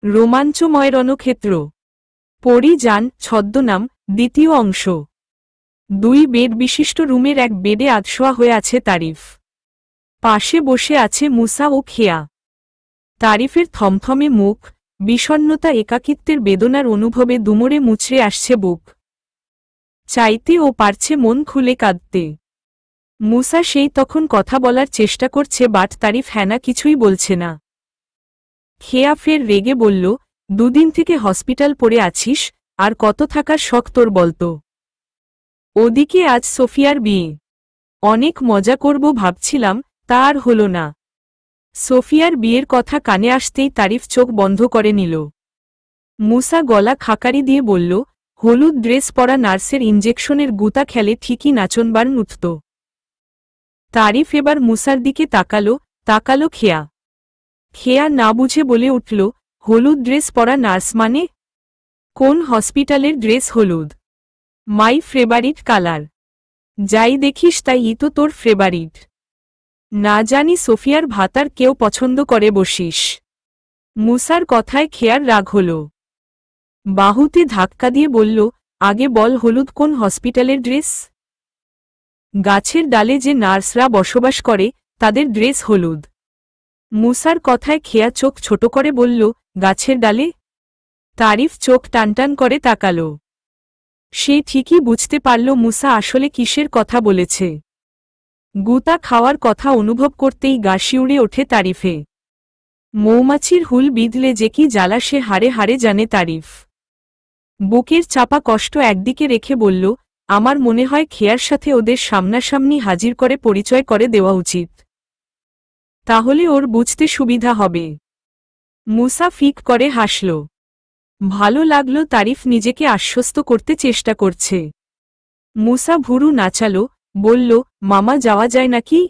রোমাঞ্চময় রণক্ষেত্র। পরিযান ছদ্মনাম দ্বিতীয় অংশ। 2 বেড বিশিষ্ট রুমের এক বেডে আধশোয়া হয়ে আছে তারিফ। পাশে বসে আছে মুসা ও খেয়া। তারিফের থমথমে মুখ, বিষণ্ণতা, একাকিত্বের বেদনার অনুভবে দুমড়ে মুচড়ে আসছে বুক। চাইতে ও পারছে মন খুলে কাঁদতে। মুসা সেই তখন কথা বলার চেষ্টা করছে, বাট তারিফ হ্যানা কিছুই বলছে না। খেয়া ফের রেগে বলল, 2 দিন থেকে হসপিটাল পড়ে আছিস, আর কত থাকার শখ তোর বলতো? ওদিকে আজ সোফিয়ার বিয়ে। অনেক মজা করব ভাবছিলাম, তা আর হল না। সোফিয়ার বিয়ের কথা কানে আসতেই তারিফ চোখ বন্ধ করে নিল। মুসা গলা খাকারি দিয়ে বলল, হলুদ ড্রেস পরা নার্সের ইঞ্জেকশনের গুতা খেলে ঠিকই নাচনবার উঠত। তারিফ এবার মুসার দিকে তাকালো খেয়া। খেয়া না বুঝে বলে উঠল, হলুদ ড্রেস পরা নার্স মানে? কোন হসপিটালের ড্রেস হলুদ? My favourite colour. যাই দেখিস তাই তো তোর ফেভারিট। না জানি সোফিয়ার ভাতার কেউ পছন্দ করে বসিস। মুসার কথায় খেয়ার রাগ হল। বাহুতে ধাক্কা দিয়ে বলল, আগে বল হলুদ কোন হসপিটালের ড্রেস? গাছের ডালে যে নার্সরা বসবাস করে, তাদের ড্রেস হলুদ। মুসার কথায় খেয়া চোখ ছোট করে বলল, গাছের ডালে? তারিফ চোখ টানটান করে তাকাল। সে ঠিকই বুঝতে পারল মুসা আসলে কিসের কথা বলেছে। গুতা খাওয়ার কথা অনুভব করতেই গা শিউড়ে ওঠে তারিফে। মৌমাছির হুল বিঁধলে যে কি জ্বালা সে হাড়ে হাড়ে জানে তারিফ। বুকের চাপা কষ্ট একদিকে রেখে বলল, আমার মনে হয় খেয়ার সাথে ওদের সামনাসামনি হাজির করে পরিচয় করে দেওয়া উচিত। তাহলে ওর বুঝতে সুবিধা হবে। মুসা ফিক করে হাসল। ভালো লাগল তারিফ নিজেকে আশ্বস্ত করতে চেষ্টা করছে। মুসা ভুরু নাচালো, বলল, মামা যাওয়া যায় নাকি?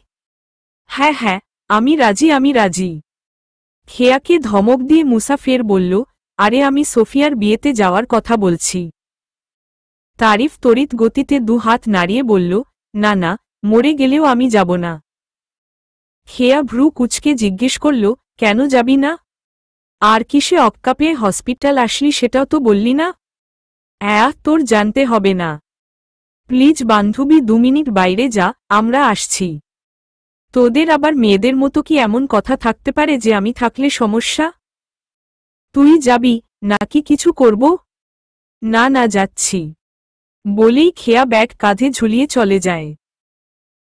হ্যাঁ হ্যাঁ, আমি রাজি। খেয়াকে ধমক দিয়ে মুসা ফের বলল, আরে আমি সোফিয়ার বিয়েতে যাওয়ার কথা বলছি। তারিফ তড়িৎ গতিতে 2 হাত নাড়িয়ে বলল, না না, মরে গেলেও আমি যাব না। খেয়া ভ্রু কুচকে জিজ্ঞেস করল, কেন যাবি না? আর কিসে অক্কা পেয়ে হসপিটাল আসলি সেটাও তো বললি না? তোর জানতে হবে না। প্লিজ বান্ধবী 2 মিনিট বাইরে যা, আমরা আসছি। তোদের আবার মেয়েদের মতো কি এমন কথা থাকতে পারে যে আমি থাকলে সমস্যা? তুই যাবি নাকি কিছু করব? না না, যাচ্ছি বলেই খেয়া ব্যাগ কাঁধে ঝুলিয়ে চলে যায়।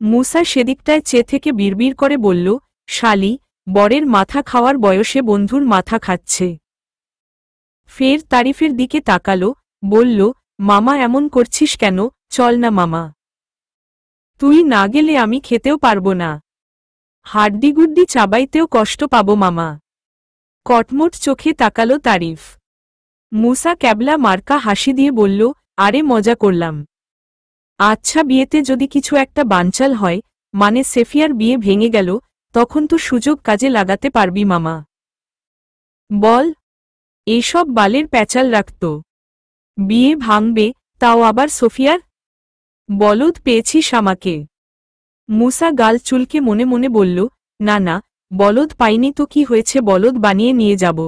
মুসা সেদিকটায় চেয়ে থেকে বিড়বিড় করে বলল, শালি, বরের মাথা খাওয়ার বয়সে বন্ধুর মাথা খাচ্ছে। ফের তারিফের দিকে তাকালো, বলল, মামা এমন করছিস কেন? চল না মামা। তুই না গেলে আমি খেতেও পারবো না। হাড্ডিগুড্ডি চাবাইতেও কষ্ট পাবো মামা। কটমট চোখে তাকালো তারিফ। মুসা ক্যাবলা মার্কা হাসি দিয়ে বলল, আরে মজা করলাম। আচ্ছা, বিয়েতে যদি কিছু একটা বানচাল হয়, মানে সেফিয়ার বিয়ে ভেঙে গেল, তখন তো সুযোগ কাজে লাগাতে পারবি মামা। বল। এসব বালের প্যাচাল রাখত। বিয়ে ভাঙবে, তাও আবার সোফিয়ার? বলদ পেয়েছিস আমাকে? মুসা গাল চুলকে মনে মনে বলল, না না, বলদ পাইনি তো কি হয়েছে, বলদ বানিয়ে নিয়ে যাব।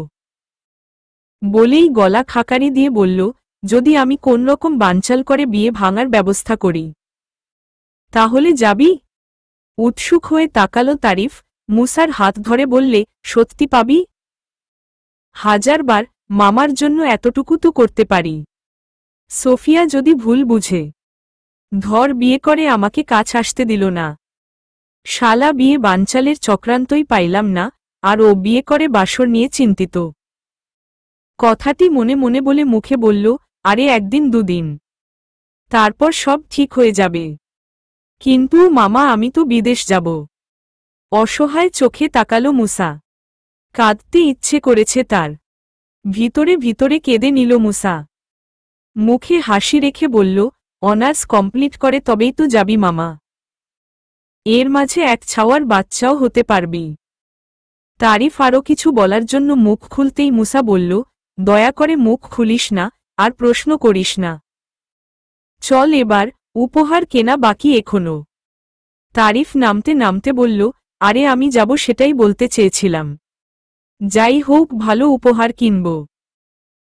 বলেই গলা খাকারি দিয়ে বলল, যদি আমি কোনরকম বানচাল করে বিয়ে ভাঙার ব্যবস্থা করি, তাহলে যাবি? উৎসুক হয়ে তাকালো তারিফ। মুসার হাত ধরে বললে, সত্যি পাবি? 1000 বার, মামার জন্য এতটুকু তো করতে পারি। সোফিয়া যদি ভুল বুঝে ধর বিয়ে করে আমাকে কাছ আসতে দিল না। শালা বিয়ে বানচালের চক্রান্তই পাইলাম না, আর ও বিয়ে করে বাসর নিয়ে চিন্তিত। কথাটি মনে মনে বলে মুখে বলল, আরে 1 দিন 2 দিন, তারপর সব ঠিক হয়ে যাবে। কিন্তু মামা, আমি তো বিদেশ যাব। অসহায় চোখে তাকালো মুসা। কাঁদতে ইচ্ছে করেছে তার। ভিতরে ভিতরে কেঁদে নিল মুসা। মুখে হাসি রেখে বলল, অনার্স কমপ্লিট করে তবেই তো যাবি মামা। এর মাঝে এক ছাওয়ার বাচ্চাও হতে পারবি। তারিফ আরও কিছু বলার জন্য মুখ খুলতেই মুসা বলল, দয়া করে মুখ খুলিস না, আর প্রশ্ন করিস না। চল এবার, উপহার কেনা বাকি এখনো। তারিফ নামতে নামতে বলল, আরে আমি যাব সেটাই বলতে চেয়েছিলাম। যাই হোক ভালো উপহার কিনব,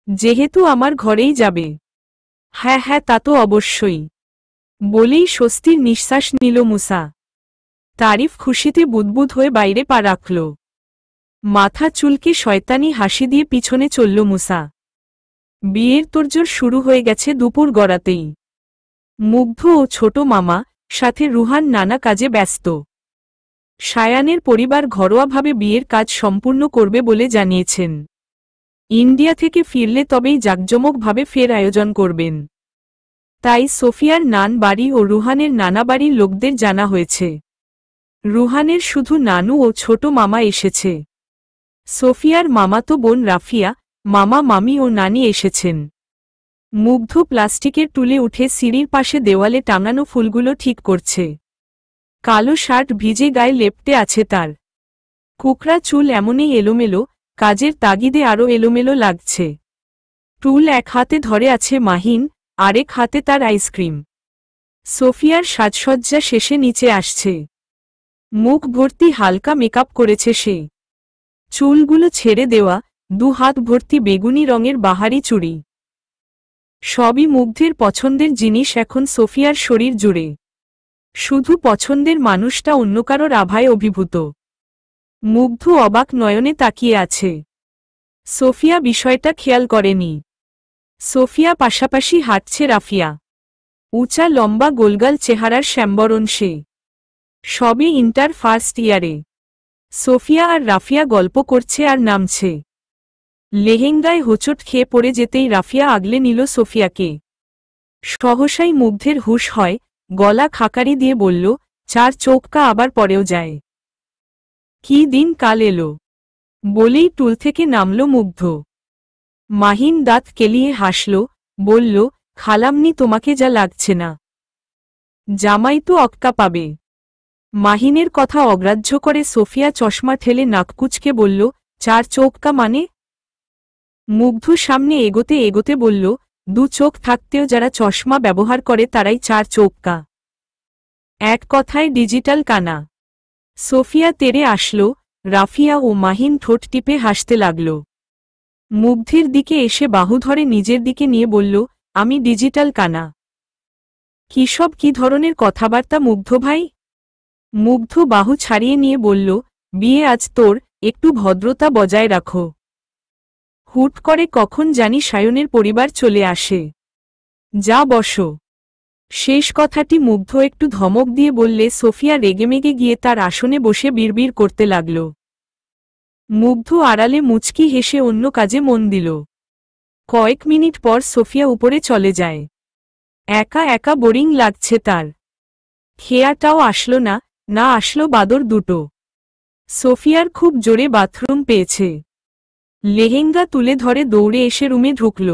যেহেতু আমার ঘরেই যাবে। হ্যাঁ হ্যাঁ, তা তো অবশ্যই, বলেই স্বস্তির নিঃশ্বাস নিল মুসা। তারিফ খুশিতে বুদবুদ হয়ে বাইরে পা রাখল। মাথা চুলকে শয়তানি হাসি দিয়ে পিছনে চলল মুসা। বিয়ের তোড়জোড় শুরু হয়ে গেছে দুপুর গড়াতেই। মুগ্ধ ও ছোট মামা, সাথে রুহান নানা কাজে ব্যস্ত। সায়ানের পরিবার ঘরোয়াভাবে বিয়ের কাজ সম্পূর্ণ করবে বলে জানিয়েছেন। ইন্ডিয়া থেকে ফিরলে তবেই জাঁকজমকভাবে ফের আয়োজন করবেন। তাই সোফিয়ার নান বাড়ি ও রুহানের নানা বাড়ির লোকদের জানা হয়েছে। রুহানের শুধু নানু ও ছোট মামা এসেছে। সোফিয়ার মামাতো বোন রাফিয়া, মামা মামি ও নানি এসেছেন। মুগ্ধ প্লাস্টিকের টুলে উঠে সিঁড়ির পাশে দেওয়ালে টাঙানো ফুলগুলো ঠিক করছে। কালো শার্ট ভিজে গায়ে লেপ্টে আছে তার। কুকড়া চুল এমনই এলোমেলো, কাজের তাগিদে আরও এলোমেলো লাগছে। টুল এক হাতে ধরে আছে মাহিন, আরেক হাতে তার আইসক্রিম। সোফিয়ার সাজসজ্জা শেষে নিচে আসছে। মুখ ভর্তি হালকা মেকআপ করেছে সে। চুলগুলো ছেড়ে দেওয়া, দু হাত ভর্তি বেগুনি রঙের বাহারি চুড়ি। সবই মুগ্ধের পছন্দের জিনিস এখন সোফিয়ার শরীর জুড়ে। শুধু পছন্দের মানুষটা অন্য কারোর আভায় অভিভূত। মুগ্ধ অবাক নয়নে তাকিয়ে আছে। সোফিয়া বিষয়টা খেয়াল করেনি। সোফিয়া পাশাপাশি হাঁটছে রাফিয়া। উঁচা লম্বা গোলগাল চেহারার শ্যামবরণ সে। সবে ইন্টার ফার্স্ট ইয়ারে। সোফিয়া আর রাফিয়া গল্প করছে আর নামছে। লেহেঙ্গায় হোঁচট খেয়ে পড়ে যেতেই রাফিয়া আগলে নিল সোফিয়াকে। সহসাই মুগ্ধের হুঁশ হয়, গলা খাকারি দিয়ে বলল, চার চৌকা আবার পরেও যায়। কি দিন কাল এলো, বলেই টুল থেকে নামল মুগ্ধ। মাহিন দাঁত কেলিয়ে হাসল, বলল, খালামনি তোমাকে যা লাগছে না। জামাই তো অক্কা পাবে। মাহিনের কথা অগ্রাহ্য করে সোফিয়া চশমা ঠেলে নাককুচকে বলল, চার চৌকা মানে? মুগ্ধ সামনে এগোতে এগোতে বলল, দু চোখ থাকতেও যারা চশমা ব্যবহার করে তারাই চার চৌকা। এক কথায় ডিজিটাল কানা। সোফিয়া তেড়ে আসল, রাফিয়া ও মাহিন ঠোঁট টিপে হাসতে লাগল। মুগ্ধের দিকে এসে বাহু ধরে নিজের দিকে নিয়ে বলল, আমি ডিজিটাল কানা? কিসব কি ধরনের কথাবার্তা মুগ্ধ ভাই? মুগ্ধ বাহু ছাড়িয়ে নিয়ে বলল, বিয়ে আজ তোর, একটু ভদ্রতা বজায় রাখো। হুট করে কখন জানি সায়নের পরিবার চলে আসে। যা বসো। শেষ কথাটি মুগ্ধ একটু ধমক দিয়ে বললে সোফিয়া রেগেমেগে গিয়ে তার আসনে বসে বিড়বিড় করতে লাগল। মুগ্ধ আড়ালে মুচকি হেসে অন্য কাজে মন দিল। কয়েক মিনিট পর সোফিয়া উপরে চলে যায়। একা একা বোরিং লাগছে তার। খেয়াটাও আসলো না, না আসলো বাদর দুটো। সোফিয়ার খুব জোরে বাথরুম পেয়েছে। লেহেঙ্গা তুলে ধরে দৌড়ে এসে রুমে ঢুকল।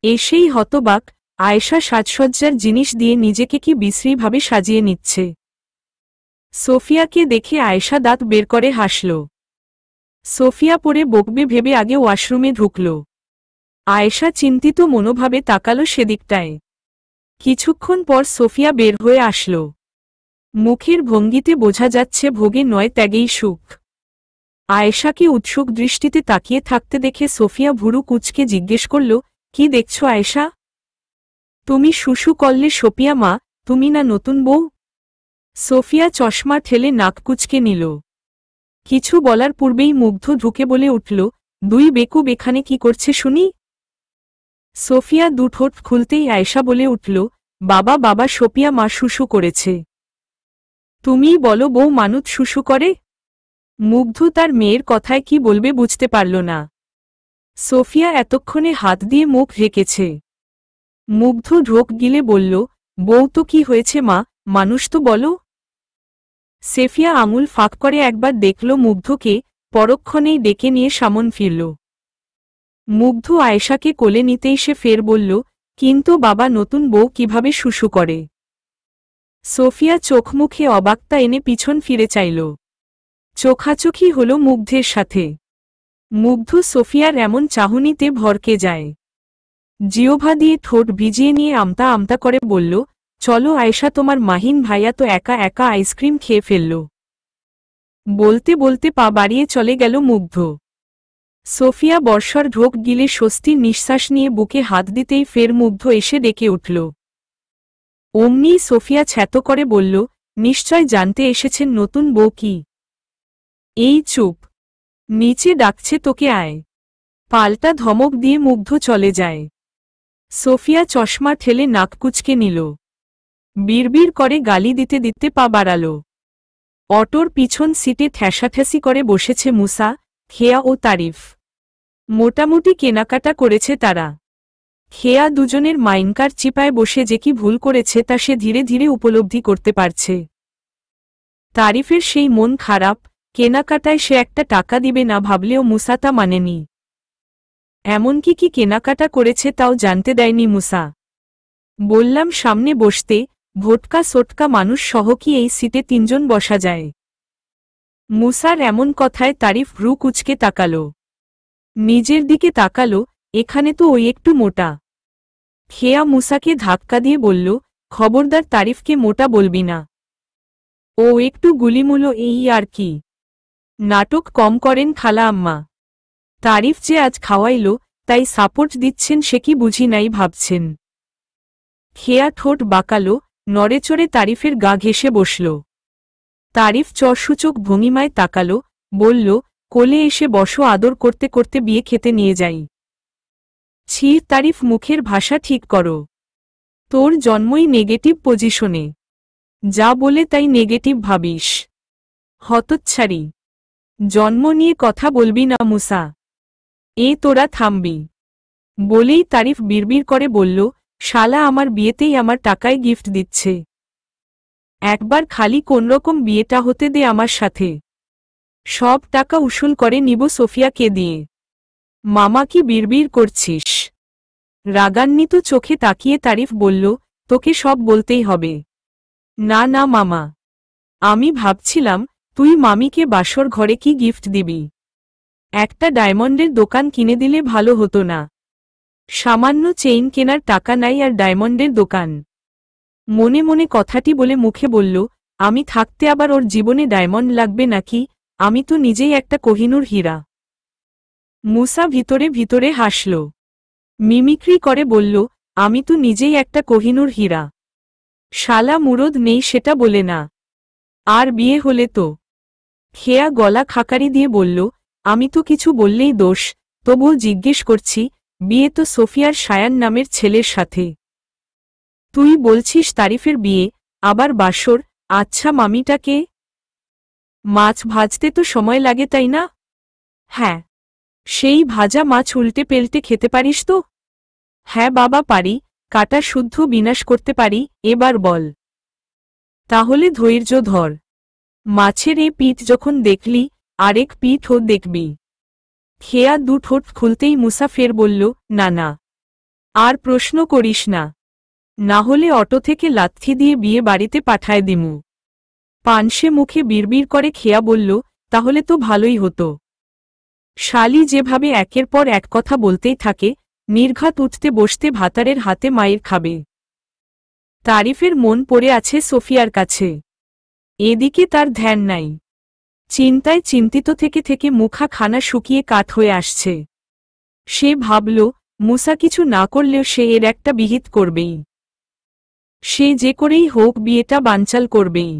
এসেই হতবাক, আয়েশা সাজসজ্জার জিনিস দিয়ে নিজেকে কি বিশ্রীভাবে সাজিয়ে নিচ্ছে। সোফিয়াকে দেখে আয়েশা দাঁত বের করে হাসল। সোফিয়া পরে বকবে ভেবে আগে ওয়াশরুমে ঢুকল। আয়েশা চিন্তিত মনোভাবে তাকালো সেদিকটায়। কিছুক্ষণ পর সোফিয়া বের হয়ে আসল। মুখের ভঙ্গিতে বোঝা যাচ্ছে ভোগে নয় ত্যাগেই সুখ। আয়েশাকে উৎসুক দৃষ্টিতে তাকিয়ে থাকতে দেখে সোফিয়া ভুরু কুঁচকে জিজ্ঞেস করল, কি দেখছ আয়েশা? তুমি শুশু করলে সোফিয়া মা, তুমি না নতুন বউ? সোফিয়া চশমা ঠেলে নাক কুঁচকে নিল। কিছু বলার পূর্বেই মুগ্ধ ঢুকে বলে উঠল, দুই বেকুব এখানে কি করছে শুনি? সোফিয়া দুঠোঁট খুলতেই আয়েশা বলে উঠল, বাবা বাবা সোফিয়া মা শুশু করেছে। তুমিই বলো বউ মানুষ শুশু করে? মুগ্ধ তার মেয়ের কথায় কি বলবে বুঝতে পারল না। সোফিয়া এতক্ষণে হাত দিয়ে মুখ ঢেকেছে। মুগ্ধ ঢোক গিলে বলল, বউ তো কি হয়েছে মা, মানুষ তো বলো। সেফিয়া আঙুল ফাঁক করে একবার দেখল মুগ্ধকে, পরক্ষণেই ডেকে নিয়ে সামন ফিরল। মুগ্ধ আয়েশাকে কোলে নিতেই সে ফের বলল, কিন্তু বাবা নতুন বউ কিভাবে শুশু করে? সোফিয়া চোখমুখে অবাকতা এনে পিছন ফিরে চাইল। চোখাচোখি হল মুগ্ধের সাথে। মুগ্ধ সোফিয়ার এমন চাহনিতে ভরকে যায়। জিওভা দিয়ে ঠোঁট ভিজিয়ে নিয়ে আমতা আমতা করে বলল, চলো আয়েশা, তোমার মাহিন ভাইয়া তো একা একা আইসক্রিম খেয়ে ফেলল। বলতে বলতে পা বাড়িয়ে চলে গেল মুগ্ধ। সোফিয়া বর্ষার ঢোক গিলে স্বস্তির নিঃশ্বাস নিয়ে বুকে হাত দিতেই ফের মুগ্ধ এসে ডেকে উঠল। অমনি সোফিয়া ছ্যাত করে বলল, নিশ্চয় জানতে এসেছেন নতুন বউ কি? এই চুপ, নিচে ডাকছে তোকে, আয়। পাল্টা ধমক দিয়ে মুগ্ধ চলে যায়। সোফিয়া চশমা ঠেলে নাক কুঁচকে নিল। বিড়বিড় করে গালি দিতে দিতে পা বাড়াল। অটোর পিছন সিটে ঠ্যাসাঠ্যাসি করে বসেছে মুসা, খেয়া ও তারিফ। মোটামুটি কেনাকাটা করেছে তারা। খেয়া দুজনের মাইনকার চিপায় বসে যে কি ভুল করেছে তা সে ধীরে ধীরে উপলব্ধি করতে পারছে। তারিফের সেই মন খারাপ, কেনাকাটায় সে একটা টাকা দিবে না ভাবলেও মুসা তা মানেনি। এমনকি কি কেনাকাটা করেছে তাও জানতে দেয়নি মুসা। বললাম সামনে বসতে, ভোটকা সোটকা মানুষ সহ কি এই সিটে তিনজন বসা যায়? মুসার এমন কথায় তারিফ ভ্রু কুঁচকে তাকাল। নিজের দিকে তাকাল, এখানে তো ওই একটু মোটা। খেয়া মুসাকে ধাক্কা দিয়ে বলল, খবরদার তারিফকে মোটা বলবি না। ও একটু গুলিমুলো, এই আর কি। নাটক কম করেন খালা আম্মা। তারিফ যে আজ খাওয়াইল তাই সাপোর্ট দিচ্ছেন সে কি বুঝি নাই ভাবছেন। খেয়া ঠোঁট বাঁকাল, নড়েচড়ে তারিফের গা ঘেঁষে বসল। তারিফ চরসূচক ভঙ্গিমায় তাকাল, বলল, কোলে এসে বসো, আদর করতে করতে বিয়ে খেতে নিয়ে যাই। ছি তারিফ, মুখের ভাষা ঠিক করো। তোর জন্মই নেগেটিভ পজিশনে, যা বলে তাই নেগেটিভ ভাবিস। হতচ্ছাড়ি, জন্ম নিয়ে কথা বলবি না মুসা। তোরা থামবি। বলেই তারিফ বিড়বিড় করে বলল, শালা আমার বিয়েতেই আমার টাকায় গিফট দিচ্ছে। একবার খালি কোনরকম বিয়েটা হতে দে আমার সাথে, সব টাকা উসুল করে নিব সোফিয়াকে দিয়ে। মামা কি বিড়বিড় করছিস? রাগান্বিত চোখে তাকিয়ে তারিফ বলল, তোকে সব বলতেই হবে। না না মামা, আমি ভাবছিলাম তুই মামিকে বাসর ঘরে কি গিফট দিবি। একটা ডায়মন্ডের দোকান কিনে দিলে ভালো হতো না? সামান্য চেইন কেনার টাকা নাই আর ডায়মন্ডের দোকান। মনে মনে কথাটি বলে মুখে বলল, আমি থাকতে আবার ওর জীবনে ডায়মন্ড লাগবে নাকি? আমি তো নিজেই একটা কোহিনূর হীরা। মুসা ভিতরে ভিতরে হাসল, মিমিক্রি করে বলল, আমি তো নিজেই একটা কোহিনূর হীরা। শালা মুরদ নেই সেটা বলে না, আর বিয়ে হলে তো। খেয়া গলা খাকারি দিয়ে বলল, আমি তো কিছু বললেই দোষ, তবুও জিজ্ঞেস করছি, বিয়ে তো সোফিয়ার শায়ান নামের ছেলের সাথে। তুই বলছিস তারিফের বিয়ে, আবার বাসর? আচ্ছা মামিটাকে? মাছ ভাজতে তো সময় লাগে তাই না? হ্যাঁ। সেই ভাজা মাছ উল্টে পেল্টে খেতে পারিস তো? হ্যাঁ বাবা পারি, কাটা শুদ্ধ বিনাশ করতে পারি। এবার বল। তাহলে ধৈর্য ধর, মাছের এ পিঠ যখন দেখলি আরেক পিঠও দেখবি। খেয়া দু ঠোঁট খুলতেই মুসা ফের বলল, না না, আর প্রশ্ন করিস না, না হলে অটো থেকে লাথি দিয়ে বিয়ে বাড়িতে পাঠায় দিমু। পানসে মুখে বিড়বিড় করে খেয়া বলল, তাহলে তো ভালোই হতো। শালি যেভাবে একের পর এক কথা বলতেই থাকে, নির্ঘাত উঠতে বসতে ভাতারের হাতে মায়ের খাবে। তারিফের মন পড়ে আছে সোফিয়ার কাছে, এদিকে তার ধ্যান নাই। চিন্তায় চিন্তিত থেকে থেকে মুখা খানা শুকিয়ে কাঠ হয়ে আসছে। সে ভাবল, মুসা কিছু না করলেও সে এর একটা বিহিত করবেই। সে যে করেই হোক বিয়েটা বানচাল করবেই।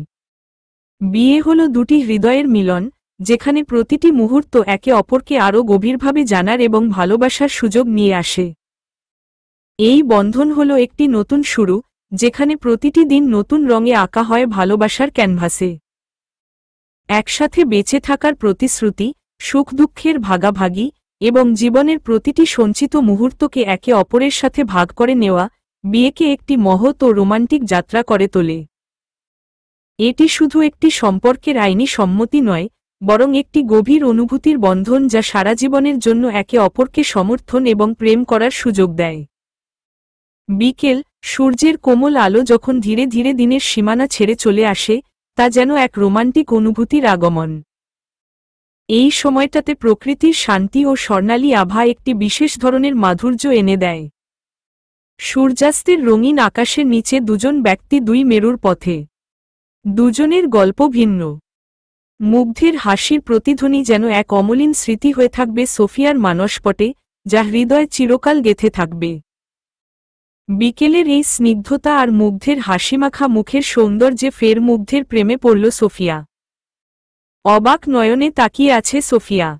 বিয়ে হল দুটি হৃদয়ের মিলন, যেখানে প্রতিটি মুহূর্ত একে অপরকে আরও গভীরভাবে জানার এবং ভালোবাসার সুযোগ নিয়ে আসে। এই বন্ধন হল একটি নতুন শুরু, যেখানে প্রতিটি দিন নতুন রঙে আঁকা হয় ভালোবাসার ক্যানভাসে। একসাথে বেঁচে থাকার প্রতিশ্রুতি, সুখ দুঃখের ভাগাভাগি এবং জীবনের প্রতিটি সঞ্চিত মুহূর্তকে একে অপরের সাথে ভাগ করে নেওয়া বিয়েকে একটি মহৎ ও রোমান্টিক যাত্রা করে তোলে। এটি শুধু একটি সম্পর্কের আইনি সম্মতি নয়, বরং একটি গভীর অনুভূতির বন্ধন যা সারা জীবনের জন্য একে অপরকে সমর্থন এবং প্রেম করার সুযোগ দেয়। বিকেল, সূর্যের কোমল আলো যখন ধীরে ধীরে দিনের সীমানা ছেড়ে চলে আসে, তা যেন এক রোমান্টিক অনুভূতির আগমন। এই সময়টাতে প্রকৃতির শান্তি ও স্বর্ণালী আভা একটি বিশেষ ধরনের মাধুর্য এনে দেয়। সূর্যাস্তের রঙিন আকাশের নিচে দুজন ব্যক্তি দুই মেরুর পথে। দুজনের গল্প ভিন্ন, মুগ্ধের হাসির প্রতিধ্বনি যেন এক অমলিন স্মৃতি হয়ে থাকবে সোফিয়ার মানসপটে, যা হৃদয়ে চিরকাল গেঁথে থাকবে। বিকেলের এই স্নিগ্ধতা আর মুগ্ধের হাসিমাখা মুখের সৌন্দর্যে ফের মুগ্ধের প্রেমে পড়ল সোফিয়া। অবাক নয়নে তাকিয়ে আছে সোফিয়া।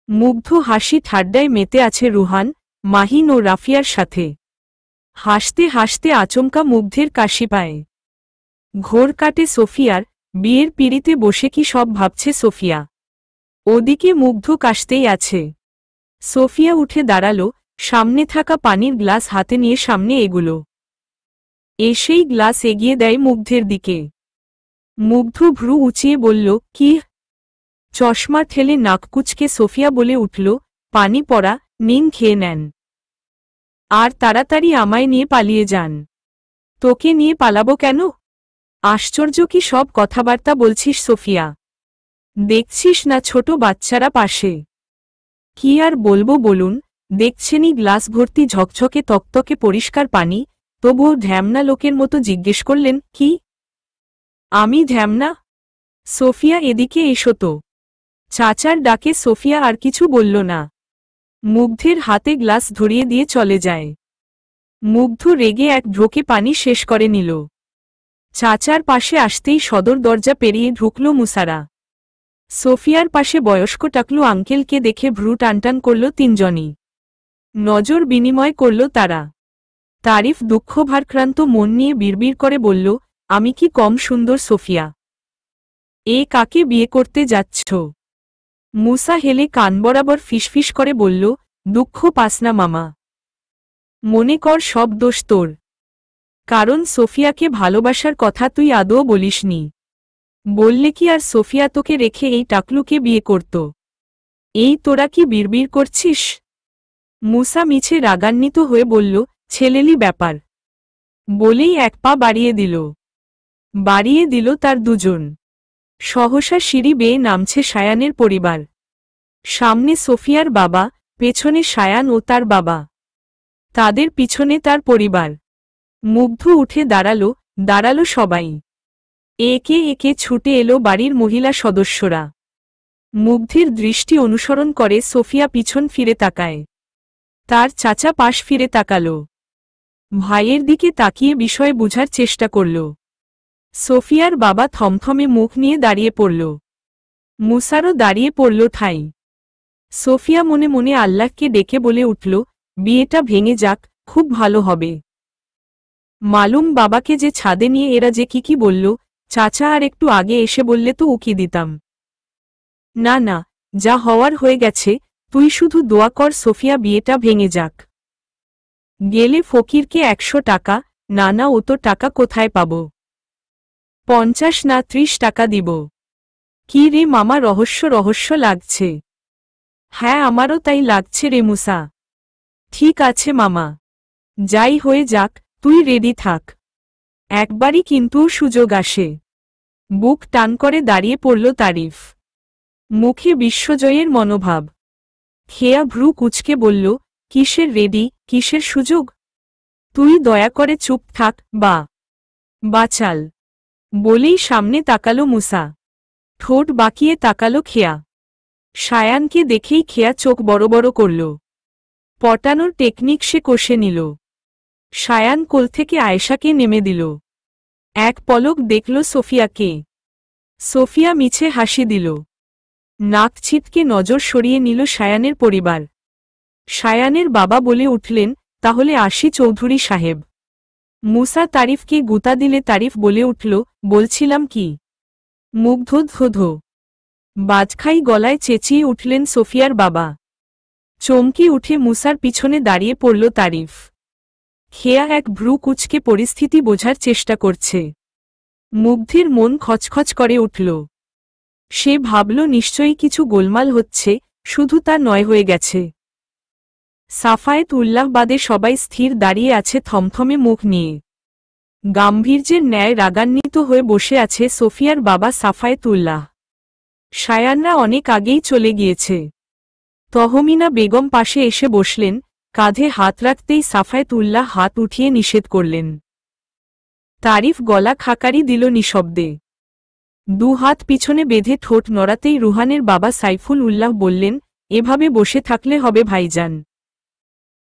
মুগ্ধ হাসি ঠাড্ডায় মেতে আছে রুহান, মাহিন ও রাফিয়ার সাথে। হাসতে হাসতে আচমকা মুগ্ধের কাশি পায়। ঘোর কাটে সোফিয়ার, বিয়ের পিঁড়িতে বসে কি সব ভাবছে সোফিয়া। ওদিকে মুগ্ধ কাশতেই আছে। সোফিয়া উঠে দাঁড়াল, সামনে থাকা পানির গ্লাস হাতে নিয়ে সামনে এগুলো। এসেই গ্লাস এগিয়ে দেয় মুগ্ধের দিকে। মুগ্ধ ভ্রু উঁচিয়ে বলল, কি? চশমা ঠেলে নাক কুচকে সোফিয়া বলে উঠল, পানি পড়া, নিন খেয়ে নেন। আর তাড়াতাড়ি আমায় নিয়ে পালিয়ে যান। তোকে নিয়ে পালাবো কেন? আশ্চর্য কি সব কথাবার্তা বলছিস সোফিয়া? দেখছিস না ছোট বাচ্চারা পাশে? কি আর বলবো বলুন, দেখছেনই গ্লাস ভর্তি ঝকঝকে তকতকে পরিষ্কার পানি, তবুও ঢ্যামনা লোকের মতো জিজ্ঞেস করলেন, কি? আমি ঢ্যামনা? সোফিয়া এদিকে এসো তো। চাচার ডাকে সোফিয়া আর কিছু বলল না। মুগ্ধের হাতে গ্লাস ধরিয়ে দিয়ে চলে যায়। মুগ্ধ রেগে এক ঢোকে পানি শেষ করে নিল। চাচার পাশে আসতেই সদর দরজা পেরিয়ে ঢুকল মুসারা। সোফিয়ার পাশে বয়স্ক টাকলু আঙ্কেলকে দেখে ভ্রু টানটান করল তিনজনই। নজর বিনিময় করল তারা। তারিফ দুঃখভারাক্রান্ত মন নিয়ে বিড়বিড় করে বলল, আমি কি কম সুন্দর সোফিয়া? এ কাকে বিয়ে করতে যাচ্ছ? মুসা হেলে কান বরাবর ফিসফিস করে বলল, দুঃখ পাস না মামা। মনে কর সব দোষ তোর। কারণ সোফিয়াকে ভালোবাসার কথা তুই আদৌ বলিসনি। বললে কি আর সোফিয়া তোকে রেখে এই টাকলুকে বিয়ে করত? এই তোরা কি বিড়বিড় করছিস? মুসা মিছে রাগান্বিত হয়ে বলল, ছেলেলি ব্যাপার। বলেই এক পা বাড়িয়ে দিল তার দুজন। সহসা সিঁড়ি বেয়ে নামছে সায়ানের পরিবার। সামনে সোফিয়ার বাবা, পেছনে সায়ান ও তার বাবা। তাদের পিছনে তার পরিবার। মুগ্ধ উঠে দাঁড়ালো সবাই। একে একে ছুটে এলো বাড়ির মহিলা সদস্যরা। মুগ্ধের দৃষ্টি অনুসরণ করে সোফিয়া পিছন ফিরে তাকায়। তার চাচা পাশ ফিরে তাকাল। ভাইয়ের দিকে তাকিয়ে বিষয় বুঝার চেষ্টা করল। সোফিয়ার বাবা থমথমে মুখ নিয়ে দাঁড়িয়ে পড়ল। মুসারও দাঁড়িয়ে পড়ল ঠাই। সোফিয়া মনে মনে আল্লাহকে ডেকে বলে উঠল, বিয়েটা ভেঙে যাক, খুব ভালো হবে। মালুম বাবাকে যে ছাদে নিয়ে এরা যে কি বলল, চাচা আর একটু আগে এসে বললে তো উকি দিতাম। না না, যা হওয়ার হয়ে গেছে, তুই শুধু দোয়া কর সোফিয়া বিয়েটা ভেঙে যাক। গেলে ফকিরকে 100 টাকা, না অত টাকা কোথায় পাব? 50 না 30 টাকা দিব। কি রে মামা, রহস্য লাগছে। হ্যাঁ আমারও তাই লাগছে রে মুসা। ঠিক আছে মামা, যাই হয়ে যাক, তুই রেডি থাক। একবারই কিন্তু সুযোগ আসে। বুক টান করে দাঁড়িয়ে পড়ল তারিফ। মুখে বিশ্বজয়ের মনোভাব। খেয়া ভ্রু কুচকে বলল, কিসের রেডি, কিসের সুযোগ? তুই দয়া করে চুপ থাক, বাচাল। বলেই সামনে তাকালো মুসা। ঠোঁট বাঁকিয়ে তাকালো খেয়া। সায়ানকে দেখেই খেয়া চোখ বড় বড় করল। পটানোর টেকনিক সে কষে নিল। সায়ান কোল থেকে আয়েশাকে নেমে দিল। এক পলক দেখল সোফিয়াকে। সোফিয়া মিছে হাসি দিল। নাক ছিটকে নজর সরিয়ে নিল সায়ানের পরিবার। সায়ানের বাবা বলে উঠলেন, তাহলে আসি চৌধুরী সাহেব। মুসা তারিফকে গুতা দিলে তারিফ বলে উঠল, বলছিলাম কি? মুগ্ধ ধোধো বাজখাই গলায় চেঁচিয়ে উঠলেন সোফিয়ার বাবা। চমকে উঠে মুসার পিছনে দাঁড়িয়ে পড়ল তারিফ। খেয়া এক ভ্রু কুচকে পরিস্থিতি বোঝার চেষ্টা করছে। মুগ্ধের মন খচখচ করে উঠল। সে ভাবল নিশ্চয়ই কিছু গোলমাল হচ্ছে, শুধু তা নয় হয়ে গেছে। সাফায়েত উল্লাহ বাদে সবাই স্থির দাঁড়িয়ে আছে থমথমে মুখ নিয়ে। গাম্ভীর্যের ন্যায় রাগান্বিত হয়ে বসে আছে সোফিয়ার বাবা সাফায়েত উল্লাহ। সায়ানরা অনেক আগেই চলে গিয়েছে। তহমিনা বেগম পাশে এসে বসলেন, কাঁধে হাত রাখতেই সাফায়েত উল্লাহ হাত উঠিয়ে নিষেধ করলেন। তারিফ গলা খাকারি দিল নিঃশব্দে। দু হাত পিছনে বেঁধে ঠোঁট নড়াতেই রুহানের বাবা সাইফুল উল্লাহ বললেন, এভাবে বসে থাকলে হবে ভাইজান,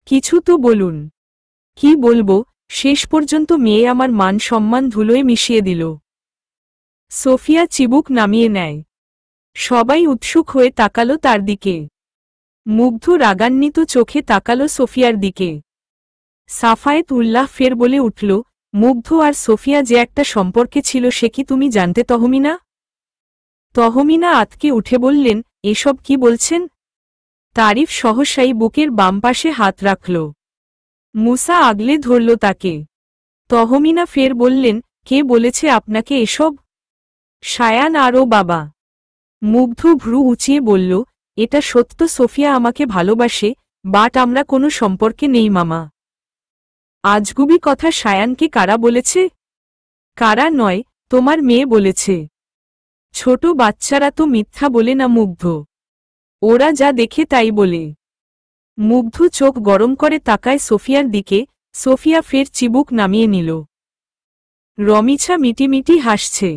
কিছু তো বলুন। কি বলবো, শেষ পর্যন্ত মেয়ে আমার মান সম্মান ধুলোয় মিশিয়ে দিল। সোফিয়া চিবুক নামিয়ে নেয়। সবাই উৎসুক হয়ে তাকালো তার দিকে। মুগ্ধ রাগান্বিত চোখে তাকালো সোফিয়ার দিকে। সাফায়েত উল্লাহ ফের বলে উঠল, মুগ্ধ আর সোফিয়া যে একটা সম্পর্কে ছিল সে কি তুমি জানতে তহমিনা? তহমিনা আতকে উঠে বললেন, এসব কি বলছেন? তারিফ সহসাই বুকের বাম পাশে হাত রাখল। মুসা আগলে ধরল তাকে। তহমিনা ফের বললেন, কে বলেছে আপনাকে এসব? সায়ান আর ও বাবা। মুগ্ধ ভ্রু উঁচিয়ে বলল, এটা সত্য, সোফিয়া আমাকে ভালোবাসে, বাট আমরা কোনো সম্পর্কে নেই মামা। আজগুবি কথা সায়ানকে কারা বলেছে? কারা নয়, তোমার মেয়ে বলেছে। ছোট বাচ্চারা তো মিথ্যা বলে না মুগ্ধ, ওরা যা দেখে তাই বলে। মুগ্ধ চোখ গরম করে তাকায় সোফিয়ার দিকে। সোফিয়া ফের চিবুক নামিয়ে নিল। রমিছা মিটিমিটি হাসছে।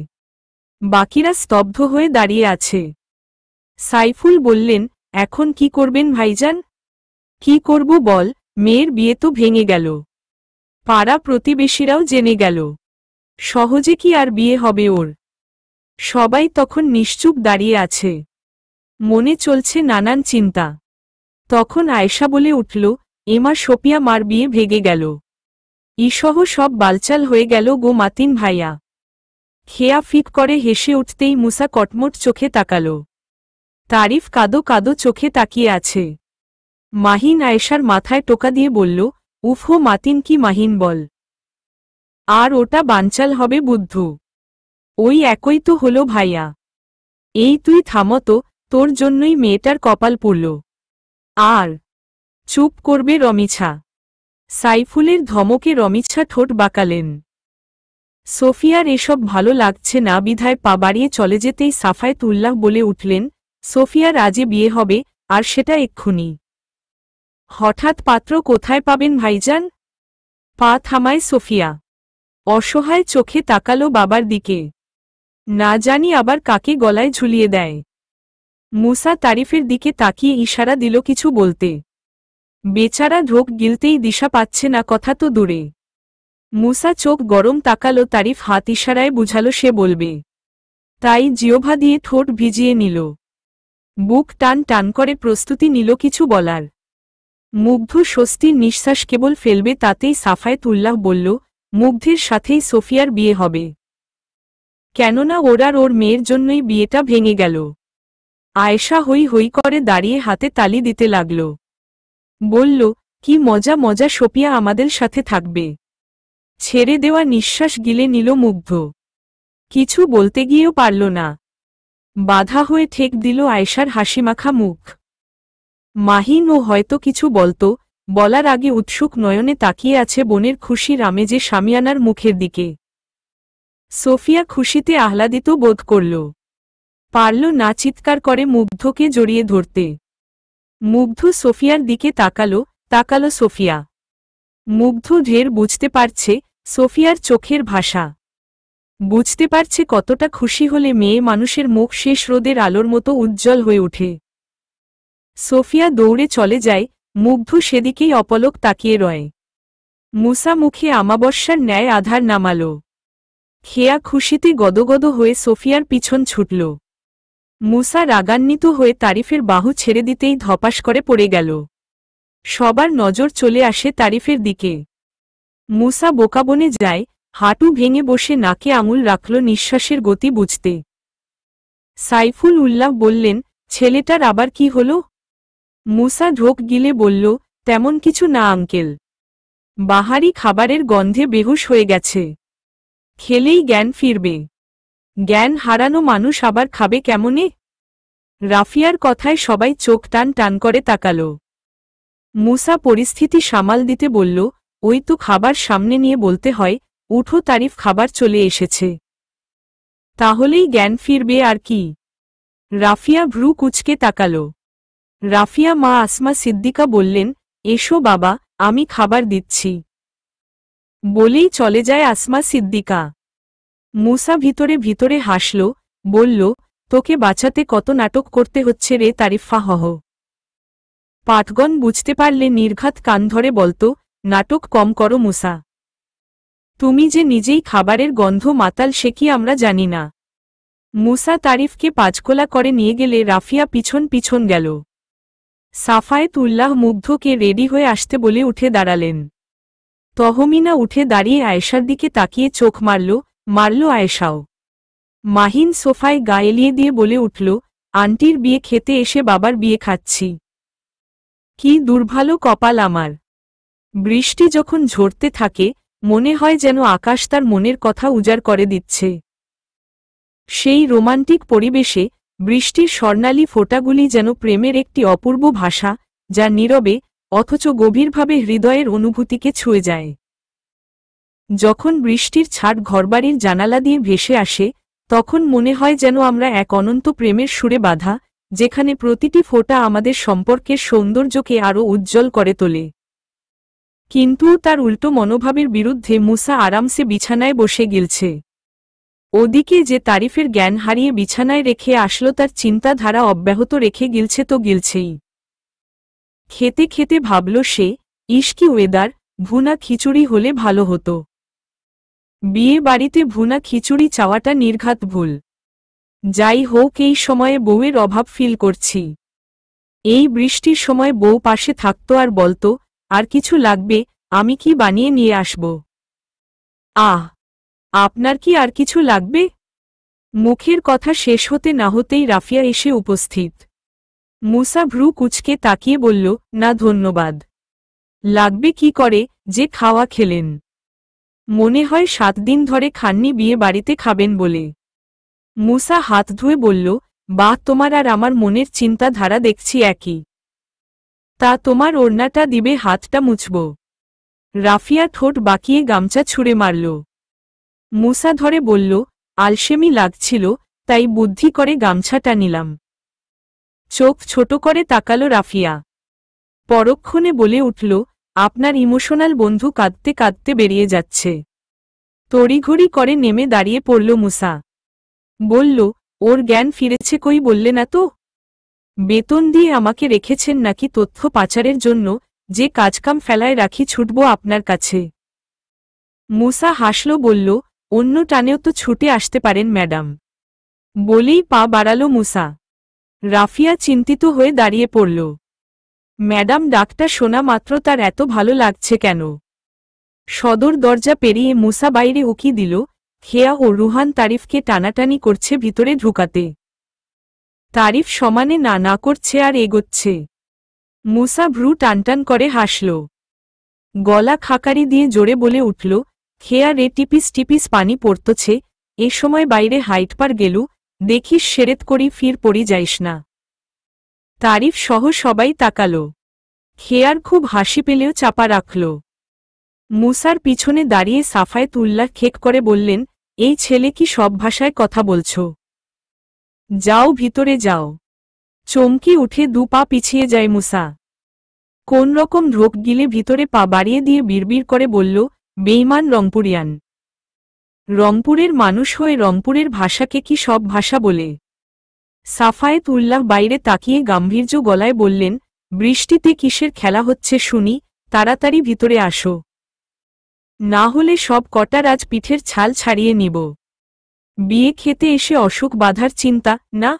বাকিরা স্তব্ধ হয়ে দাঁড়িয়ে আছে। সাইফুল বললেন, এখন কি করবেন ভাইজান? কি করব বল, মেয়ের বিয়ে তো ভেঙে গেল, পাড়া প্রতিবেশীরাও জেনে গেল, সহজে কি আর বিয়ে হবে ওর? সবাই তখন নিশ্চুপ দাঁড়িয়ে আছে, মনে চলছে নানান চিন্তা। তখন আয়েশা বলে উঠল, এমা সোফিয়া মার বিয়ে ভেঙে গেল, ইসহ সব বালচাল হয়ে গেল গো মাতিন ভাইয়া। খেয়া ফিক করে হেসে উঠতেই মুসা কটমট চোখে তাকাল। তারিফ কাদো কাদো চোখে তাকিয়ে আছে। মাহিন আয়েশার মাথায় টোকা দিয়ে বলল, উফো মাতিন কি মাহিন বল, আর ওটা বানচাল হবে বুদ্ধু, ওই একই তো হলো ভাইয়া। এই তুই থামতো, তোর জন্যই মেয়েটার কপাল পড়ল। আর চুপ করবে রমিছা। সাইফুলের ধমকে রমিছা ঠোঁট বাঁকালেন। সোফিয়ার এসব ভালো লাগছে না বিধায় পা বাড়িয়ে চলে যেতেই সাফায়েত উল্লাহ বলে উঠলেন, সোফিয়ার আজই বিয়ে হবে, আর সেটা এক্ষুনি। হঠাৎ পাত্র কোথায় পাবেন ভাইজান? পা থামায় সোফিয়া। অসহায় চোখে তাকালো বাবার দিকে। না জানি আবার কাকে গলায় ঝুলিয়ে দেয়। মুসা তারিফের দিকে তাকিয়ে ইশারা দিল কিছু বলতে। বেচারা ঢোক গিলতেই দিশা পাচ্ছে না, কথা তো দূরে। মুসা চোখ গরম তাকালো, তারিফ হাত ইশারায় বুঝালো সে বলবে, তাই জিওভা দিয়ে ঠোঁট ভিজিয়ে নিল। বুক টান টান করে প্রস্তুতি নিল কিছু বলার। মুগ্ধ স্বস্তির নিঃশ্বাস কেবল ফেলবে তাতেই সাফায়েত উল্লাহ বলল, মুগ্ধের সাথেই সোফিয়ার বিয়ে হবে, কেননা ওরার ওর মেয়ের জন্যই বিয়েটা ভেঙে গেল। আয়েশা হই হই করে দাঁড়িয়ে হাতে তালি দিতে লাগল। বলল, কি মজা মজা, সোফিয়া আমাদের সাথে থাকবে। ছেড়ে দেওয়া নিঃশ্বাস গিলে নিল মুগ্ধ। কিছু বলতে গিয়েও পারল না। বাধা হয়ে ঠেক দিল আয়েশার হাসিমাখা মুখ। মাহিন ও হয়তো কিছু বলতো, বলার আগে উৎসুক নয়নে তাকিয়ে আছে বোনের খুশির আমেজে শামিয়ানার মুখের দিকে। সোফিয়া খুশিতে আহ্লাদিত বোধ করল, পারল না চিৎকার করে মুগ্ধকে জড়িয়ে ধরতে। মুগ্ধ সোফিয়ার দিকে তাকালো সোফিয়া। মুগ্ধ ঢের বুঝতে পারছে সোফিয়ার চোখের ভাষা, বুঝতে পারছে কতটা খুশি হলে মেয়ে মানুষের মুখ শেষ রোদের আলোর মতো উজ্জ্বল হয়ে ওঠে। সোফিয়া দৌড়ে চলে যায়, মুগ্ধ সেদিকেই অপলক তাকিয়ে রয়। মুসা মুখে আমাবস্যার ন্যায় আধার নামাল। খেয়া খুশিতে গদগদ হয়ে সোফিয়ার পিছন ছুটল। মুসা রাগান্বিত হয়ে তারিফের বাহু ছেড়ে দিতেই ধপাস করে পড়ে গেল। সবার নজর চলে আসে তারিফের দিকে। মুসা বোকাবনে যায়, হাঁটু ভেঙে বসে নাকে আঙুল রাখল নিঃশ্বাসের গতি বুঝতে। সাইফুল উল্লাহ বললেন, ছেলেটার আবার কি হলো? মুসা ঢোক গিলে বলল, তেমন কিছু না আঙ্কেল, বাহারি খাবারের গন্ধে বেহুশ হয়ে গেছে, খেলেই জ্ঞান ফিরবে। জ্ঞান হারানো মানুষ আবার খাবে কেমনে? রাফিয়ার কথায় সবাই চোখ টান টান করে তাকাল। মুসা পরিস্থিতি সামাল দিতে বলল, ওই তো খাবার সামনে নিয়ে বলতে হয়, উঠো তারিফ, খাবার চলে এসেছে। তাহলেই জ্ঞান ফিরবে আর কি? রাফিয়া ভ্রু কুচকে তাকাল। রাফিয়া মা আসমা সিদ্দিকা বললেন, এসো বাবা, আমি খাবার দিচ্ছি। বলেই চলে যায় আসমা সিদ্দিকা। মুসা ভিতরে ভিতরে হাসল, বলল, তোকে বাঁচাতে কত নাটক করতে হচ্ছে রে তারিফা হহ। পাঠগণ বুঝতে পারলে নির্ঘাত কান ধরে বলতো, নাটক কম করো মুসা। তুমি যে নিজেই খাবারের গন্ধ মাতাল সে কি আমরা জানি না। মুসা তারিফকে পাঁচকোলা করে নিয়ে গেলে রাফিয়া পিছন পিছন গেল। সাফায়েতুল্লাহ মুগ্ধকে রেডি হয়ে আসতে বলে উঠে দাঁড়ালেন। তহমিনা উঠে দাঁড়িয়ে আয়েশার দিকে তাকিয়ে চোখ মারল আয়েশাও। মাহিন সোফায় গা এলিয়ে দিয়ে বলে উঠল, আন্টির বিয়ে খেতে এসে বাবার বিয়ে খাচ্ছি। কি দুর্ভালো কপাল আমার। বৃষ্টি যখন ঝরতে থাকে মনে হয় যেন আকাশ তার মনের কথা উজাড় করে দিচ্ছে। সেই রোমান্টিক পরিবেশে বৃষ্টির স্বর্ণালী ফোঁটাগুলি যেন প্রেমের একটি অপূর্ব ভাষা, যা নীরবে অথচ গভীরভাবে হৃদয়ের অনুভূতিকে ছুঁয়ে যায়। যখন বৃষ্টির ছাট ঘরবাড়ির জানালা দিয়ে ভেসে আসে তখন মনে হয় যেন আমরা এক অনন্ত প্রেমের সুরে বাঁধা, যেখানে প্রতিটি ফোঁটা আমাদের সম্পর্কের সৌন্দর্যকে আরও উজ্জ্বল করে তোলে। কিন্তু তার উল্টো মনোভাবের বিরুদ্ধে মুসা আরামসে বিছানায় বসে গিলছে। ওদিকে যে তারিফের জ্ঞান হারিয়ে বিছানায় রেখে আসলো তার চিন্তাধারা অব্যাহত রেখে গিলছে তো গিলছেই। খেতে খেতে ভাবল সে, ইশকি ওয়েদার, ভুনা খিচুড়ি হলে ভালো হতো। বিয়ে বাড়িতে ভুনা খিচুড়ি চাওয়াটা নির্ঘাত ভুল। যাই হোক এই সময়ে বউয়ের অভাব ফিল করছি। এই বৃষ্টির সময় বউ পাশে থাকতো আর বলতো, আর কিছু লাগবে, আমি কি বানিয়ে নিয়ে আসব। আহ, আপনার কি আর কিছু লাগবে? মুখের কথা শেষ হতে না হতেই রাফিয়া এসে উপস্থিত। মুসা ভ্রু কুঁচকে তাকিয়ে বলল, না ধন্যবাদ। লাগবে কি করে, যে খাওয়া খেলেন। মনে হয় 7 দিন ধরে খাননি বিয়ে বাড়িতে খাবেন বলে। মুসা হাত ধুয়ে বলল, বাহ, তোমার আর আমার মনের চিন্তাধারা দেখছি একই। তা তোমার ওড়নাটা দিবে, হাতটা মুছব। রাফিয়া ঠোঁট বাঁকিয়ে গামছা ছুঁড়ে মারল। মুসা ধরে বলল, আলসেমি লাগছিল, তাই বুদ্ধি করে গামছাটা নিলাম। চোখ ছোট করে তাকালো রাফিয়া। পরক্ষণে বলে উঠল, আপনার ইমোশনাল বন্ধু কাঁদতে কাঁদতে বেরিয়ে যাচ্ছে। তড়িঘড়ি করে নেমে দাঁড়িয়ে পড়ল মুসা। বলল, ওর জ্ঞান ফিরেছে কই বললে না তো? বেতন দিয়ে আমাকে রেখেছেন নাকি তথ্য পাচারের জন্য, যে কাজকাম ফেলায় রাখি ছুটব আপনার কাছে? মুসা হাসল, বলল, অন্য টানেও তো ছুটে আসতে পারেন ম্যাডাম। বলেই পা বাড়ালো মুসা। রাফিয়া চিন্তিত হয়ে দাঁড়িয়ে পড়ল। ম্যাডাম ডাকটা শোনা মাত্র তার এত ভালো লাগছে কেন? সদর দরজা পেরিয়ে মুসা বাইরে উকি দিল, খেয়া ও রুহান তারিফকে টানাটানি করছে ভিতরে ঢুকাতে। তারিফ সমানে না না করছে আর এগোচ্ছে। মুসা ভ্রু টানটান করে হাসল। গলা খাকারি দিয়ে জোরে বলে উঠল, খেয়া রে, টিপিস টিপিস পানি পড়তছে, এ সময় বাইরে হাইটপার গেলু, দেখিস সেরেত করি ফির পড়ি যাইস না। তারিফ সহ সবাই তাকালো। খেয়ার খুব হাসি পেলেও চাপা রাখল। মুসার পিছনে দাঁড়িয়ে সাফায়েতুল্লাহ খেক করে বললেন, এই ছেলে কি সব ভাষায় কথা বলছ? যাও ভিতরে যাও। চমকি উঠে 2 পা পিছিয়ে যায় মুসা। কোন রকম ঢোক গিলে ভিতরে পা বাড়িয়ে দিয়ে বিড়বিড় করে বলল, বেঈমান রংপুরিয়ান। রংপুরের মানুষ হয়ে রংপুরের ভাষাকে কি সব ভাষা বলে? সাফায়েতুল্লাহ বাইরে তাকিয়ে গাম্ভীর্য গলায় বললেন, বৃষ্টিতে কিসের খেলা হচ্ছে শুনি, তাড়াতাড়ি ভিতরে আসো। না হলে সব কটার আজ পিঠের ছাল ছাড়িয়ে নিব। বিয়ে খেতে এসে অসুখ বাঁধার চিন্তা না?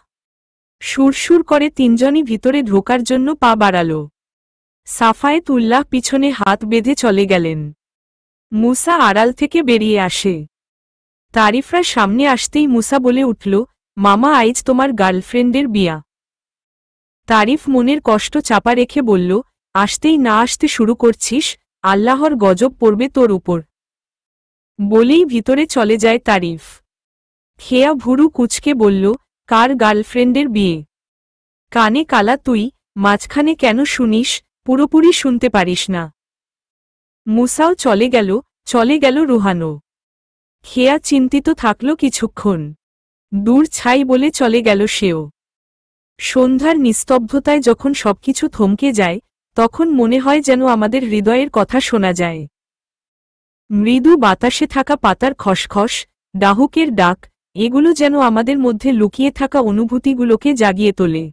সুরসুর করে 3 জনই ভিতরে ঢোকার জন্য পা বাড়াল। সাফায়েতুল্লাহ পিছনে হাত বেঁধে চলে গেলেন। মুসা আড়াল থেকে বেরিয়ে আসে। তারিফরা সামনে আসতেই মুসা বলে উঠল, মামা আইজ তোমার গার্লফ্রেন্ডের বিয়া। তারিফ মনের কষ্ট চাপা রেখে বলল, আসতেই না আসতে শুরু করছিস, আল্লাহর গজব পড়বে তোর উপর। বলেই ভিতরে চলে যায় তারিফ। খেয়া ভুরু কুচকে বলল, কার গার্লফ্রেন্ডের বিয়ে? কানে কালা তুই, মাঝখানে কেন শুনিস, পুরোপুরি শুনতে পারিস না? মুসাও চলে গেল রুহানও। খেয়া চিন্তিত থাকল কিছুক্ষণ। দূর ছাই বলে চলে গেল সেও। সন্ধ্যার নিস্তব্ধতায় যখন সবকিছু থমকে যায় তখন মনে হয় যেন আমাদের হৃদয়ের কথা শোনা যায়। মৃদু বাতাসে থাকা পাতার খসখস, ডাহুকের ডাক, এগুলো যেন আমাদের মধ্যে লুকিয়ে থাকা অনুভূতিগুলোকে জাগিয়ে তোলে।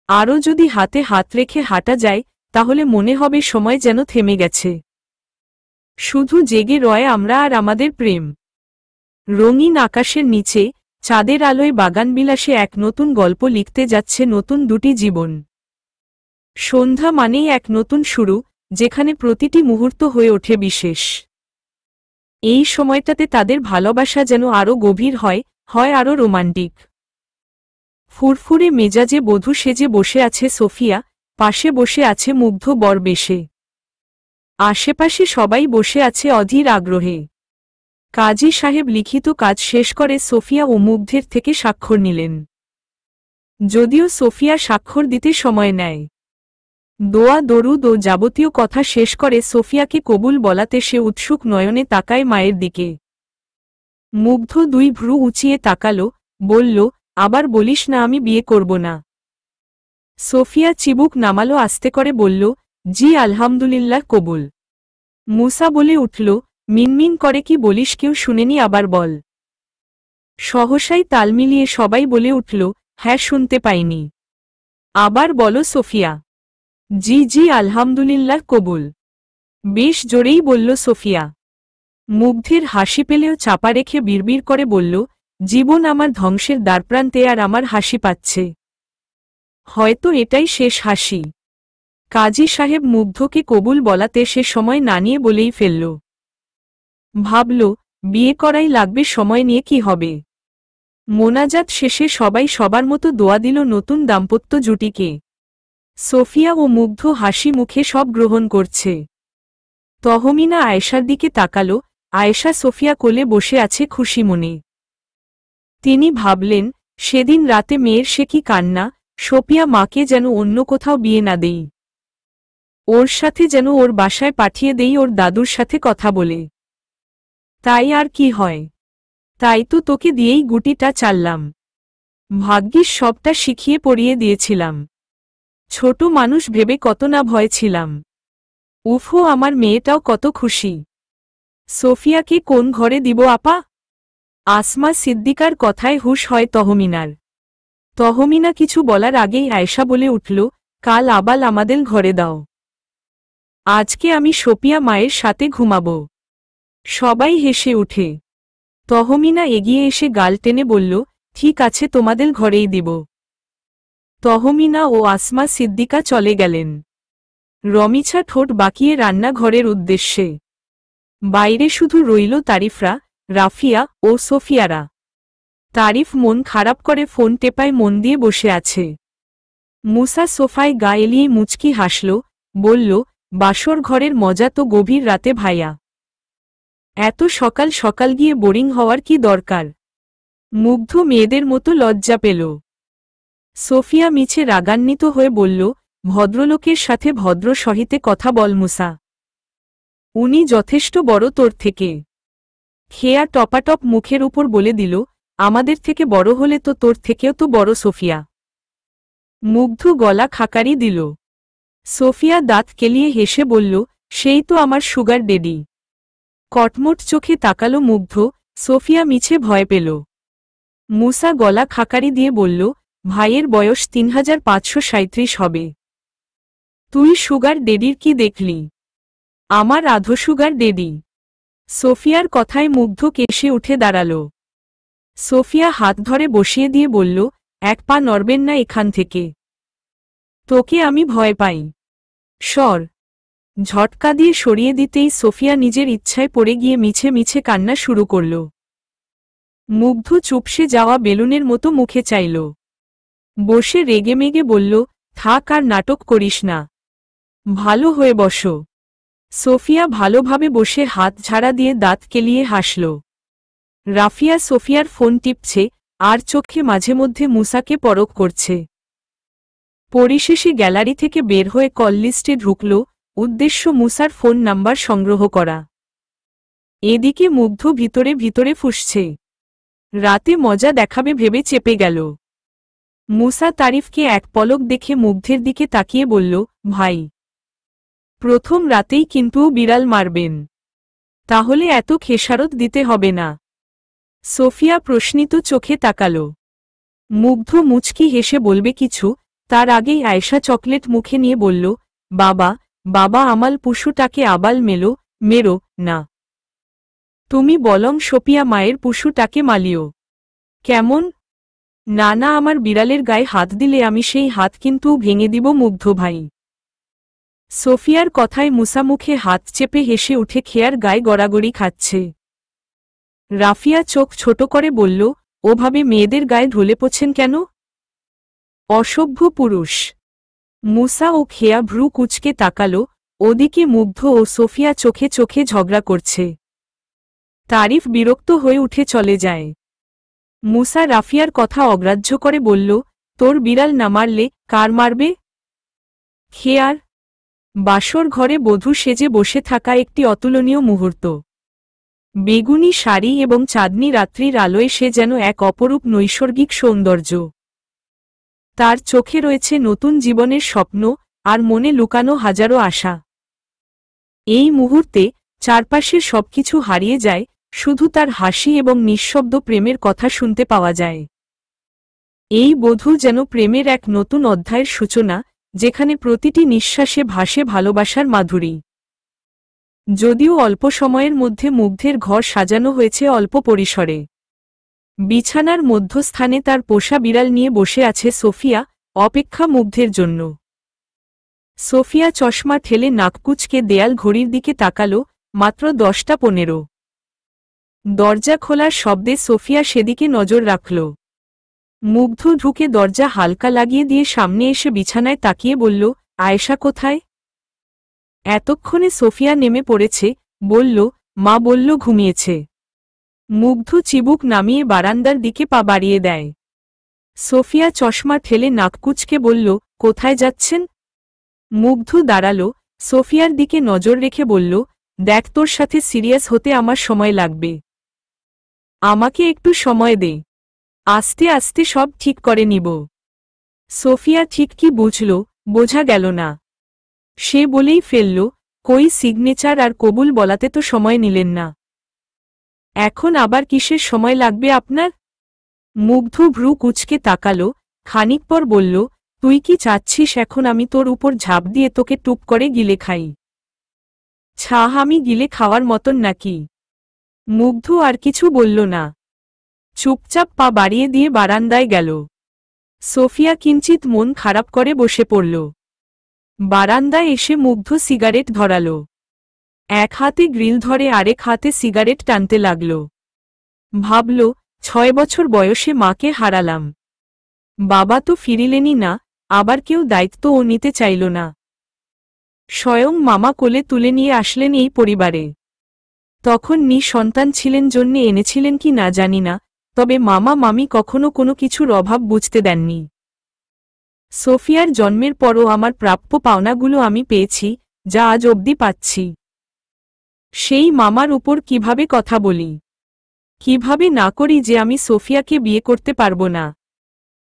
আরও যদি হাতে হাত রেখে হাঁটা যায়, তাহলে মনে হবে সময় যেন থেমে গেছে। শুধু জেগে রয় আমরা আর আমাদের প্রেম। রঙিন আকাশের নিচে চাঁদের আলোয় বাগানবিলাসে এক নতুন গল্প লিখতে যাচ্ছে নতুন দুটি জীবন। সন্ধ্যা মানেই এক নতুন শুরু, যেখানে প্রতিটি মুহূর্ত হয়ে ওঠে বিশেষ। এই সময়টাতে তাদের ভালোবাসা যেন আরও গভীর হয় আরও রোমান্টিক। ফুরফুরে মেজাজে বধূ সেজে বসে আছে সোফিয়া, পাশে বসে আছে মুগ্ধ বর বেশে। আশেপাশে সবাই বসে আছে অধীর আগ্রহে। কাজী সাহেব লিখিত কাজ শেষ করে সোফিয়া ও মুগ্ধের থেকে স্বাক্ষর নিলেন। যদিও সোফিয়া স্বাক্ষর দিতে সময় নেয়। দোয়া দরুদ ও যাবতীয় কথা শেষ করে সোফিয়াকে কবুল বলাতে সে উৎসুক নয়নে তাকায় মায়ের দিকে। মুগ্ধ দুই ভ্রু উঁচিয়ে তাকালো, বলল, আবার বলিস না আমি বিয়ে করব না। সোফিয়া চিবুক নামালো আস্তে করে বলল, জি আলহামদুলিল্লাহ কবুল। মুসা বলে উঠল, মিনমিন করে কি বলিস কেউ শুনেনি আবার বল। সহসাই তাল মিলিয়ে সবাই বলে উঠল, হ্যাঁ শুনতে পাইনি। আবার বলো সোফিয়া। জি জি আলহামদুলিল্লাহ কবুল। বেশ জোরেই বলল সোফিয়া। মুগ্ধের হাসি পেলেও চাপা রেখে বিড়বিড় করে বলল, জীবন আমার ধ্বংসের দ্বারপ্রান্তে আর আমার হাসি পাচ্ছে। হয়তো এটাই শেষ হাসি। কাজী সাহেব মুগ্ধকে কবুল বলাতে সে সময় না নিয়ে বলেই ফেলল। ভাবল, বিয়ে করাই লাগবে, সময় নিয়ে কি হবে। মোনাজাত শেষে সবাই সবার মতো দোয়া দিল নতুন দাম্পত্য জুটিকে। সোফিয়া ও মুগ্ধ হাসি মুখে সব গ্রহণ করছে। তহমিনা আয়েশার দিকে তাকালো, আয়েশা সোফিয়া কোলে বসে আছে খুশি মনে। তিনি ভাবলেন, সেদিন রাতে মেয়ের সে কি কান্না, সোফিয়া মাকে যেন অন্য কোথাও বিয়ে না দেই। ওর সাথে যেন ওর বাসায় পাঠিয়ে দেই ওর দাদুর সাথে কথা বলে। তাই আর কি হয়। তাই তো তোকে দিয়েই গুটিটা চাললাম। ভাগ্যিস সবটা শিখিয়ে পড়িয়ে দিয়েছিলাম। ছোট মানুষ ভেবে কত না ভয় ছিলাম। উফো আমার মেয়েটাও কত খুশি। সোফিয়াকে কোন ঘরে দিব আপা? আসমা সিদ্দিকার কথায় হুঁশ হয় তহমিনার। তহমিনা কিছু বলার আগেই আয়েশা বলে উঠল, কাল আবাল আমাদের ঘরে দাও। আজকে আমি সোফিয়া মায়ের সাথে ঘুমাব। সবাই হেসে উঠে। তহমিনা এগিয়ে এসে গাল টেনে বলল, ঠিক আছে তোমাদের ঘরেই দিব। তহমিনা ও আসমা সিদ্দিকা চলে গেলেন। রমিছা ঠোঁট বাঁকিয়ে রান্নাঘরের উদ্দেশ্যে। বাইরে শুধু রইল তারিফরা, রাফিয়া ও সোফিয়ারা। তারিফ মন খারাপ করে ফোন টেপায় মন দিয়ে বসে আছে। মুসা সোফায় গা এলিয়ে মুচকি হাসল, বলল, বাসর ঘরের মজা তো গভীর রাতে ভাইয়া। এত সকাল সকাল গিয়ে বোরিং হওয়ার কি দরকার। মুগ্ধ মেয়েদের মতো লজ্জা পেল। সোফিয়া মিছে রাগান্বিত হয়ে বলল, ভদ্রলোকের সাথে ভদ্র সহিতে কথা বল মুসা। উনি যথেষ্ট বড় তোর থেকে। খেয়া টপাটপ মুখের উপর বলে দিল, আমাদের থেকে বড় হলে তো তোর থেকেও তো বড় সোফিয়া। মুগ্ধ গলা খাকারি দিল। সোফিয়া দাঁত কেলিয়ে হেসে বলল, সেই তো আমার সুগার ডেডি। কটমট চোখে তাকালো মুগ্ধ। সোফিয়া মিছে ভয় পেল। মুসা গলা খাকারি দিয়ে বলল, ভাইয়ের বয়স 3537 হবে। তুই সুগার ডেডির কি দেখলি? আমার আধো সুগার ডেডি। সোফিয়ার কথায় মুগ্ধ কেশে উঠে দাঁড়াল। সোফিয়া হাত ধরে বসিয়ে দিয়ে বলল, এক পা নড়বেন না এখান থেকে। তোকে আমি ভয় পাই। সর। ঝটকা দিয়ে সরিয়ে দিতেই সোফিয়া নিজের ইচ্ছায় পড়ে গিয়ে মিছে মিছে কান্না শুরু করল। মুগ্ধ চুপসে যাওয়া বেলুনের মতো মুখে চাইল। বসে রেগেমেগে বলল, থাক আর নাটক করিস না। ভালো হয়ে বসো। সোফিয়া ভালোভাবে বসে হাত ঝাড়া দিয়ে দাঁত কেলিয়ে হাসল। রাফিয়া সোফিয়ার ফোন টিপছে, আর চোখে মাঝে মধ্যে মুসাকে পরখ করছে। পরিশেষে গ্যালারি থেকে বের হয়ে কল লিস্টে ঢুকল, উদ্দেশ্য মুসার ফোন নাম্বার সংগ্রহ করা। এদিকে মুগ্ধ ভিতরে ভিতরে ফুঁসছে। রাতে মজা দেখাবে ভেবে চেপে গেল। মুসা তারিফকে এক পলক দেখে মুগ্ধের দিকে তাকিয়ে বলল, ভাই, প্রথম রাতেই কিন্তু বিড়াল মারবেন। তাহলে এত খেসারত দিতে হবে না। সোফিয়া প্রশ্নিত চোখে তাকাল। মুগ্ধ মুচকি হেসে বলবে কিছু, তার আগেই আয়েশা চকলেট মুখে নিয়ে বলল, বাবা, বাবা আমাল পুশুটাকে আবাল মেরো না। তুমি বলং সোফিয়া মায়ের পুশুটাকে মালিও। কেমন? না না, আমার বিড়ালের গায়ে হাত দিলে আমি সেই হাত কিন্তু ভেঙে দিব মুগ্ধ ভাই। সোফিয়ার কথায় মুসা মুখে হাত চেপে হেসে উঠে খেয়ার গায়ে গড়াগড়ি খাচ্ছে। রাফিয়া চোখ ছোট করে বলল, ওভাবে মেয়েদের গায়ে ঢলে পড়ছেন কেন? অসভ্য পুরুষ। মুসা ও খেয়া ভ্রু কুচকে তাকাল, ওদিকে মুগ্ধ ও সোফিয়া চোখে চোখে ঝগড়া করছে। তারিফ বিরক্ত হয়ে উঠে চলে যায়। মুসা রাফিয়ার কথা অগ্রাহ্য করে বলল, তোর বিড়াল না মারলে কার মারবে? খেয়ার। বাসর ঘরে বধূ সেজে বসে থাকা একটি অতুলনীয় মুহূর্ত। বেগুনি শাড়ি এবং চাঁদনি রাত্রির আলোয় সে যেন এক অপরূপ নৈসর্গিক সৌন্দর্য। তার চোখে রয়েছে নতুন জীবনের স্বপ্ন, আর মনে লুকানো হাজারো আশা। এই মুহূর্তে চারপাশের সবকিছু হারিয়ে যায়, শুধু তার হাসি এবং নিঃশব্দ প্রেমের কথা শুনতে পাওয়া যায়। এই বধূ যেন প্রেমের এক নতুন অধ্যায়ের সূচনা, যেখানে প্রতিটি নিঃশ্বাসে ভাসে ভালোবাসার মাধুরী। যদিও অল্প সময়ের মধ্যে মুগ্ধের ঘর সাজানো হয়েছে অল্প পরিসরে। বিছানার মধ্যস্থানে তার পোষা বিড়াল নিয়ে বসে আছে সোফিয়া, অপেক্ষা মুগ্ধের জন্য। সোফিয়া চশমা ঠেলে নাককুচকে দেয়াল ঘড়ির দিকে তাকাল, মাত্র 10টা 15। দরজা খোলার শব্দে সোফিয়া সেদিকে নজর রাখল। মুগ্ধ ঢুকে দরজা হালকা লাগিয়ে দিয়ে সামনে এসে বিছানায় তাকিয়ে বলল, আয়েশা কোথায়? এতক্ষণে সোফিয়া নেমে পড়েছে, বলল, মা বলল ঘুমিয়েছে। মুগ্ধ চিবুক নামিয়ে বারান্দার দিকে পা বাড়িয়ে দেয়। সোফিয়া চশমা ঠেলে নাককুচকে বলল, কোথায় যাচ্ছেন? মুগ্ধ দাঁড়াল, সোফিয়ার দিকে নজর রেখে বলল, দেখ, তোর সাথে সিরিয়াস হতে আমার সময় লাগবে। আমাকে একটু সময় দে, আস্তে আস্তে সব ঠিক করে নিব। সোফিয়া ঠিক কি বুঝল, বোঝা গেল না। সে বলেই ফেলল, কই সিগনেচার আর কবুল বলাতে তো সময় নিলেন না। এখন আবার কিসের সময় লাগবে আপনার? মুগ্ধ ভ্রু কুচকে তাকাল, খানিক পর বলল, তুই কি চাচ্ছিস এখন আমি তোর উপর ঝাঁপ দিয়ে তোকে টুপ করে গিলে খাই? ছাহ, আমি গিলে খাওয়ার মতন নাকি? মুগ্ধ আর কিছু বলল না, চুপচাপ পা বাড়িয়ে দিয়ে বারান্দায় গেল। সোফিয়া কিঞ্চিত মন খারাপ করে বসে পড়ল। বারান্দায় এসে মুগ্ধ সিগারেট ধরাল। এক হাতে গ্রিল ধরে আরেক হাতে সিগারেট টানতে লাগল। ভাবল, 6 বছর বয়সে মাকে হারালাম। বাবা তো ফিরিলেনই না, আবার কেউ দায়িত্বও নিতে চাইল না। স্বয়ং মামা কোলে তুলে নিয়ে আসলেন এই পরিবারে। তখন নিঃসন্তান ছিলেন জন্যে এনেছিলেন কি না জানি না, তবে মামা মামি কখনো কোনো কিছুর অভাব বুঝতে দেননি। সোফিয়ার জন্মের পরও আমার প্রাপ্য পাওনাগুলো আমি পেয়েছি, যা আজ অবধি পাচ্ছি। সেই মামার উপর কিভাবে কথা বলি, কিভাবে না করি যে আমি সোফিয়াকে বিয়ে করতে পারবো না,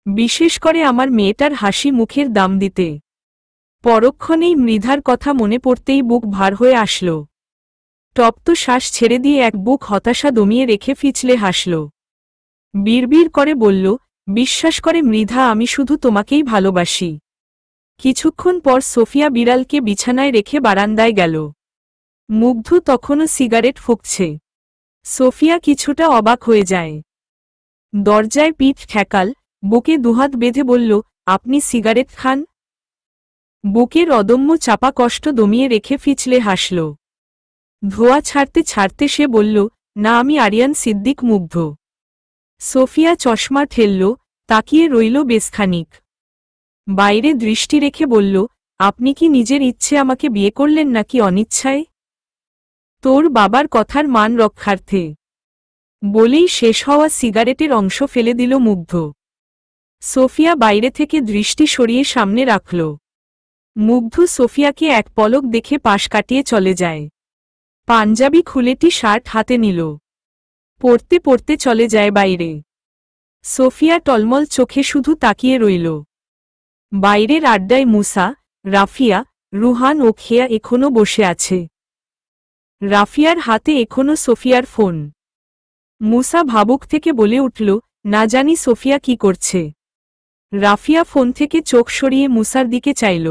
বিশেষ করে আমার মেয়েটার হাসি মুখের দাম দিতে। পরক্ষণেই মৃধার কথা মনে পড়তেই বুক ভার হয়ে আসল। তপ্ত শ্বাস ছেড়ে দিয়ে এক বুক হতাশা দমিয়ে রেখে ফিচলে হাসল। বিড়বিড় করে বলল, বিশ্বাস করে মৃধা, আমি শুধু তোমাকেই ভালোবাসি। কিছুক্ষণ পর সোফিয়া বিড়ালকে বিছানায় রেখে বারান্দায় গেল। মুগ্ধ তখনও সিগারেট ফুঁকছে। সোফিয়া কিছুটা অবাক হয়ে যায়। দরজায় পিঠ ঠেকাল, বুকে দুহাত বেঁধে বলল, আপনি সিগারেট খান? বুকের অদম্য চাপা কষ্ট দমিয়ে রেখে ফিচলে হাসল। ধোয়া ছাড়তে ছাড়তে সে বলল, না, আমি আরিয়ান সিদ্দিক মুগ্ধ। সোফিয়া চশমা ঠেলল, তাকিয়ে রইল বেশখানিক। বাইরে দৃষ্টি রেখে বলল, আপনি কি নিজের ইচ্ছে আমাকে বিয়ে করলেন নাকি অনিচ্ছায়? তোর বাবার কথার মান রক্ষার্থে, বলেই শেষ হওয়া সিগারেটের অংশ ফেলে দিল মুগ্ধ। সোফিয়া বাইরে থেকে দৃষ্টি সরিয়ে সামনে রাখল। মুগ্ধ সোফিয়াকে এক পলক দেখে পাশ কাটিয়ে চলে যায়। পাঞ্জাবি খুলে টি-শার্ট হাতে নিল। পড়তে পড়তে চলে যায় বাইরে। সোফিয়া টলমল চোখে শুধু তাকিয়ে রইল। বাইরের আড্ডায় মুসা, রাফিয়া, রুহান ও খেয়া এখনো বসে আছে। রাফিয়ার হাতে এখনো সোফিয়ার ফোন। মুসা ভাবুক থেকে বলে উঠল, না জানি সোফিয়া কি করছে। রাফিয়া ফোন থেকে চোখ সরিয়ে মুসার দিকে চাইল।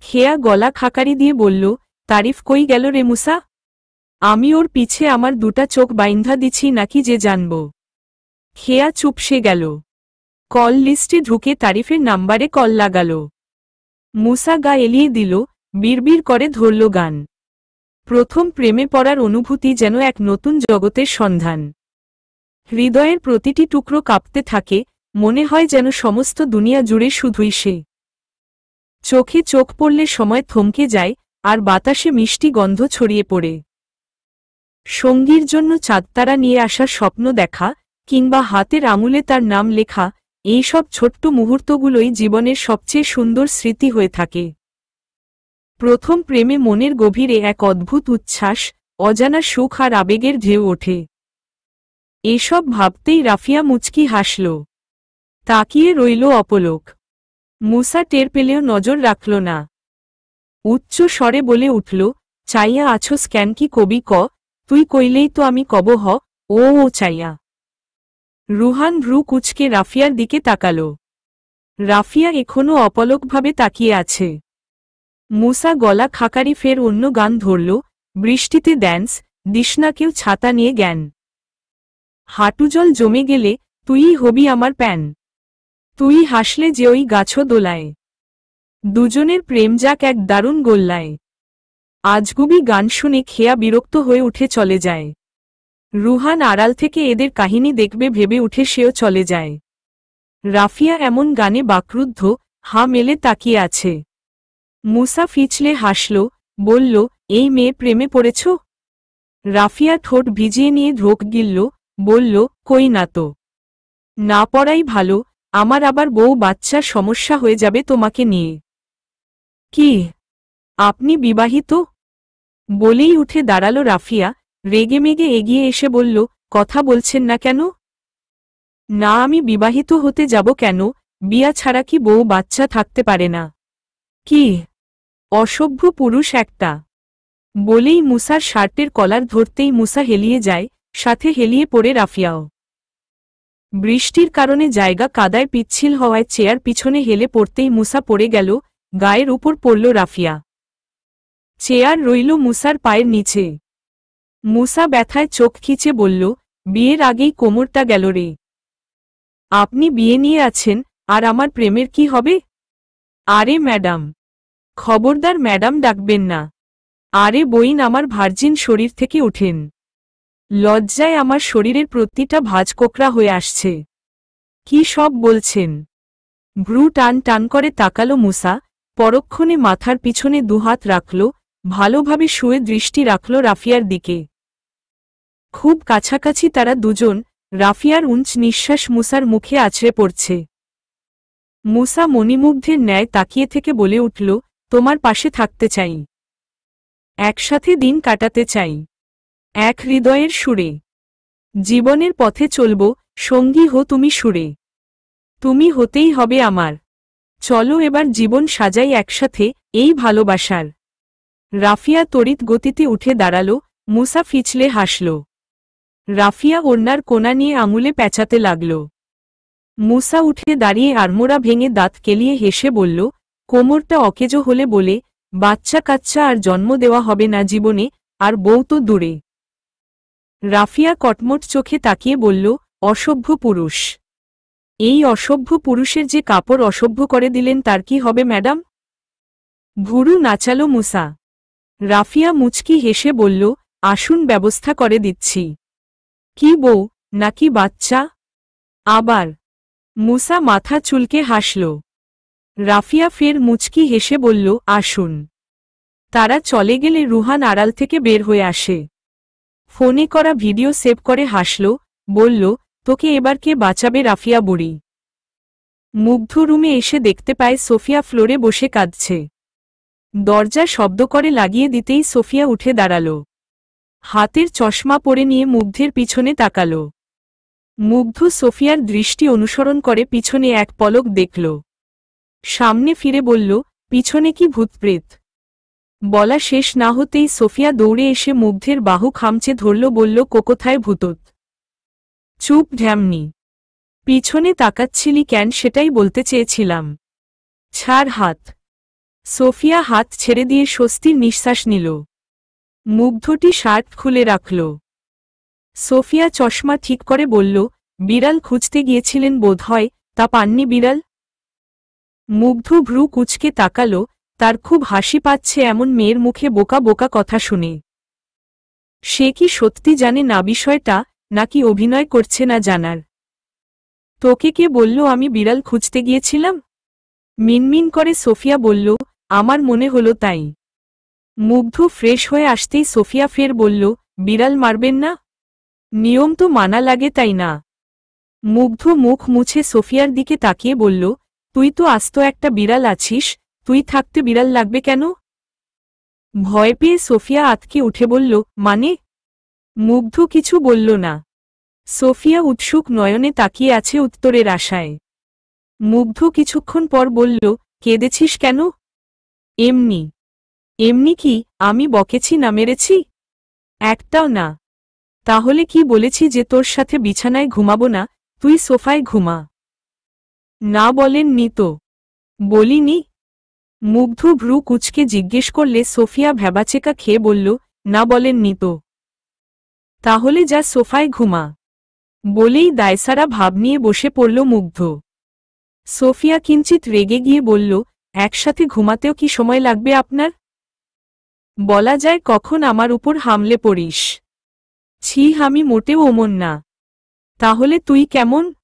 খেয়া গলা খাকারি দিয়ে বলল, তারিফ কই গেল রে মুসা? আমি ওর পিছে আমার দুটা চোখ বাইন্ধা দিছি নাকি যে জানব। খেয়া চুপসে গেল। কল লিস্টে ঢুকে তারিফের নাম্বারে কল লাগাল। মুসা গা এলিয়ে দিল, বিড়বিড় করে ধরল গান। প্রথম প্রেমে পড়ার অনুভূতি যেন এক নতুন জগতের সন্ধান। হৃদয়ের প্রতিটি টুকরো কাঁপতে থাকে, মনে হয় যেন সমস্ত দুনিয়া জুড়ে শুধুই সে। চোখে চোখ পড়লে সময় থমকে যায়, আর বাতাসে মিষ্টি গন্ধ ছড়িয়ে পড়ে। সঙ্গীর জন্য চাঁদতারা নিয়ে আসার স্বপ্ন দেখা, কিংবা হাতের আঙুলে তার নাম লেখা, এই সব ছোট্ট মুহূর্তগুলোই জীবনের সবচেয়ে সুন্দর স্মৃতি হয়ে থাকে। প্রথম প্রেমে মনের গভীরে এক অদ্ভুত উচ্ছ্বাস, অজানা সুখ আর আবেগের ঢেউ ওঠে। এসব ভাবতেই রাফিয়া মুচকি হাসল। তাকিয়ে রইল অপলক। মুসা টের পেলেও নজর রাখল না। উচ্চ স্বরে বলে উঠল, চাইয়া আছোস কেন কি কবি ক, তুই কইলেই তো আমি কব হ, ও চাইয়া। রুহান ভ্রু কুচকে রাফিয়ার দিকে তাকাল। রাফিয়া এখনও অপলকভাবে তাকিয়ে আছে। মুসা গলা খাকারি ফের অন্য গান ধরল, বৃষ্টিতে ড্যান্স, দিশনা কেউ ছাতা নিয়ে জ্ঞান। হাঁটুজল জমে গেলে তুই হবি আমার প্যান। তুই হাসলে যে ওই গাছও দোলায়। দুজনের প্রেম যাক এক দারুণ গোল্লায়। আজগুবি গান শুনে খেয়া বিরক্ত হয়ে উঠে চলে যায়। রুহান আড়াল থেকে এদের কাহিনী দেখবে ভেবে উঠে সেও চলে যায়। রাফিয়া এমন গানে বাকরুদ্ধ, হা মেলে তাকিয়ে আছে। মুসা ফিচলে হাসল, বলল, এই মেয়ে প্রেমে পড়েছ? রাফিয়া ঠোঁট ভিজিয়ে নিয়ে ঢোক গিলল, বলল, কই না তো। না পড়াই ভালো, আমার আবার বউ বাচ্চার সমস্যা হয়ে যাবে তোমাকে নিয়ে। কি আপনি বিবাহিত? বলেই উঠে দাঁড়াল রাফিয়া, রেগেমেগে এগিয়ে এসে বলল, কথা বলছেন না কেন? না আমি বিবাহিত হতে যাব কেন, বিয়া ছাড়া কি বউ বাচ্চা থাকতে পারে না? কি অসভ্য পুরুষ একটা। বলেই মুসার শার্টের কলার ধরতেই মুসা হেলিয়ে যায়, সাথে হেলিয়ে পড়ে রাফিয়াও। বৃষ্টির কারণে জায়গা কাদায় পিচ্ছিল হওয়ায় চেয়ার পিছনে হেলে পড়তেই মুসা পড়ে গেল, গায়ের উপর পড়ল রাফিয়া। চেয়ার রইল মুসার পায়ের নিচে। মুসা ব্যথায় চোখ খিচে বলল, বিয়ের আগেই কোমরটা গেল রে। আপনি বিয়ে নিয়ে আছেন, আর আমার প্রেমের কি হবে? আরে ম্যাডাম, খবরদার ম্যাডাম ডাকবেন না। আরে বইন আমার ভার্জিন শরীর থেকে উঠেন। লজ্জায় আমার শরীরের প্রতিটা ভাঁজ কোকড়া হয়ে আসছে। কি সব বলছেন? ভ্রু টান টান করে তাকালো মুসা, পরক্ষণে মাথার পিছনে দুহাত রাখল, ভালোভাবে শুয়ে দৃষ্টি রাখল রাফিয়ার দিকে। খুব কাছাকাছি তারা দুজন, রাফিয়ার উঞ্চ নিঃশ্বাস মুসার মুখে আছড়ে পড়ছে। মুসা মণিমুগ্ধের ন্যায় তাকিয়ে থেকে বলে উঠল, তোমার পাশে থাকতে চাই। একসাথে দিন কাটাতে চাই, এক হৃদয়ের সুরে। জীবনের পথে চলব, সঙ্গী হো তুমি সুরে। তুমি হতেই হবে আমার। চলো এবার জীবন সাজাই একসাথে, এই ভালোবাসার। রাফিয়া তড়িৎ গতিতে উঠে দাঁড়াল, মুসা ফিচলে হাসল। রাফিয়া ওড়নার কোনা নিয়ে আঙুলে পেঁচাতে লাগল। মুসা উঠে দাঁড়িয়ে আড়মোড়া ভেঙে দাঁত কেলিয়ে হেসে বলল, কোমরটা অকেজো হলে বলে, বাচ্চা কাচ্চা আর জন্ম দেওয়া হবে না জীবনে, আর বউ তো দূরে। রাফিয়া কটমট চোখে তাকিয়ে বলল, অসভ্য পুরুষ। এই অসভ্য পুরুষের যে কাপড় অসভ্য করে দিলেন তার কি হবে ম্যাডাম? ভুরু নাচালো মুসা। রাফিয়া মুচকি হেসে বলল, আসুন ব্যবস্থা করে দিচ্ছি। কি বউ নাকি বাচ্চা? আবার মুসা মাথা চুলকে হাসল। রাফিয়া ফের মুচকি হেসে বলল, আসুন। তারা চলে গেলে রুহান আড়াল থেকে বের হয়ে আসে। ফোনে করা ভিডিও সেভ করে হাসল, বলল, তোকে এবার কে বাঁচাবে রাফিয়া বুড়ি? মুগ্ধ রুমে এসে দেখতে পায় সোফিয়া ফ্লোরে বসে কাঁদছে। দরজা শব্দ করে লাগিয়ে দিতেই সোফিয়া উঠে দাঁড়াল। হাতের চশমা পরে নিয়ে মুগ্ধের পিছনে তাকাল। মুগ্ধ সোফিয়ার দৃষ্টি অনুসরণ করে পিছনে এক পলক দেখল। সামনে ফিরে বলল, পিছনে কি ভূতপ্রেত? বলা শেষ না হতেই সোফিয়া দৌড়ে এসে মুগ্ধের বাহু খামচে ধরল, বলল, কোথায় ভূতত? চুপ ঢ্যামনি। পিছনে তাকাচ্ছিলি কেন সেটাই বলতে চেয়েছিলাম। ছাড় হাত। সোফিয়া হাত ছেড়ে দিয়ে স্বস্তির নিঃশ্বাস নিল। মুগ্ধটি শার্ট খুলে রাখল। সোফিয়া চশমা ঠিক করে বলল, বিড়াল খুঁজতে গিয়েছিলেন বোধহয়, তা পাননি বিড়াল? মুগ্ধ ভ্রু কুঁচকে তাকাল, তার খুব হাসি পাচ্ছে এমন মেয়ের মুখে বোকা বোকা কথা শুনে। সে কি সত্যি জানে না বিষয়টা, নাকি অভিনয় করছে না জানার? তোকে কে বলল আমি বিড়াল খুঁজতে গিয়েছিলাম? মিনমিন করে সোফিয়া বলল, আমার মনে হলো তাই। মুগ্ধ ফ্রেশ হয়ে আসতেই সোফিয়া ফের বলল, বিড়াল মারবেন না? নিয়ম তো মানা লাগে তাই না? মুগ্ধ মুখ মুছে সোফিয়ার দিকে তাকিয়ে বলল, তুই তো আস্ত একটা বিড়াল আছিস, তুই থাকতে বিড়াল লাগবে কেন? ভয় পেয়ে সোফিয়া আতকে উঠে বলল, মানে? মুগ্ধ কিছু বলল না। সোফিয়া উৎসুক নয়নে তাকিয়ে আছে উত্তরের আশায়। মুগ্ধ কিছুক্ষণ পর বলল, কেঁদেছিস কেন? এমনি। এমনি কি, আমি বকেছি না মেরেছি? একটাও না। তাহলে কি বলেছি যে তোর সাথে বিছানায় ঘুমাবো না, তুই সোফায় ঘুমা? না বলেননি তো। বলিনি। মুগ্ধ ভ্রু কুঁচকে জিজ্ঞেস করলে সোফিয়া ভ্যাবাচেকা খেয়ে বলল, না বলেননি তো। তাহলে যা সোফায় ঘুমা। বলেই দায়সারা ভাব নিয়ে বসে পড়ল মুগ্ধ। সোফিয়া কিঞ্চিত রেগে গিয়ে বলল, একসাথে ঘুমাতেও কি সময় লাগবে আপনার? বলা যায় কখন আমার উপর হামলে পড়িস। ছি, আমি মোটেও ওমন না। তাহলে তুই কেমন?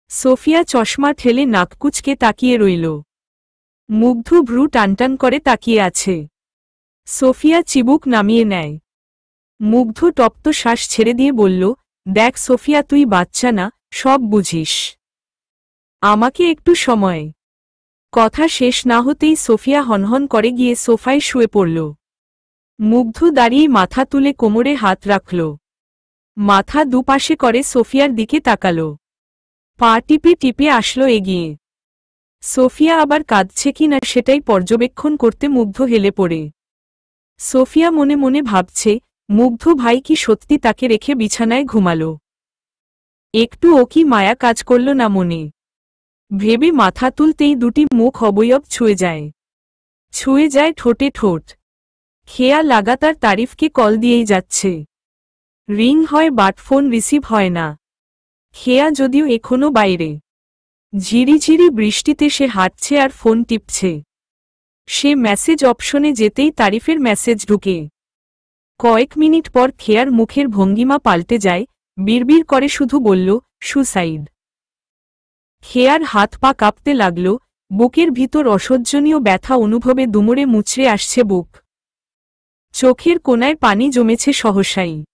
সোফিয়া চশমা ঠেলে নাক কুঁচকে তাকিয়ে রইল। মুগ্ধ ভ্রু টানটান করে তাকিয়ে আছে। সোফিয়া চিবুক নামিয়ে নেয়। মুগ্ধ তপ্ত শ্বাস ছেড়ে দিয়ে বলল, দেখ সোফিয়া, তুই বাচ্চা না, সব বুঝিস। আমাকে একটু সময়। কথা শেষ না হতেই সোফিয়া হনহন করে গিয়ে সোফায় শুয়ে পড়ল। মুগ্ধ দাঁড়িয়ে মাথা তুলে কোমরে হাত রাখল। মাথা দুপাশে করে সোফিয়ার দিকে তাকাল। পা টিপে টিপে আসলো এগিয়ে। সোফিয়া আবার কাঁদছে কি না সেটাই পর্যবেক্ষণ করতে মুগ্ধ হেলে পড়ে। সোফিয়া মনে মনে ভাবছে, মুগ্ধ ভাই কি সত্যি তাকে রেখে বিছানায় ঘুমালো? একটু ও কি মায়া কাজ করল না মনে? ভেবে মাথা তুলতেই দুটি মুখ অবয়ব ছুঁয়ে যায়। ছুঁয়ে যায় ঠোঁটে ঠোঁট। খেয়া লাগাতার তারিফকে কল দিয়েই যাচ্ছে। রিং হয় বাট ফোন রিসিভ হয় না। খেয়া যদিও এখনো বাইরে। ঝিরিঝিরি বৃষ্টিতে সে হাঁটছে আর ফোন টিপছে। সে মেসেজ অপশনে যেতেই তারিফের মেসেজ ঢুকে। কয়েক মিনিট পর খেয়ার মুখের ভঙ্গিমা পাল্টে যায়, বিড়বিড় করে শুধু বলল, সুসাইড। খেয়ার হাত পা কাঁপতে লাগল, বুকের ভিতর অসহ্যনীয় ব্যথা অনুভবে দুমড়ে মুচড়ে আসছে বুক। চোখের কোনায় পানি জমেছে সহসাই।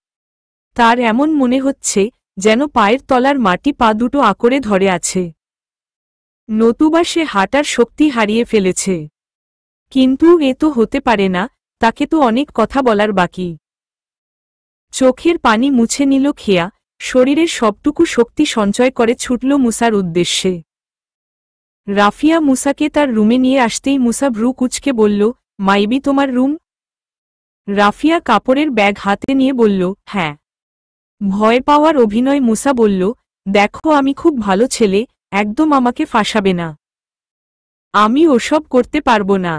তার এমন মনে হচ্ছে যেন পায়ের তলার মাটি পা দুটো আঁকড়ে ধরে আছে। নতুবা সে হাঁটার শক্তি হারিয়ে ফেলেছে। কিন্তু এ তো হতে পারে না, তাকে তো অনেক কথা বলার বাকি। চোখের পানি মুছে নিল খেয়া, শরীরের সবটুকু শক্তি সঞ্চয় করে ছুটল মুসার উদ্দেশ্যে। রাফিয়া মুসাকে তার রুমে নিয়ে আসতেই মুসা ভ্রু কুঁচকে বলল, মাইবি তোমার রুম? রাফিয়া কাপড়ের ব্যাগ হাতে নিয়ে বলল, হ্যাঁ। ভয় পাওয়ার অভিনয় মুসা বলল, দেখো আমি খুব ভালো ছেলে, একদম আমাকে ফাঁসাবে না। আমি ওসব করতে পারবো না।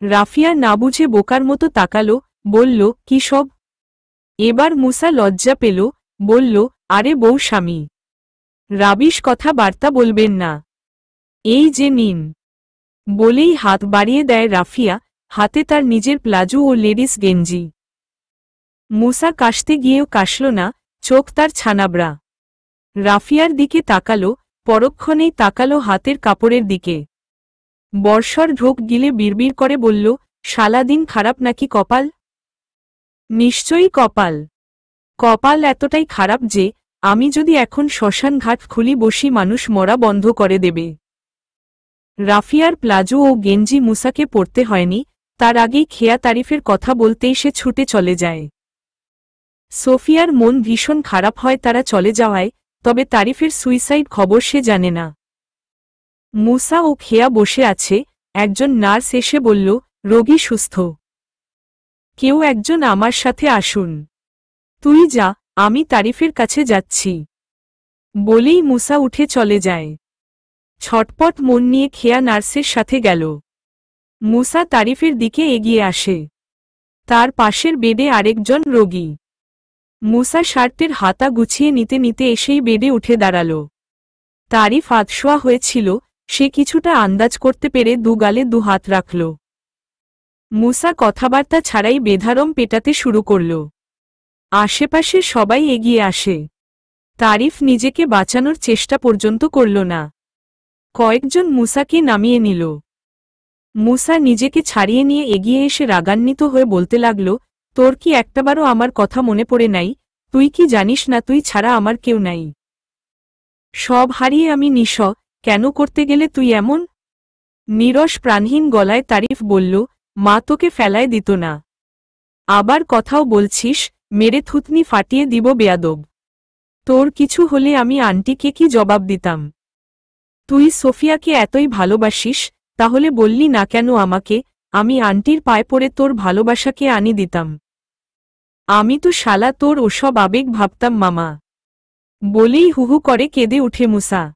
রাফিয়া না বুঝে বোকার মতো তাকালো, বলল, কি সব? এবার মুসা লজ্জা পেল, বলল, আরে বউ স্বামী। রাবিশ কথা বার্তা বলবেন না। এই যে নিন। বলেই হাত বাড়িয়ে দেয় রাফিয়া, হাতে তার নিজের প্লাজো ও লেডিস গেঞ্জি। মুসা কাশতে গিয়েও কাশল না, চোখ তার ছানাবড়া। রাফিয়ার দিকে তাকালো, পরক্ষণেই তাকালো হাতের কাপড়ের দিকে। বর্ষর ঢোক গিলে বিড়বিড় করে বলল, সারাদিন খারাপ নাকি কপাল? নিশ্চয়ই কপাল। কপাল এতটাই খারাপ যে আমি যদি এখন শ্মশান ঘাট খুলি বসি মানুষ মরা বন্ধ করে দেবে। রাফিয়ার প্লাজো ও গেঞ্জি মুসাকে পরতে হয়নি, তার আগেই খেয়া তারিফের কথা বলতেই সে ছুটে চলে যায়। সোফিয়ার মন ভীষণ খারাপ হয় তারা চলে যাওয়ায়, তবে তারিফের সুইসাইড খবর সে জানে না। মুসা ও খেয়া বসে আছে, একজন নার্স এসে বলল, রোগী সুস্থ। কেউ একজন আমার সাথে আসুন। তুই যা, আমি তারিফের কাছে যাচ্ছি। বলেই মুসা উঠে চলে যায়। ছটপট মন নিয়ে খেয়া নার্সের সাথে গেল। মুসা তারিফের দিকে এগিয়ে আসে। তার পাশের বেডে আরেকজন রোগী। মুসা শার্টের হাতা গুছিয়ে নিতে নিতে এসেই বেডে উঠে দাঁড়াল। তারিফ আধশোয়া হয়েছিল, সে কিছুটা আন্দাজ করতে পেরে দুগালে দুহাত রাখল। মুসা কথাবার্তা ছাড়াই বেধারম পেটাতে শুরু করল। আশেপাশে সবাই এগিয়ে আসে। তারিফ নিজেকে বাঁচানোর চেষ্টা পর্যন্ত করল না। কয়েকজন মুসাকে নামিয়ে নিল। মুসা নিজেকে ছাড়িয়ে নিয়ে এগিয়ে এসে রাগান্বিত হয়ে বলতে লাগল, তোর কি একটাবারও আমার কথা মনে পড়ে নাই? তুই কি জানিস না তুই ছাড়া আমার কেউ নাই? সব হারিয়ে আমি নিঃস্ব, কেন করতে গেলে তুই এমন? নীরস প্রাণহীন গলায় তারিফ বলল, মা তোকে ফেলায় দিত না। আবার কথাও বলছিস, মেরে থুতনি ফাটিয়ে দিব বেয়াদব। তোর কিছু হলে আমি আন্টিকে কি জবাব দিতাম? তুই সোফিয়াকে এতই ভালোবাসিস, তাহলে বললি না কেন আমাকে? আমি আন্টির পায়ে পড়ে তোর ভালোবাসাকে আনি দিতাম। আমি তো শালা তোর ওসব আবেগ ভাবতাম মামা। বলেই হুহু করে কেঁদে উঠে মুসা।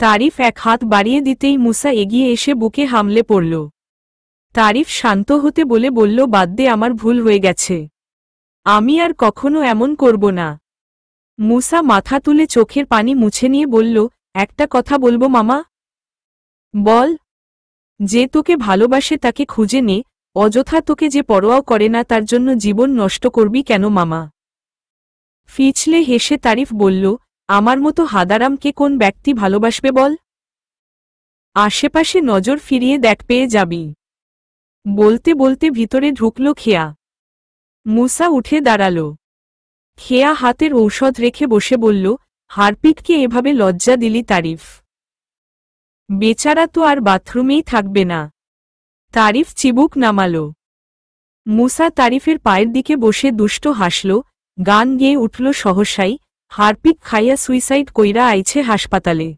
তারিফ এক হাত বাড়িয়ে দিতেই মুসা এগিয়ে এসে বুকে হামলে পড়ল। তারিফ শান্ত হতে বলে বলল, বাদ দে, আমার ভুল হয়ে গেছে। আমি আর কখনো এমন করব না। মুসা মাথা তুলে চোখের পানি মুছে নিয়ে বলল, একটা কথা বলবো মামা? বল। যে তোকে ভালোবাসে তাকে খুঁজে নে, অযথা তোকে যে পরোয়াও করে না তার জন্য জীবন নষ্ট করবি কেন মামা? ফিচলে হেসে তারিফ বলল, আমার মতো হাদারামকে কোন ব্যক্তি ভালোবাসবে বল? আশেপাশে নজর ফিরিয়ে দেখ, পেয়ে যাবি। বলতে বলতে ভিতরে ঢুকল খেয়া। মুসা উঠে দাঁড়াল। খেয়া হাতের ঔষধ রেখে বসে বলল, হারপিটকে এভাবে লজ্জা দিলি তারিফ? বেচারা তো আর বাথরুমেই থাকবে না। তারিফ চিবুক নামাল। মুসা তারিফের পায়ের দিকে বসে দুষ্ট হাসল, গান গেয়ে উঠল সহসাই, হারপিক খাইয়া সুইসাইড কইরা আইছে হাসপাতালে।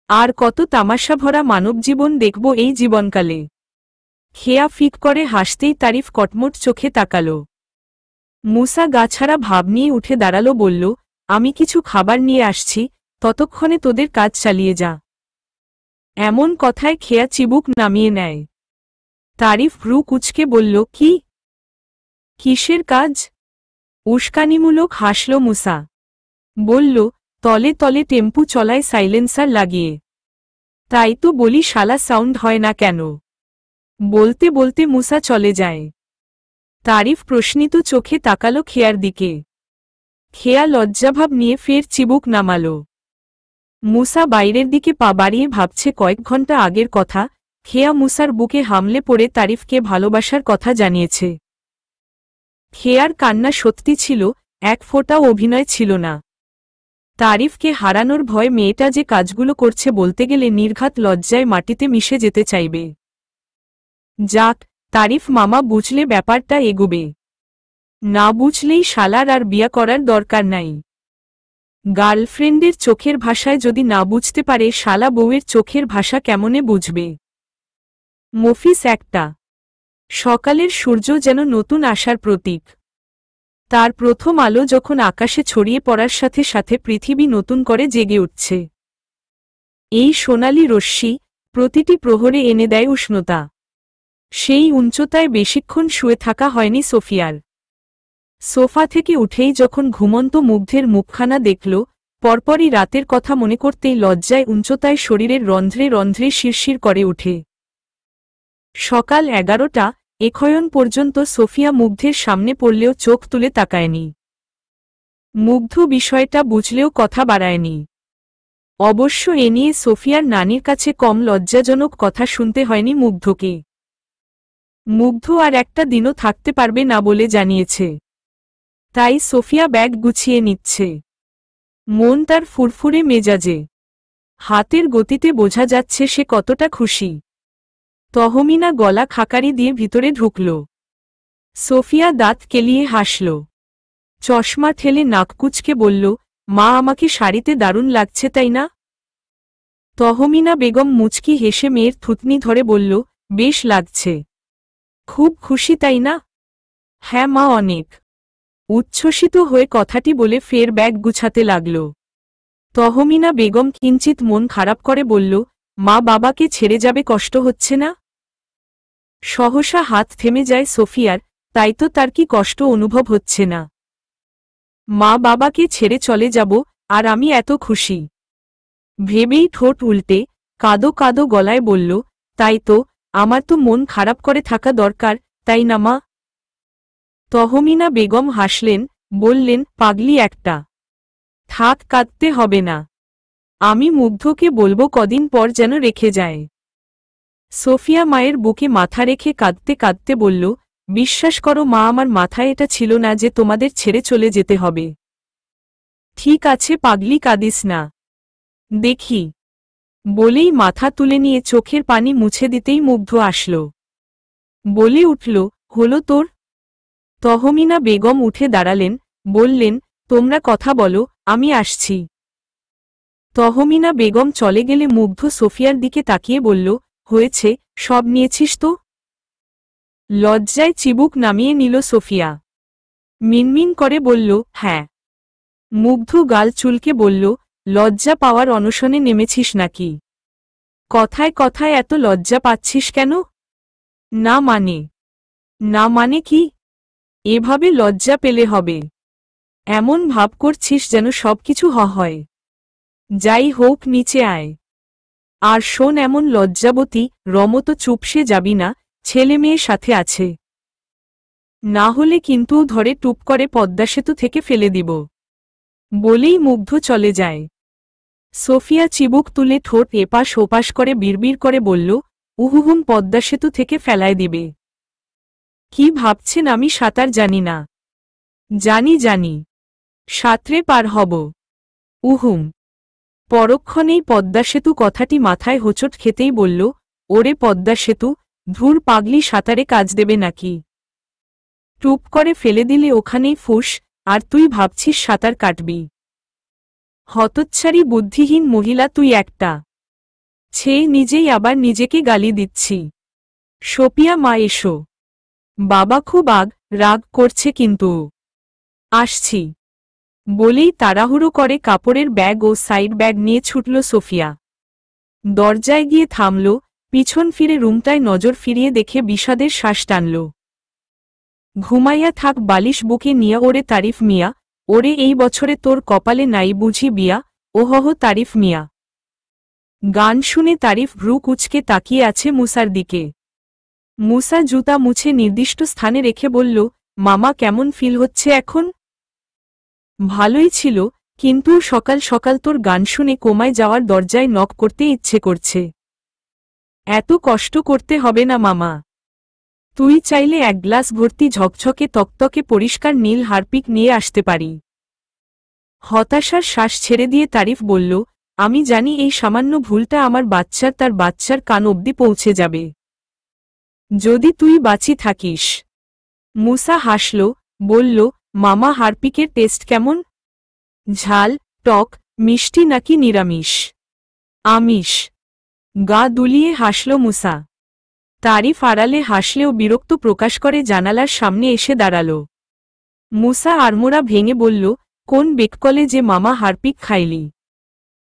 আর কত তামাশা ভরা মানবজীবন দেখব এই জীবনকালে। খেয়া ফিক করে হাসতেই তারিফ কটমট চোখে তাকাল। মুসা গাছাড়া ভাব নিয়ে উঠে দাঁড়াল, বলল, আমি কিছু খাবার নিয়ে আসছি, ততক্ষণে তোদের কাজ চালিয়ে যা। এমন কথায় খেয়া চিবুক নামিয়ে নেয়। তারিফ ভ্রু কুচকে বলল, কি? কিসের কাজ? উস্কানিমূলক হাসল মুসা। বলল, তলে তলে টেম্পু চলায় সাইলেন্সার লাগিয়ে। তাই তো বলি শালা সাউন্ড হয় না কেন? বলতে বলতে মুসা চলে যায়। তারিফ প্রশ্নিত চোখে তাকালো খেয়ার দিকে। খেয়া লজ্জাভাব নিয়ে ফের চিবুক নামাল। মুসা বাইরের দিকে পা বাড়িয়ে ভাবছে কয়েক ঘন্টা আগের কথা। খেয়া মুসার বুকে হামলে পড়ে তারিফকে ভালোবাসার কথা জানিয়েছে। খেয়ার কান্না সত্যি ছিল, এক ফোঁটাও অভিনয় ছিল না। তারিফকে হারানোর ভয় মেয়েটা যে কাজগুলো করছে বলতে গেলে নির্ঘাত লজ্জায় মাটিতে মিশে যেতে চাইবে। যাক, তারিফ মামা বুঝলে ব্যাপারটা এগোবে। না বুঝলেই শালার আর বিয়া করার দরকার নাই। গার্লফ্রেন্ডের চোখের ভাষায় যদি না বুঝতে পারে, শালা বউয়ের চোখের ভাষা কেমনে বুঝবে? মফিস একটা। সকালের সূর্য যেন নতুন আশার প্রতীক। তার প্রথম আলো যখন আকাশে ছড়িয়ে পড়ার সাথে সাথে পৃথিবী নতুন করে জেগে উঠছে। এই সোনালি রশ্মি প্রতিটি প্রহরে এনে দেয় উষ্ণতা। সেই উচ্চতায় বেশিক্ষণ শুয়ে থাকা হয়নি সোফিয়ার। সোফা থেকে উঠেই যখন ঘুমন্ত মুগ্ধের মুখখানা দেখল, পরপরই রাতের কথা মনে করতেই লজ্জায় উচ্চতায় শরীরের রন্ধ্রে রন্ধ্রে শিরশির করে ওঠে। সকাল 11টা, এক্ষয়ন পর্যন্ত সোফিয়া মুগ্ধের সামনে পড়লেও চোখ তুলে তাকায়নি। মুগ্ধ বিষয়টা বুঝলেও কথা বাড়ায়নি। অবশ্য এ নিয়ে সোফিয়ার নানির কাছে কম লজ্জাজনক কথা শুনতে হয়নি মুগ্ধকে। মুগ্ধ আর একটা দিনও থাকতে পারবে না বলে জানিয়েছে। তাই সোফিয়া ব্যাগ গুছিয়ে নিচ্ছে। মন তার ফুরফুরে মেজাজে। হাতের গতিতে বোঝা যাচ্ছে সে কতটা খুশি। তহমিনা গলা খাকারি দিয়ে ভিতরে ঢুকল। সোফিয়া দাঁত কেলিয়ে হাসল। চশমা ঠেলে নাক কুচকে বলল, মা আমাকে শাড়িতে দারুণ লাগছে তাই না? তহমিনা বেগম মুচকি হেসে মেয়ের থুতনি ধরে বলল, বেশ লাগছে। খুব খুশি তাই না? হ্যাঁ মা, অনেক। উচ্ছ্বসিত হয়ে কথাটি বলে ফের ব্যাগ গুছাতে লাগল। তহমিনা বেগম কিঞ্চিত মন খারাপ করে বলল, মা বাবাকে ছেড়ে যাবে, কষ্ট হচ্ছে না? সহসা হাত থেমে যায় সোফিয়ার, তাই তো তার কি কষ্ট অনুভব হচ্ছে না। মা বাবাকে ছেড়ে চলে যাব, আর আমি এত খুশি ভেবেই ঠোঁট উল্টে কাদো কাদো গলায় বলল, তাই তো, আমার তো মন খারাপ করে থাকা দরকার, তাই না মা? তহমিনা বেগম হাসলেন, বললেন, পাগলি একটা, থাক, কাঁদতে হবে না। আমি মুগ্ধকে বলবো কদিন পর যেন রেখে যায়। সোফিয়া মায়ের বুকে মাথা রেখে কাঁদতে কাঁদতে বলল, বিশ্বাস করো মা, আমার মাথায় এটা ছিল না যে তোমাদের ছেড়ে চলে যেতে হবে। ঠিক আছে পাগলি, কাঁদিস না, দেখি। বলেই মাথা তুলে নিয়ে চোখের পানি মুছে দিতেই মুগ্ধ আসল। বলে উঠল, হলো তোর? তহমিনা বেগম উঠে দাঁড়ালেন, বললেন, তোমরা কথা বলো, আমি আসছি। তহমিনা বেগম চলে গেলে মুগ্ধ সোফিয়ার দিকে তাকিয়ে বলল, হয়েছে, সব নিয়েছিস তো? লজ্জায় চিবুক নামিয়ে নিল সোফিয়া। মিনমিন করে বলল, হ্যাঁ। মুগ্ধ গাল চুলকে বলল, লজ্জা পাওয়ার অনশনে নেমেছিস নাকি? কথায় কথায় এত লজ্জা পাচ্ছিস কেন? না মানে? না মানে কি? এভাবে লজ্জা পেলে হবে? এমন ভাব করছিস যেন সবকিছু হয়। যাই হোক, নিচে আয়। আর শোন, এমন লজ্জাবতী রমতো চুপসে যাবি না, ছেলে মেয়ে সাথে আছে। না হলে কিন্তু ধরে টুপ করে পদ্মাসেতু থেকে ফেলে দিব। বলেই মুগ্ধ চলে যায়। সোফিয়া চিবুক তুলে ঠোঁট এপাশ ওপাশ করে বিড়বিড় করে বলল, উহুহুম, পদ্মাসেতু থেকে ফেলায় দিবে? কি ভাবছেন আমি সাঁতার জানি না? জানি জানি, সাঁতরে পার হব। উহুম। পরক্ষণেই পদ্মাসেতু কথাটি মাথায় হোঁচট খেতেই বলল, ওরে পদ্মাসেতু, ধুর পাগলি, সাঁতারে কাজ দেবে নাকি? টুপ করে ফেলে দিলে ওখানেই ফুস, আর তুই ভাবছিস সাঁতার কাটবি? হতচ্ছাড়ি বুদ্ধিহীন মহিলা তুই একটা। ছে, নিজেই আবার নিজেকে গালি দিচ্ছি। সোপিয়া মা, এসো। বাবা খুব রাগ করছে কিন্তু। আসছি। বলেই তাড়াহুড়ো করে কাপড়ের ব্যাগ ও সাইড ব্যাগ নিয়ে ছুটল সোফিয়া। দরজায় গিয়ে থামল, পিছন ফিরে রুমটায় নজর ফিরিয়ে দেখে বিষাদের শ্বাস টানল। ঘুমাইয়া থাক, বালিশ বুকে নিয়া, ওরে তারিফ মিয়া, ওরে এই বছরে তোর কপালে নাই বুঝি বিয়া, ওহহ তারিফ মিয়া। গান শুনে তারিফ ভ্রু কুচকে তাকিয়ে আছে মুসার দিকে। মুসা জুতা মুছে নির্দিষ্ট স্থানে রেখে বলল, মামা কেমন ফিল হচ্ছে এখন? ভালোই ছিল, কিন্তু সকাল সকাল তোর গান শুনে কোমায় যাওয়ার দরজায় নক করতে ইচ্ছে করছে। এত কষ্ট করতে হবে না মামা। তুই চাইলে এক গ্লাস ভর্তি ঝকঝকে তকতকে পরিষ্কার নীল হারপিক নিয়ে আসতে পারি। হতাশার শ্বাস ছেড়ে দিয়ে তারিফ বলল, আমি জানি এই সামান্য ভুলটা আমার তার বাচ্চার কান অবধি পৌঁছে যাবে। যদি তুই বাঁচি থাকিস। মুসা হাসল, বলল, মামা হারপিকের টেস্ট কেমন? ঝাল, টক, মিষ্টি নাকি নিরামিষ? আমিষ। গা দুলিয়ে হাসল মুসা। তারিফ আড়ালে হাসলেও বিরক্ত প্রকাশ করে জানালার সামনে এসে দাঁড়াল। মুসা আড়মোড়া ভেঙে বলল, কোন বেককলে যে মামা হারপিক খাইলি?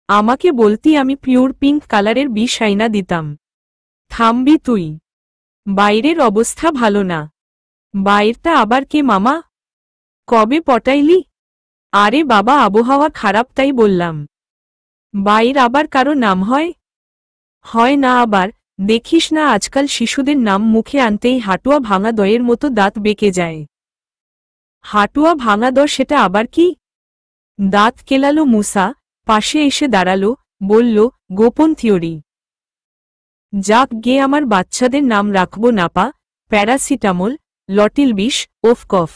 আমাকে বলতি, আমি পিওর পিঙ্ক কালারের বিষ আইনা দিতাম। থামবি তুই। বাইরের অবস্থা ভালো না। বাইরটা আবার কে মামা? কবে পটাইলি? আরে বাবা, আবহাওয়া খারাপ তাই বললাম। বাইর আবার কারো নাম হয়? হয় না আবার, দেখিস না আজকাল শিশুদের নাম মুখে আনতেই হাটুয়া ভাঙা দয়ের মতো দাঁত বেঁকে যায়। হাটুয়া ভাঙা দ, সেটা আবার কি? দাঁত কেলালো মুসা, পাশে এসে দাঁড়ালো, বলল, গোপন থিওরি। যাক গে, আমার বাচ্চাদের নাম রাখব নাপা, প্যারাসিটামল, লটিল বিষ, ওফ কফ।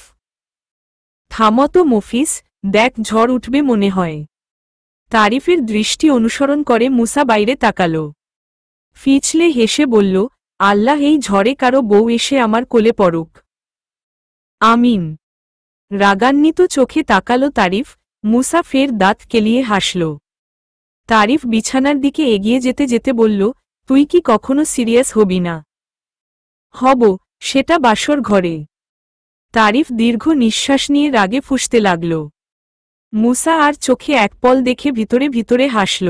থামতো মফিস, দেখ ঝড় উঠবে মনে হয়। তারিফের দৃষ্টি অনুসরণ করে মুসা বাইরে তাকাল। ফিচলে হেসে বলল, আল্লাহ এই ঝড়ে কারো বউ এসে আমার কোলে পড়ুক। আমিন। রাগান্বিত চোখে তাকালো তারিফ। মুসা ফের দাঁত কেলিয়ে হাসল। তারিফ বিছানার দিকে এগিয়ে যেতে যেতে বলল, তুই কি কখনো সিরিয়াস হবি না? হব, সেটা বাসর ঘরে। তারিফ দীর্ঘ নিঃশ্বাস নিয়ে রাগে ফুঁসতে লাগল। মুসা আর চোখে এক পল দেখে ভিতরে ভিতরে হাসল।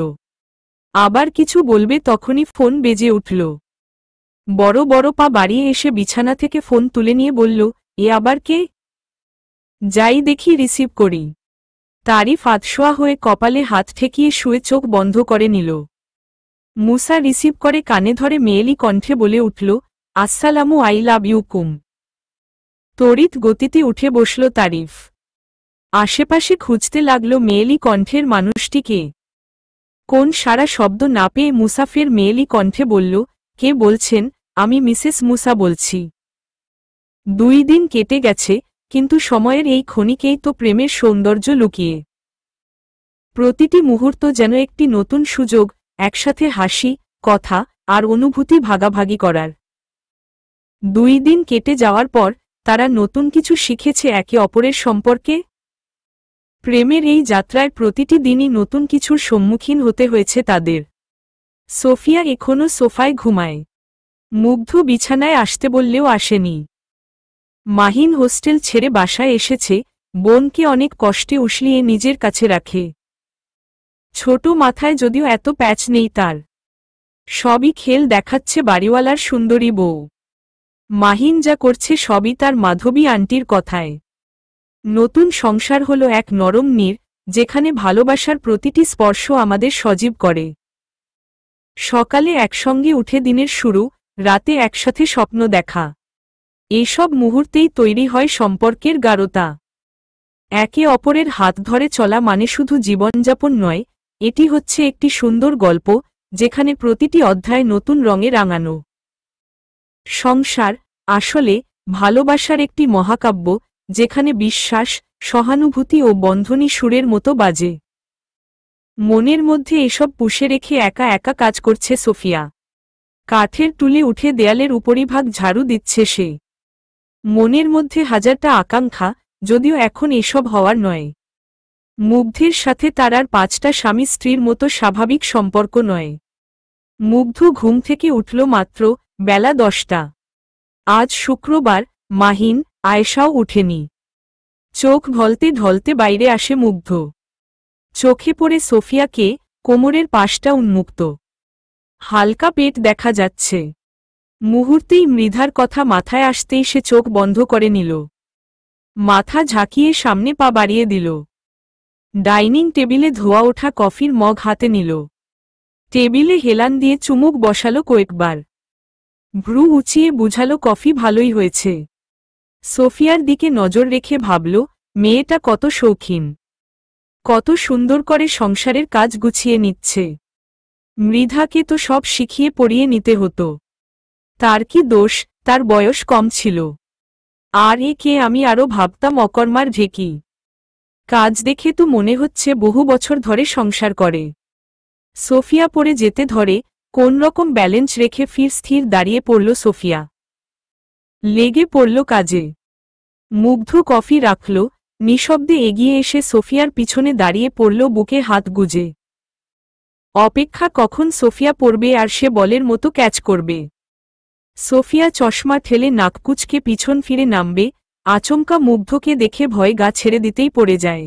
আবার কিছু বলবে তখনই ফোন বেজে উঠল। বড় বড় পা বাড়িয়ে এসে বিছানা থেকে ফোন তুলে নিয়ে বলল, এ আবার কে? যাই দেখি রিসিভ করি। তারিফ আতশোয়া হয়ে কপালে হাত ঠেকিয়ে শুয়ে চোখ বন্ধ করে নিল। মুসা রিসিভ করে কানে ধরে মেয়েলি কণ্ঠে বলে উঠল, আসসালামু আই লাভ ইউ কুম। তড়িৎ গতিতে উঠে বসল তারিফ। আশেপাশে খুঁজতে লাগল মেয়েলি কণ্ঠের মানুষটিকে। কোন সারা শব্দ না পেয়ে মুসাফের মেয়েলি কণ্ঠে বলল, কে বলছেন? আমি মিসেস মুসা বলছি। 2 দিন কেটে গেছে, কিন্তু সময়ের এই ক্ষণিকেই তো প্রেমের সৌন্দর্য লুকিয়ে। প্রতিটি মুহূর্ত যেন একটি নতুন সুযোগ, একসাথে হাসি, কথা আর অনুভূতি ভাগাভাগি করার। 2 দিন কেটে যাওয়ার পর তারা নতুন কিছু শিখেছে একে অপরের সম্পর্কে। প্রেমের এই যাত্রায় প্রতিটি দিনই নতুন কিছুর সম্মুখীন হতে হয়েছে তাদের। সোফিয়া এখনো সোফায় ঘুমায়। মুগ্ধ বিছানায় আসতে বললেও আসেনি। মাহিন হোস্টেল ছেড়ে বাসায় এসেছে, বোনকে অনেক কষ্টে উশলিয়ে নিজের কাছে রাখে। ছোট মাথায় যদিও এত প্যাচ নেই তার। সবই খেল দেখাচ্ছে বাড়িওয়ালার সুন্দরী বউ। মাহিন যা করছে সবই তার মাধবী আন্টির কথায়। নতুন সংসার হলো এক নরম নীড়, যেখানে ভালোবাসার প্রতিটি স্পর্শ আমাদের সজীব করে। সকালে একসঙ্গে উঠে দিনের শুরু, রাতে একসাথে স্বপ্ন দেখা, এসব মুহূর্তেই তৈরি হয় সম্পর্কের গাঢ়তা। একে অপরের হাত ধরে চলা মানে শুধু জীবনযাপন নয়, এটি হচ্ছে একটি সুন্দর গল্প, যেখানে প্রতিটি অধ্যায় নতুন রঙে রাঙানো। সংসার আসলে ভালোবাসার একটি মহাকাব্য, যেখানে বিশ্বাস, সহানুভূতি ও বন্ধনী সুরের মতো বাজে। মনের মধ্যে এসব পুষে রেখে একা একা কাজ করছে সোফিয়া। কাঠের টুলে উঠে দেয়ালের উপরিভাগ ঝাড়ু দিচ্ছে সে। মনের মধ্যে হাজারটা আকাঙ্ক্ষা, যদিও এখন এসব হওয়ার নয়। মুগ্ধের সাথে তার আর 5টা স্বামী স্ত্রীর মতো স্বাভাবিক সম্পর্ক নয়। মুগ্ধ ঘুম থেকে উঠল মাত্র বেলা 10টা। আজ শুক্রবার, মাহিন, আয়েশাও উঠেনি। চোখ ঢলতে ঢলতে বাইরে আসে মুগ্ধ। চোখে পড়ে সোফিয়াকে, কোমরের পাশটা উন্মুক্ত। হালকা পেট দেখা যাচ্ছে। মুহূর্তেই মৃধার কথা মাথায় আসতেই সে চোখ বন্ধ করে নিল। মাথা ঝাঁকিয়ে সামনে পা বাড়িয়ে দিল। ডাইনিং টেবিলে ধোয়া ওঠা কফির মগ হাতে নিল। টেবিলে হেলান দিয়ে চুমুক বসালো কয়েকবার। ভ্রু উঁচিয়ে বুঝালো কফি ভালোই হয়েছে। সোফিয়ার দিকে নজর রেখে ভাবল, মেয়েটা কত শৌখিন, কত সুন্দর করে সংসারের কাজ গুছিয়ে নিচ্ছে। মৃধাকে তো সব শিখিয়ে পড়িয়ে নিতে হতো। তার কি দোষ, তার বয়স কম ছিল। আর একে আমি আরও ভাবতাম অকর্মার ঢেকি। কাজ দেখে তো মনে হচ্ছে বহু বছর ধরে সংসার করে। সোফিয়া পড়ে যেতে ধরে, কোন রকম ব্যালেন্স রেখে ফির স্থির দাঁড়িয়ে পড়ল সোফিয়া। লেগে পড়ল কাজে। মুগ্ধ কফি রাখল, নিঃশব্দে এগিয়ে এসে সোফিয়ার পিছনে দাঁড়িয়ে পড়ল বুকে হাত গুজে। অপেক্ষা কখন সোফিয়া পড়বে আর সে বলের মতো ক্যাচ করবে। সোফিয়া চশমা ঠেলে নাককুচকে পিছন ফিরে নামবে, আচমকা মুগ্ধকে দেখে ভয় গা ছেড়ে দিতেই পড়ে যায়।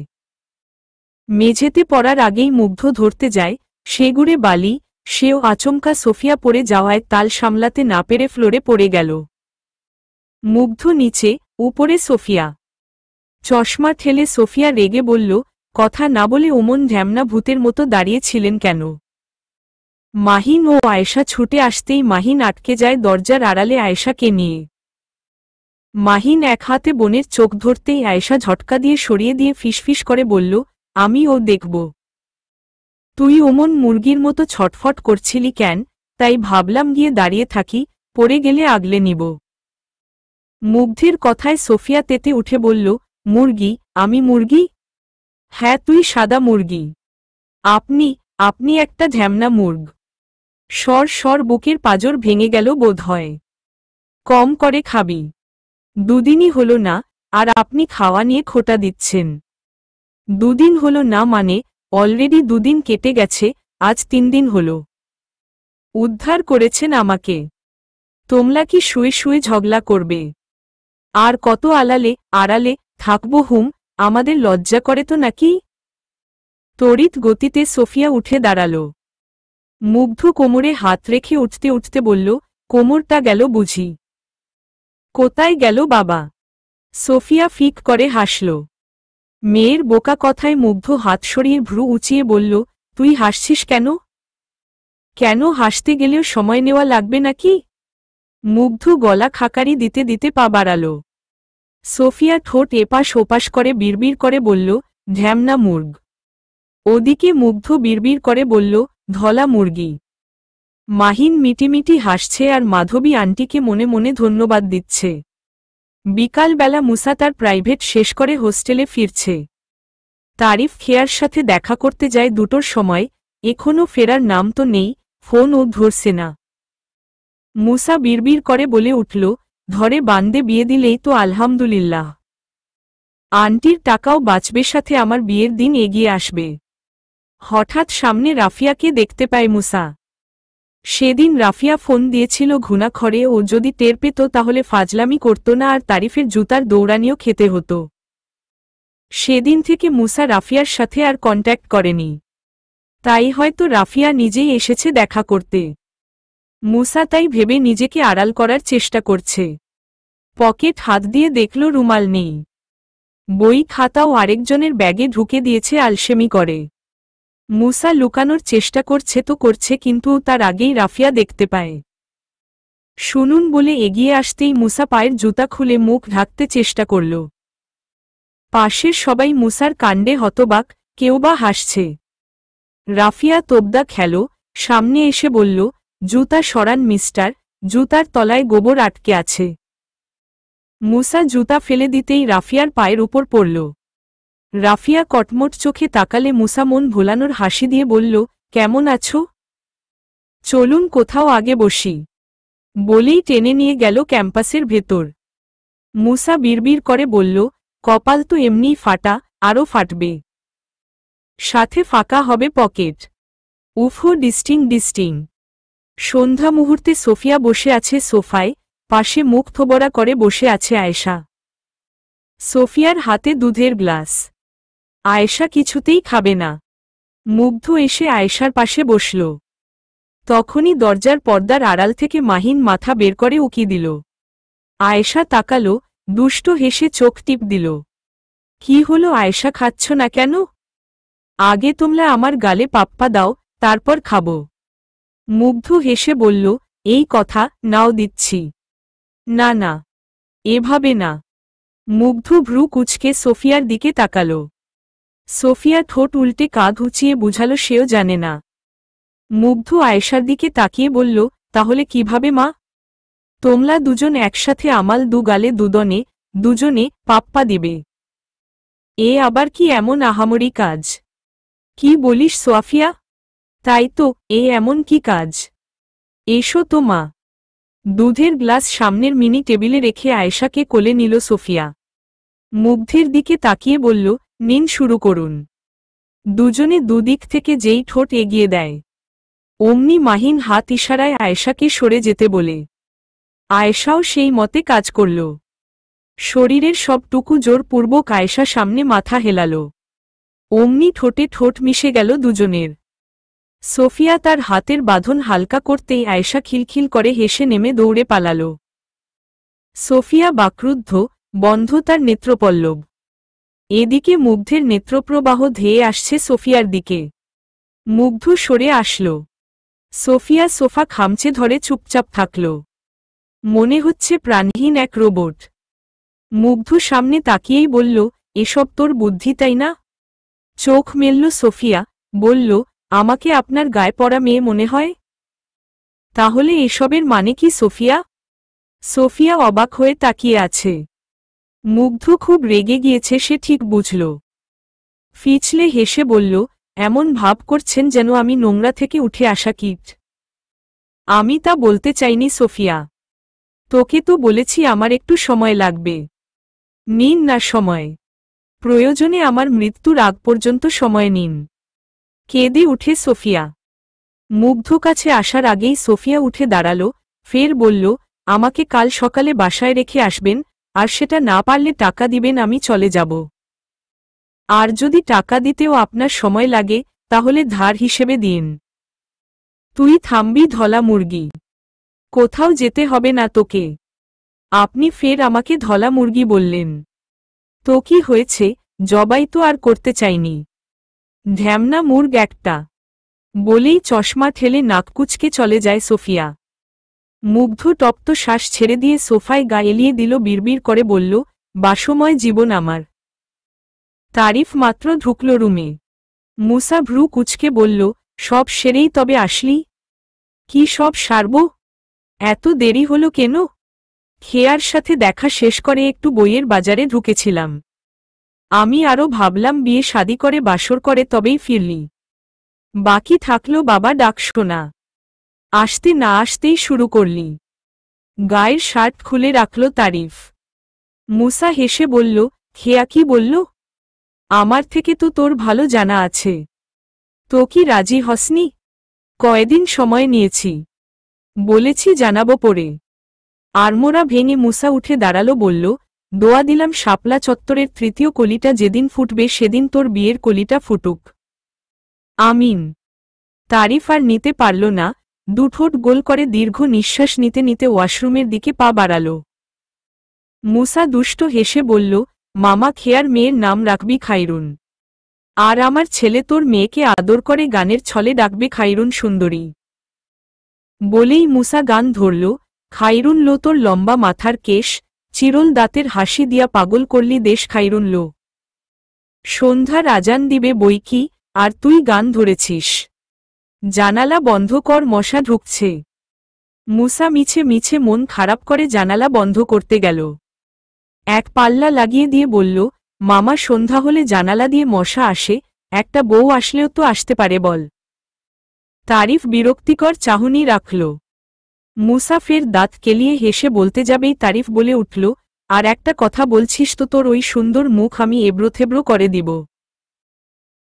মেঝেতে পড়ার আগেই মুগ্ধ ধরতে যায়, সেগুড়ে বালি, সেও আচমকা সোফিয়া পড়ে যাওয়ায় তাল সামলাতে না পেরে ফ্লোরে পড়ে গেল। মুগ্ধ নিচে, উপরে সোফিয়া। চশমা ঠেলে সোফিয়া রেগে বলল, কথা না বলে ওমন ঢ্যামনা ভূতের মতো দাঁড়িয়ে ছিলেন কেন? মাহিন ও আয়েশা ছুটে আসতেই মাহিন আটকে যায় দরজার আড়ালে আয়েশাকে নিয়ে। মাহিন এক হাতে বোনের চোখ ধরতেই আয়েশা ঝটকা দিয়ে সরিয়ে দিয়ে ফিসফিস করে বলল, আমি ও দেখব। তুই ওমন মুরগির মতো ছটফট করছিলি কেন? তাই ভাবলাম গিয়ে দাঁড়িয়ে থাকি, পড়ে গেলে আগলে নিব। মুগ্ধের কথায় সোফিয়া তেতে উঠে বলল, মুরগি? আমি মুরগি? হ্যাঁ, তুই সাদা মুরগি। আপনি একটা ঢ্যামনা মুর্গ। সর বুকের পাঁজর ভেঙে গেল বোধ হয়। কম করে খাবি। 2 দিনই হলো না, আর আপনি খাওয়া নিয়ে খোটা দিচ্ছেন। 2 দিন হলো না মানে? অলরেডি 2 দিন কেটে গেছে, আজ 3 দিন হলো। উদ্ধার করেছেন আমাকে। তোমরা কি শুয়ে শুয়ে ঝগড়া করবে? আর কত আড়ালে থাকবো হুম? আমাদের লজ্জা করে তো নাকি? তড়িৎ গতিতে সোফিয়া উঠে দাঁড়াল। মুগ্ধ কোমরে হাত রেখে উঠতে উঠতে বলল, কোমরটা গেল বুঝি? কোথায় গেল বাবা? সোফিয়া ফিক করে হাসল। মেয়ের বোকা কথায় মুগ্ধ হাত সরিয়ে ভ্রু উঁচিয়ে বলল, তুই হাসছিস কেন? কেন হাসতে গেলেও সময় নেওয়া লাগবে নাকি? মুগ্ধ গলা খাকারি দিতে দিতে পা বাড়াল। সোফিয়া ঠোঁট এপাশ ওপাশ করে বিড়বিড় করে বলল, ঢ্যামনা মুর্গ। ওদিকে মুগ্ধ বিড়বিড় করে বলল, ধলা মুরগি। মাহিন মিটিমিটি হাসছে আর মাধবী আন্টিকে মনে মনে ধন্যবাদ দিচ্ছে। বিকালবেলা মুসা তার প্রাইভেট শেষ করে হোস্টেলে ফিরছে। তারিফ খেয়ার সাথে দেখা করতে যায় 2টোর সময়, এখনও ফেরার নাম তো নেই, ফোনও ধরছে না। মুসা বিড়বিড় করে বলে উঠল, ধরে বান্দে বিয়ে দিলেই তো আলহামদুলিল্লাহ। আন্টির টাকাও বাঁচবে, সাথে আমার বিয়ের দিন এগিয়ে আসবে। হঠাৎ সামনে রাফিয়াকে দেখতে পায় মুসা। সেদিন রাফিয়া ফোন দিয়েছিল ঘুণাক্ষরে, ও যদি টের পেত তাহলে ফাজলামি করত না আর তারিফের জুতার দৌড়ানিও খেতে হতো। সেদিন থেকে মুসা রাফিয়ার সাথে আর কন্ট্যাক্ট করেনি। তাই হয়তো রাফিয়া নিজেই এসেছে দেখা করতে। মুসা তাই ভেবে নিজেকে আড়াল করার চেষ্টা করছে। পকেট হাত দিয়ে দেখল রুমাল নেই। বই খাতাও আরেকজনের ব্যাগে ঢুকে দিয়েছে আলসেমি করে। মুসা লুকানোর চেষ্টা করছে তো করছে, কিন্তু তার আগেই রাফিয়া দেখতে পায়। শুনুন বলে এগিয়ে আসতেই মুসা পায়ের জুতা খুলে মুখ ঢাকতে চেষ্টা করল। পাশের সবাই মুসার কাণ্ডে হতবাক, কেউ বা হাসছে। রাফিয়া তোবদা খেল, সামনে এসে বলল, জুতা সরান মিস্টার, জুতার তলায় গোবর আটকে আছে। মুসা জুতা ফেলে দিতেই রাফিয়ার পায়ের উপর পড়ল। রাফিয়া কটমট চোখে তাকালে মুসা মন ভোলানোর হাসি দিয়ে বলল, কেমন আছো? চলুন কোথাও আগে বসি। বলেই টেনে নিয়ে গেল ক্যাম্পাসের ভেতর। মুসা বিড়বিড় করে বলল, কপাল তো এমনিই ফাটা, আরও ফাটবে। সাথে ফাঁকা হবে পকেট। উফো, ডিস্টিং। সন্ধ্যা মুহূর্তে সোফিয়া বসে আছে সোফায়, পাশে মুখ থোবরা করে বসে আছে আয়েশা। সোফিয়ার হাতে দুধের গ্লাস। আয়েশা কিছুতেই খাবে না। মুগ্ধ এসে আয়েশার পাশে বসল। তখনই দরজার পর্দার আড়াল থেকে মাহিন মাথা বের করে উকি দিল। আয়েশা তাকালো, দুষ্ট হেসে চোখ টিপ দিল। কি হলো আয়েশা, খাচ্ছ না কেন? আগে তোমরা আমার গালে পাপ্পা দাও, তারপর খাব। মুগ্ধ হেসে বলল, এই কথা, নাও দিচ্ছি। না না, এভাবে না। মুগ্ধ ভ্রু কুঁচকে সোফিয়ার দিকে তাকাল। সোফিয়া ঠোঁট উল্টে কাঁধ উঁচিয়ে বুঝাল সেও জানে না। মুগ্ধ আয়েশার দিকে তাকিয়ে বলল, তাহলে কিভাবে মা? তোমরা দুজন একসাথে আমাল গালে দুজনে পাপ্পা দিবে। এ আবার কি এমন আহামরি কাজ? কি বলিস সোফিয়া? তাই তো, এমন কি কাজ? এসো তো মা। দুধের গ্লাস সামনের মিনি টেবিলে রেখে আয়েশাকে কোলে নিল সোফিয়া। মুগ্ধের দিকে তাকিয়ে বলল, নিন শুরু করুন। দুজনে দুদিক থেকে যেই ঠোঁট এগিয়ে দেয়, অমনি মাহিন হাত ইশারায় আয়েশাকে সরে যেতে বলে। আয়েশাও সেই মতে কাজ করল। শরীরের সবটুকু জোরপূর্বক আয়েশা সামনে মাথা হেলাল। অমনি ঠোঁটে ঠোঁট মিশে গেল দুজনের। সোফিয়া তার হাতের বাঁধন হালকা করতেই আয়েশা খিলখিল করে হেসে নেমে দৌড়ে পালাল। সোফিয়া বাক্রুদ্ধ, বন্ধ তার নেত্রপল্লব। এদিকে মুগ্ধের নেত্রপ্রবাহ ধেয়ে আসছে সোফিয়ার দিকে। মুগ্ধ সরে আসল। সোফিয়া সোফা খামচে ধরে চুপচাপ থাকল। মনে হচ্ছে প্রাণহীন এক রোবট। মুগ্ধ সামনে তাকিয়েই বলল, এসব তোর বুদ্ধি তাই না? চোখ মেলল সোফিয়া, বলল, আমাকে আপনার গায়ে পড়া মেয়ে মনে হয়? তাহলে এসবের মানে কি সোফিয়া? সোফিয়া অবাক হয়ে তাকিয়ে আছে। মুগ্ধ খুব রেগে গিয়েছে, সে ঠিক বুঝল। ফিচলে হেসে বলল, এমন ভাব করছেন যেন আমি নোংরা থেকে উঠে আসা কীট। আমি তা বলতে চাইনি সোফিয়া। তোকে তো বলেছি আমার একটু সময় লাগবে। নিন না সময়। প্রয়োজনে আমার মৃত্যুর আগ পর্যন্ত সময় নিন। কেঁদে উঠে সোফিয়া। মুগ্ধ কাছে আসার আগেই সোফিয়া উঠে দাঁড়াল, ফের বলল, আমাকে কাল সকালে বাসায় রেখে আসবেন, আর সেটা না পারলে টাকা দিবেন, আমি চলে যাব। আর যদি টাকা দিতেও আপনার সময় লাগে তাহলে ধার হিসেবে দিন। তুই থামবি ধলা মুরগি, কোথাও যেতে হবে না তোকে। আপনি ফের আমাকে ধলা মুরগি বললেন। তো কি হয়েছে, জবাই তো আর করতে চাইনি। ঢ্যামনা মুর্গ একটা, বলেই চশমা ঠেলে নাককুচকে চলে যায় সোফিয়া। মুগ্ধ তপ্ত শ্বাস ছেড়ে দিয়ে সোফায় গা এলিয়ে দিল, বিড়বিড় করে বলল, বাসময় জীবন আমার। তারিফ মাত্র ঢুকল রুমে। মুসা ভ্রু কুচকে বলল, সব সেরেই তবে আসলি? কি সব সারব? এত দেরি হলো কেন? খেয়ার সাথে দেখা শেষ করে একটু বইয়ের বাজারে ঢুকেছিলাম। আমি আরও ভাবলাম বিয়ে শাদি করে বাসর করে তবেই ফিরলি। বাকি থাকলো বাবা ডাক শোনা। আসতে না আসতেই শুরু করলি। গায়ের শার্ট খুলে রাখল তারিফ। মুসা হেসে বলল, খেয়া কি বলল? আমার থেকে তো তোর ভালো জানা আছে। তো কি রাজি হসনি? কয়দিন সময় নিয়েছি, বলেছি জানাবো পরে। আড়মোড়া ভেঙে মুসা উঠে দাঁড়ালো, বলল, দোয়া দিলাম শাপলা চত্বরের তৃতীয় কলিটা যেদিন ফুটবে সেদিন তোর বিয়ের কলিটা ফুটুক। আমিন। তারিফ আর নিতে পারল না, দুঠোঁট গোল করে দীর্ঘ নিঃশ্বাস নিতে নিতে ওয়াশরুমের দিকে পা বাড়াল। মুসা দুষ্ট হেসে বলল, মামা খেয়ার মেয়ের নাম রাখবি খাইরুন। আর আমার ছেলে তোর মেয়েকে আদর করে গানের ছলে ডাকবে খাইরুন সুন্দরী। বলেই মুসা গান ধরল, খাইরুন লো তোর লম্বা মাথার কেশ, চিরল দাঁতের হাসি দিয়া পাগল করলি দেশ খাইরুন লো। সন্ধ্যার আজান দিবে বইকি, আর তুই গান ধরেছিস। জানালা বন্ধ কর, মশা ঢুকছে। মুসা মিছে মিছে মন খারাপ করে জানালা বন্ধ করতে গেল। এক পাল্লা লাগিয়ে দিয়ে বলল, মামা সন্ধ্যা হলে জানালা দিয়ে মশা আসে, একটা বউ আসলেও তো আসতে পারে বল। তারিফ বিরক্তিকর চাহনি রাখল। মুসা ফের দাঁত কেলিয়ে হেসে বলতে যাবেই তারিফ বলে উঠল, আর একটা কথা বলছিস তো তোর ওই সুন্দর মুখ আমি এবড়োথেবড়ো করে দিব।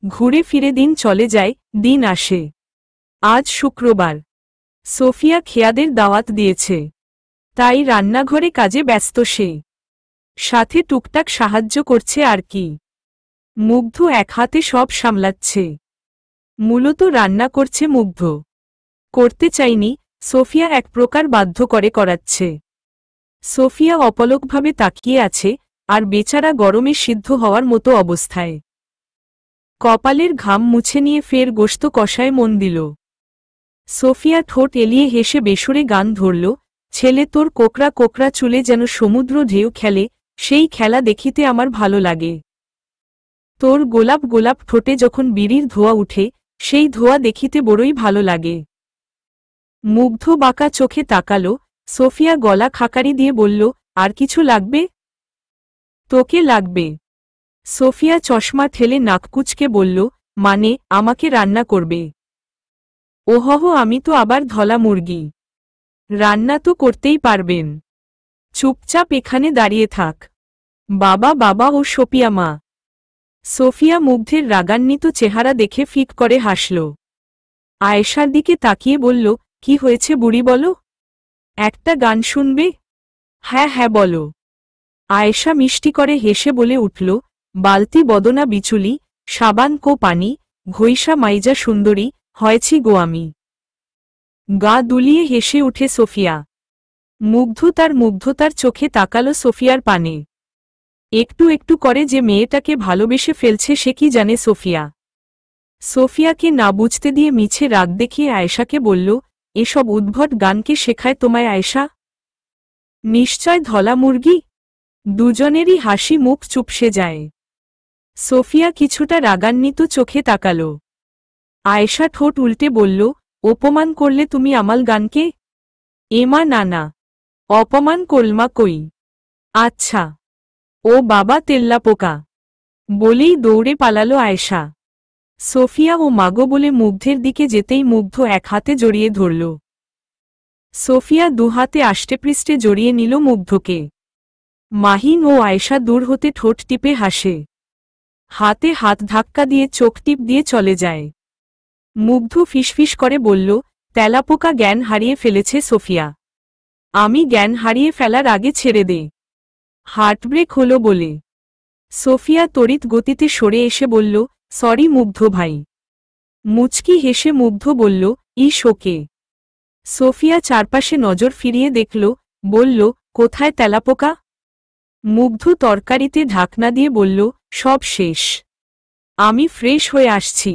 ঘুরে ফিরে দিন চলে যায়, দিন আসে। আজ শুক্রবার। সোফিয়া খেয়াদের দাওয়াত দিয়েছে, তাই রান্নাঘরে কাজে ব্যস্ত সে। সাথে টুকটাক সাহায্য করছে আর কি। মুগ্ধ এক হাতে সব সামলাচ্ছে। মূলত রান্না করছে মুগ্ধ। করতে চাইনি, সোফিয়া এক প্রকার বাধ্য করে করাচ্ছে। সোফিয়া অপলকভাবে তাকিয়ে আছে, আর বেচারা গরমে সিদ্ধ হওয়ার মতো অবস্থায়। কপালের ঘাম মুছে নিয়ে ফের গোশত কষায় মন দিল। সোফিয়া ঠোঁট এলিয়ে হেসে বেসুরে গান ধরল, ছেলে তোর কোকড়া কোকড়া চুলে যেন সমুদ্র ঢেউ খেলে, সেই খেলা দেখিতে আমার ভালো লাগে। তোর গোলাপ গোলাপ ঠোঁটে যখন বিড়ির ধোঁয়া উঠে, সেই ধোঁয়া দেখিতে বড়ই ভালো লাগে। মুগ্ধ বাঁকা চোখে তাকাল। সোফিয়া গলা খাকারি দিয়ে বলল, আর কিছু লাগবে? তোকে লাগবে। সোফিয়া চশমা ঠেলে নাককুচকে বলল, মানে আমাকে রান্না করবে? ওহহ, আমি তো আবার ধলা মুরগি। রান্না তো করতেই পারবেন। চুপচাপ এখানে দাঁড়িয়ে থাক। বাবা বাবা ও সোফিয়া মা। সোফিয়া মুগ্ধের রাগান্বিত চেহারা দেখে ফিক করে হাসল। আয়েশার দিকে তাকিয়ে বলল, কি হয়েছে বুড়ি বলো? একটা গান শুনবে? হ্যাঁ হ্যাঁ বলো। আয়েশা মিষ্টি করে হেসে বলে উঠল, বালতি বদনা বিচুলি, সাবান কো পানি, ঘইষা মাইজা সুন্দরী, হয়েছি গো আমি। গা দুলিয়ে হেসে উঠে সোফিয়া। মুগ্ধতার চোখে তাকালো সোফিয়ার পানে। একটু একটু করে যে মেয়েটাকে ভালোবেসে ফেলছে সে কি জানে সোফিয়া। সোফিয়াকে না বুঝতে দিয়ে মিছে রাগ দেখিয়ে আয়েশাকে বলল, এসব উদ্ভট গানকে শেখায় তোমায় আয়েশা? নিশ্চয় ধলা মুরগি। দুজনেরই হাসি মুখ চুপসে যায়। সোফিয়া কিছুটা রাগান্বিত চোখে তাকাল। আয়েশা ঠোঁট উল্টে বলল, অপমান করলে তুমি আমাল গানকে? এমা না না, অপমান করলমা কই। আচ্ছা। ও বাবা তেল্লা পোকা, বলেই দৌড়ে পালালো আয়েশা। সোফিয়া ও মাগো বলে মুগ্ধের দিকে যেতেই মুগ্ধ এক হাতে জড়িয়ে ধরল। সোফিয়া দুহাতে আষ্টেপৃষ্ঠে জড়িয়ে নিল মুগ্ধকে। মাহিন ও আয়েশা দূর হতে ঠোঁট টিপে হাসে। হাতে হাত ধাক্কা দিয়ে চোখ টিপ দিয়ে চলে যায়। মুগ্ধ ফিসফিস করে বলল, তেলাপোকা জ্ঞান হারিয়ে ফেলেছে সোফিয়া। আমি জ্ঞান হারিয়ে ফেলার আগে ছেড়ে দে। হার্টব্রেক হলো বলে। সোফিয়া তড়িৎ গতিতে সরে এসে বলল, সরি মুগ্ধ ভাই। মুচকি হেসে মুগ্ধ বলল, ওকে। সোফিয়া চারপাশে নজর ফিরিয়ে দেখল, বলল, কোথায় তেলাপোকা? মুগ্ধ তরকারিতে ঢাকনা দিয়ে বলল, সব শেষ। আমি ফ্রেশ হয়ে আসছি।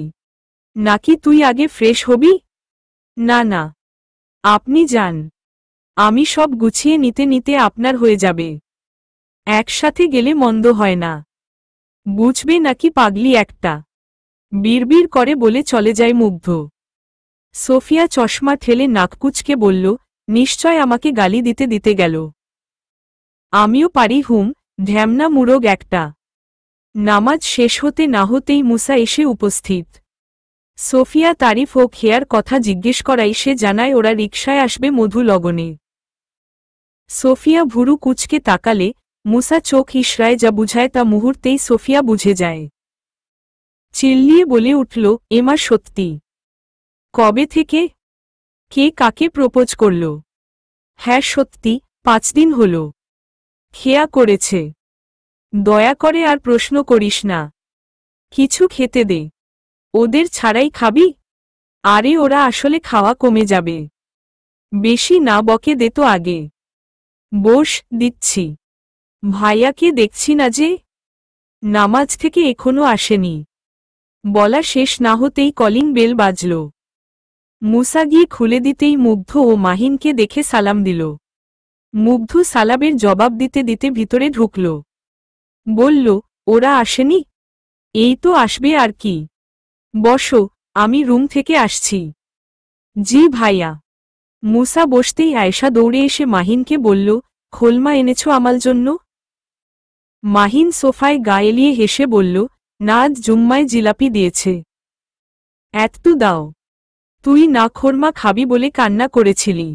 নাকি তুই আগে ফ্রেশ হবি? না না, আপনি যান, আমি সব গুছিয়ে নিতে নিতে আপনার হয়ে যাবে। একসাথে গেলে মন্দ হয় না, বুঝবে নাকি পাগলি একটা? বিড়বিড় করে বলে চলে যায় মুগ্ধ। সোফিয়া চশমা ঠেলে নাক কুঁচকে বলল, নিশ্চয় আমাকে গালি দিতে দিতে গেল। আমিও পারি ঢ্যামনা মুরগ একটা। নামাজ শেষ হতে না হতেই মুসা এসে উপস্থিত। সোফিয়া তারিফ ও খেয়ার কথা জিজ্ঞেস করাই সে জানায় ওরা রিকশায় আসবে মধু লগনে। সোফিয়া ভুরু কুচকে তাকালে মুসা চোখ ইশরায় যা বুঝায় তা মুহূর্তেই সোফিয়া বুঝে যায়। চিল্লিয়ে বলে উঠল, এমা সত্যি? কবে থেকে? কে কাকে প্রপোজ করল? হ্যাঁ সত্যি, 5 দিন হল। খেয়া করেছে। দয়া করে আর প্রশ্ন করিস না, কিছু খেতে দে। ওদের ছাড়াই খাবি? আরে ওরা আসলে খাওয়া কমে যাবে। বেশি না বকে দে তো আগে। বস, দিচ্ছি। ভাইয়াকে দেখছি না যে? নামাজ থেকে এখনো আসেনি। বলা শেষ না হতেই কলিং বেল বাজল। মুসা গিয়ে খুলে দিতেই মুগ্ধ ও মাহিনকে দেখে সালাম দিল। মুগ্ধ সালামের জবাব দিতে দিতে ভিতরে ঢুকল। বলল, ওরা আসেনি? এই তো আসবে আর কি। বসো, আমি রুম থেকে আসছি। জি ভাইয়া। মুসা বসতেই আয়েশা দৌড়ে এসে মাহিনকে বলল, খোলমা এনেছো আমার জন্য? মাহিন সোফায় গা এলিয়ে হেসে বলল, না আজ জুম্মায় জিলাপি দিয়েছে। এতটু দাও। তুই না খোরমা খাবি বলে কান্না করেছিলি,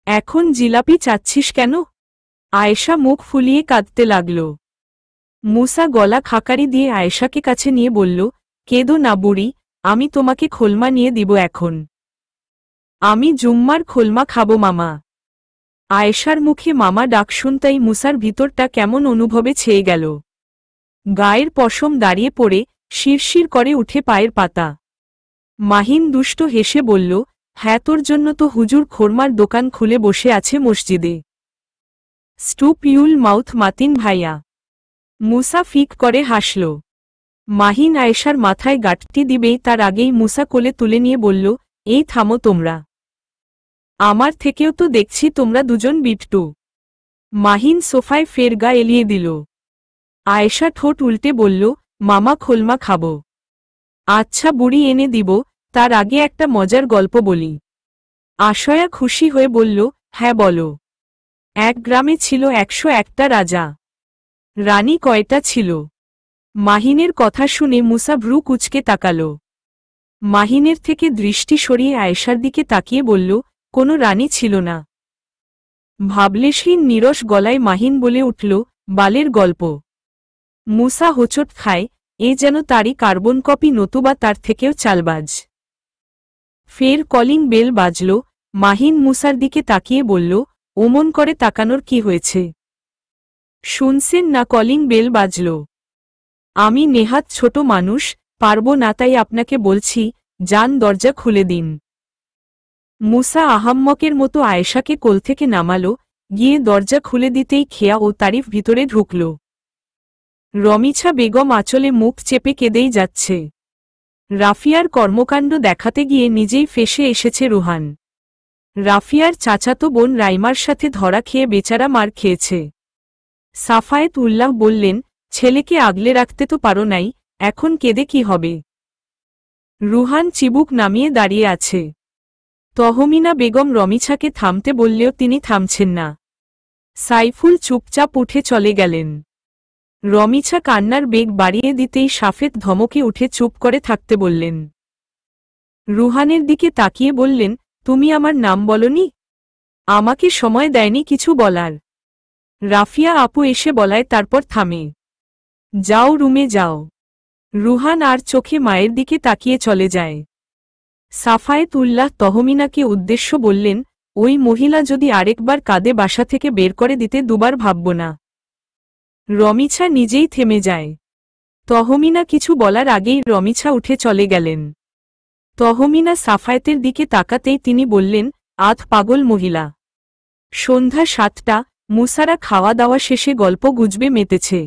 এখন জিলাপি চাচ্ছিস কেন? আয়েশা মুখ ফুলিয়ে কাঁদতে লাগল। মুসা গলা খাকারি দিয়ে আয়েশাকে কাছে নিয়ে বলল, কেঁদো না বুড়ি, আমি তোমাকে খোলমা নিয়ে দিব এখন। আমি জুম্মার খোলমা খাবো মামা। আয়েশার মুখে মামা ডাক শুনতাই মুসার ভিতরটা কেমন অনুভবে ছেয়ে গেল। গায়ের পশম দাঁড়িয়ে পড়ে শিরশির করে উঠে পায়ের পাতা। মাহিন দুষ্ট হেসে বলল, হ্যাঁ তোর জন্য তো হুজুর খোরমার দোকান খুলে বসে আছে মসজিদে। স্টুপ ইউল মাউথ মাতিন ভাইয়া। মুসা ফিক করে হাসল। মাহিন আয়েশার মাথায় গাঁটটি দিবেই তার আগেই মুসা কোলে তুলে নিয়ে বলল, এই থামো তোমরা। আমার থেকেও তো দেখছি তোমরা দুজন বিট্টু। মাহিন সোফায় ফের গা এলিয়ে দিল। আয়েশা ঠোঁট উল্টে বলল, মামা খোলমা খাবো। আচ্ছা বুড়ি এনে দিব, তার আগে একটা মজার গল্প বলি। আশয়া খুশি হয়ে বলল, হ্যাঁ বলো। এক গ্রামে ছিল 101টা রাজা। রানী কয়টা ছিল? মাহিনের কথা শুনে মুসা ভ্রু কুচকে তাকাল। মাহিনের থেকে দৃষ্টি সরিয়ে আয়েশার দিকে তাকিয়ে বলল, কোনো রানী ছিল না। ভাবলেশহীন নিরস গলায় মাহিন বলে উঠল, বালের গল্প। মুসা হোঁচট খায়, এ যেন তারই কার্বন কপি নতুবা তার থেকেও চালবাজ। ফের কলিং বেল বাজল। মাহিন মুসার দিকে তাকিয়ে বলল, ওমন করে তাকানোর কি হয়েছে? শুনছেন না কলিং বেল বাজল? আমি নেহাত ছোট মানুষ, পারব না তাই আপনাকে বলছি, যান দরজা খুলে দিন। মুসা আহাম্মকের মতো আয়েশাকে কোল থেকে নামালো, গিয়ে দরজা খুলে দিতেই খেয়া ও তারিফ ভিতরে ঢুকল। রমিছা বেগম আঁচলে মুখ চেপে কেঁদেই যাচ্ছে। রাফিয়ার কর্মকাণ্ড দেখাতে গিয়ে নিজেই ফেঁসে এসেছে রুহান। রাফিয়ার চাচাতো বোন রাইমার সাথে ধরা খেয়ে বেচারা মার খেয়েছে। সাফায়েত উল্লাহ বললেন, ছেলেকে আগলে রাখতে তো পারো নাই, এখন কেঁদে কি হবে? রুহান চিবুক নামিয়ে দাঁড়িয়ে আছে। তহমিনা বেগম রমিছাকে থামতে বললেও তিনি থামছেন না। সাইফুল চুপচাপ উঠে চলে গেলেন। রমিছা কান্নার বেগ বাড়িয়ে দিতেই সাফেত ধমকে উঠে চুপ করে থাকতে বললেন। রুহানের দিকে তাকিয়ে বললেন, তুমি আমার নাম বলনি? আমাকে সময় দেয়নি কিছু বলার। রাফিয়া আপু এসে বলায় তারপর থামে। যাও রুমে যাও। রুহান আর চোখে মায়ের দিকে তাকিয়ে চলে যায়। সাফায়েত উল্লাহ তহমিনাকে উদ্দেশ্য বললেন, ওই মহিলা যদি আরেকবার কাঁদে বাসা থেকে বের করে দিতে দুবার ভাবব না। রমিছা নিজেই থেমে যায়। তহমিনা কিছু বলার আগেই রমিছা উঠে চলে গেলেন। তহমিনা সাফায়েতের দিকে তাকাতেই তিনি বললেন, আধ পাগল মহিলা। সন্ধ্যা 7টা, মুসারা খাওয়া দাওয়া শেষে গল্প গুজবে মেতেছে।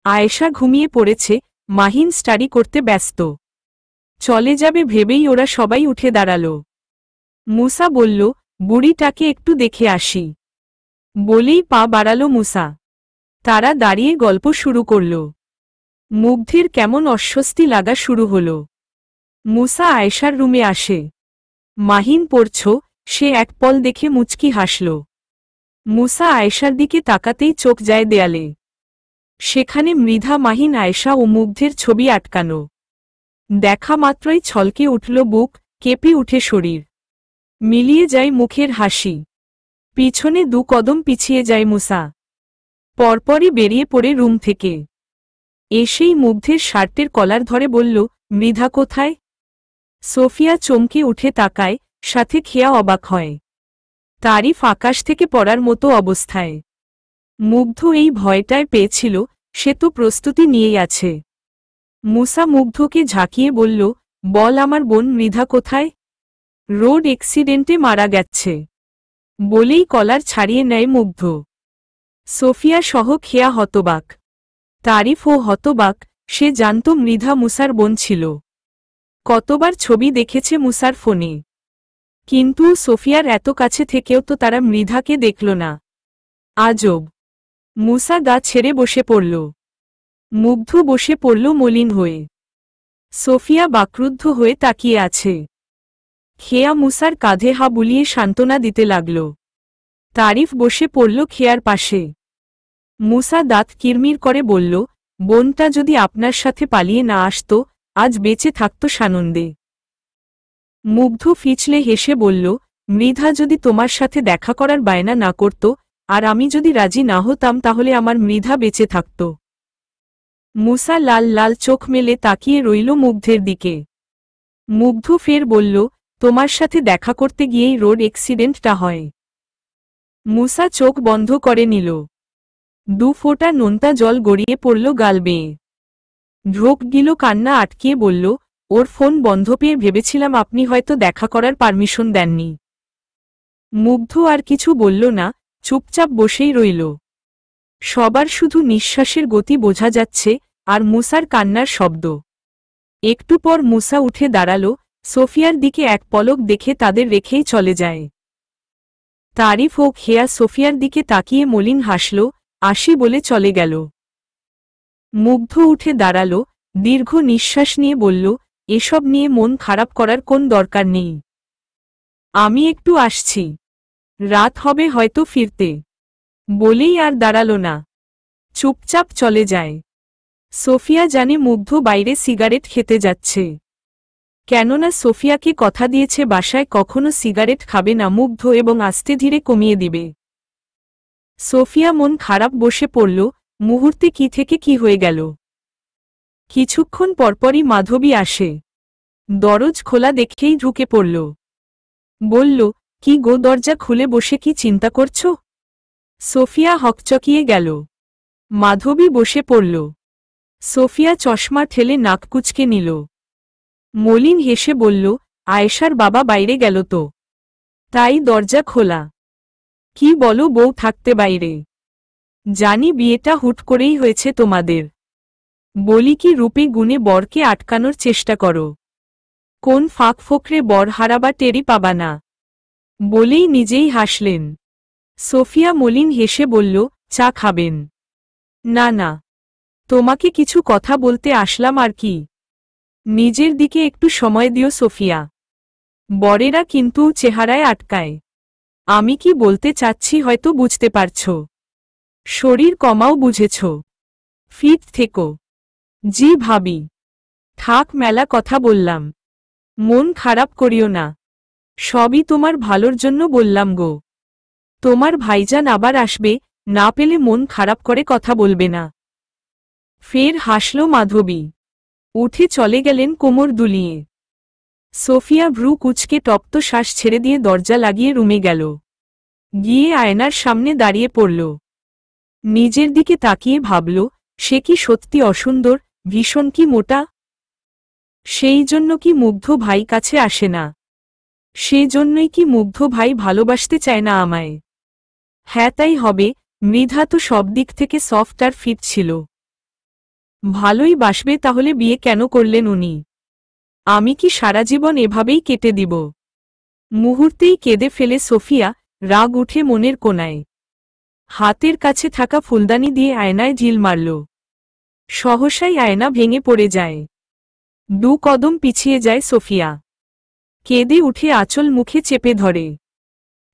আয়েশা ঘুমিয়ে পড়েছে, মাহিন স্টাডি করতে ব্যস্ত। চলে যাবে ভেবেই ওরা সবাই উঠে দাঁড়াল। মুসা বলল, বুড়িটাকে একটু দেখে আসি। বলেই পা বাড়াল মুসা। তারা দাঁড়িয়ে গল্প শুরু করল। মুগ্ধের কেমন অস্বস্তি লাগা শুরু হল। মুসা আয়েশার রুমে আসে। মাহিন পড়ছ, সে এক পল দেখে মুচকি হাসল। মুসা আয়েশার দিকে তাকাতেই চোখ যায় দেয়ালে। সেখানে মৃধা, মাহিন, আয়েশা ও মুগ্ধের ছবি আটকানো। দেখা মাত্রই ছলকে উঠল বুক, কেঁপে উঠে শরীর। মিলিয়ে যায় মুখের হাসি। পিছনে 2 কদম পিছিয়ে যায় মুসা। পরপরই বেরিয়ে পড়ে রুম থেকে। এসেই মুগ্ধের শার্টের কলার ধরে বলল, মৃধা কোথায়? সোফিয়া চমকে উঠে তাকায়, সাথে খেয়া অবাক হয়। তারিফ আকাশ থেকে পড়ার মতো অবস্থায়। মুগ্ধ এই ভয়টায় পেয়েছিল, সে তো প্রস্তুতি নিয়েই আছে। মুসা মুগ্ধকে ঝাঁকিয়ে বলল, বল আমার বোন মৃধা কোথায়? রোড অ্যাক্সিডেন্টে মারা গেছে। বলেই কলার ছাড়িয়ে নেয় মুগ্ধ। সোফিয়া সহ খেয়া হতবাক। তারিফও হতবাক, সে জানত মৃধা মুসার বোন ছিল। কতবার ছবি দেখেছে মুসার ফোনে। কিন্তু সোফিয়ার এত কাছে থেকেও তো তারা মৃধাকে দেখল না। আজব। মুসা গা ছেড়ে বসে পড়ল। মুগ্ধ বসে পড়ল মলিন হয়ে। সোফিয়া বাক্রুদ্ধ হয়ে তাকিয়ে আছে। খেয়া মুসার কাঁধে হা বুলিয়ে সান্ত্বনা দিতে লাগল। তারিফ বসে পড়ল খেয়ার পাশে। মুসা দাঁত কিরমির করে বলল, বোনটা যদি আপনার সাথে পালিয়ে না আসত, আজ বেঁচে থাকত সানন্দে। মুগ্ধ ফিচলে হেসে বলল, মৃধা যদি তোমার সাথে দেখা করার বায়না না করত, আর আমি যদি রাজি না হতাম, তাহলে আমার মৃধা বেঁচে থাকত। মুসা লাল লাল চোখ মেলে তাকিয়ে রইল মুগ্ধের দিকে। মুগ্ধ ফের বলল, তোমার সাথে দেখা করতে গিয়েই রোড অ্যাক্সিডেন্টটা হয়। মুসা চোখ বন্ধ করে নিল। 2 ফোঁটা নোনতা জল গড়িয়ে পড়ল গাল বেয়ে। ঢোক গিল কান্না আটকিয়ে বলল, ওর ফোন বন্ধ পেয়ে ভেবেছিলাম আপনি হয়তো দেখা করার পারমিশন দেননি। মুগ্ধ আর কিছু বলল না, চুপচাপ বসেই রইল। সবার শুধু নিঃশ্বাসের গতি বোঝা যাচ্ছে, আর মুসার কান্নার শব্দ। একটু পর মুসা উঠে দাঁড়াল, সোফিয়ার দিকে এক পলক দেখে তাদের রেখেই চলে যায়। তারিফ ও খেয়া সোফিয়ার দিকে তাকিয়ে মলিন হাসল, আসি বলে চলে গেল। মুগ্ধ উঠে দাঁড়াল, দীর্ঘ নিঃশ্বাস নিয়ে বলল, এসব নিয়ে মন খারাপ করার কোন দরকার নেই। আমি একটু আসছি। রাত হবে হয়তো ফিরতে। বলেই আর দাঁড়াল না, চুপচাপ চলে যায়। সোফিয়া জানে মুগ্ধ বাইরে সিগারেট খেতে যাচ্ছে। কেননা সোফিয়াকে কথা দিয়েছে বাসায় কখনো সিগারেট খাবে না মুগ্ধ, এবং আস্তে ধীরে কমিয়ে দিবে। সোফিয়া মন খারাপ বসে পড়ল, মুহূর্তে কি থেকে কি হয়ে গেল। কিছুক্ষণ পরপরই মাধবী আসে। দরজ খোলা দেখেই ঢুকে পড়ল। বলল, কি গো, দরজা খুলে বসে কি চিন্তা করছ? সোফিয়া হকচকিয়ে গেল। মাধবী বসে পড়ল। সোফিয়া চশমা ঠেলে নাক কুচকে নিল। মলিন হেসে বলল, আয়েশার বাবা বাইরে গেল তো, তাই দরজা খোলা। কি বলো, বউ থাকতে বাইরে? জানি বিয়েটা হুট করেই হয়েছে তোমাদের। বলি কি রূপে গুণে বরকে আটকানোর চেষ্টা করো। কোন ফাঁক ফোকরে বর হারাবা টেরি পাবা না। বলেই নিজেই হাসলেন। সোফিয়া মলিন হেসে বলল, চা খাবেন? না না, তোমাকে কিছু কথা বলতে আসলাম আর কি। নিজের দিকে একটু সময় দিও সোফিয়া। বরেরা কিন্তু চেহারায় আটকায়। আমি কি বলতে চাচ্ছি হয়তো বুঝতে পারছ। শরীর কমাও, বুঝেছ? ফিট থেকো। জি ভাবি। থাক, মেলা কথা বললাম। মন খারাপ করিও না। সবই তোমার ভালোর জন্য বললাম গো। তোমার ভাইজান আবার আসবে, না পেলে মন খারাপ করে কথা বলবে না। ফের হাসল মাধবী। উঠে চলে গেলেন কোমর দুলিয়ে। সোফিয়া ভ্রু কুচকে তপ্ত শ্বাস ছেড়ে দিয়ে দরজা লাগিয়ে রুমে গেল। গিয়ে আয়নার সামনে দাঁড়িয়ে পড়ল। নিজের দিকে তাকিয়ে ভাবল, সে কি সত্যি অসুন্দর, ভীষণ কি মোটা? সেই জন্য কি মুগ্ধ ভাই কাছে আসে না? সেজন্যই কি মুগ্ধ ভাই ভালোবাসতে চায় না আমায়? হ্যাঁ, তাই হবে। মৃধা তো সব দিক থেকে সফট আর ফিট ছিল। ভালোই বাসবে, তাহলে বিয়ে কেন করলেন উনি? আমি কি সারা জীবন এভাবেই কেটে দিব? মুহূর্তেই কেঁদে ফেলে সোফিয়া, রাগ উঠে মনের কোণায়। হাতের কাছে থাকা ফুলদানি দিয়ে আয়নায় ঢিল মারল। সহসাই আয়না ভেঙে পড়ে যায়। 2 কদম পিছিয়ে যায় সোফিয়া। কেঁদে উঠে আঁচল মুখে চেপে ধরে।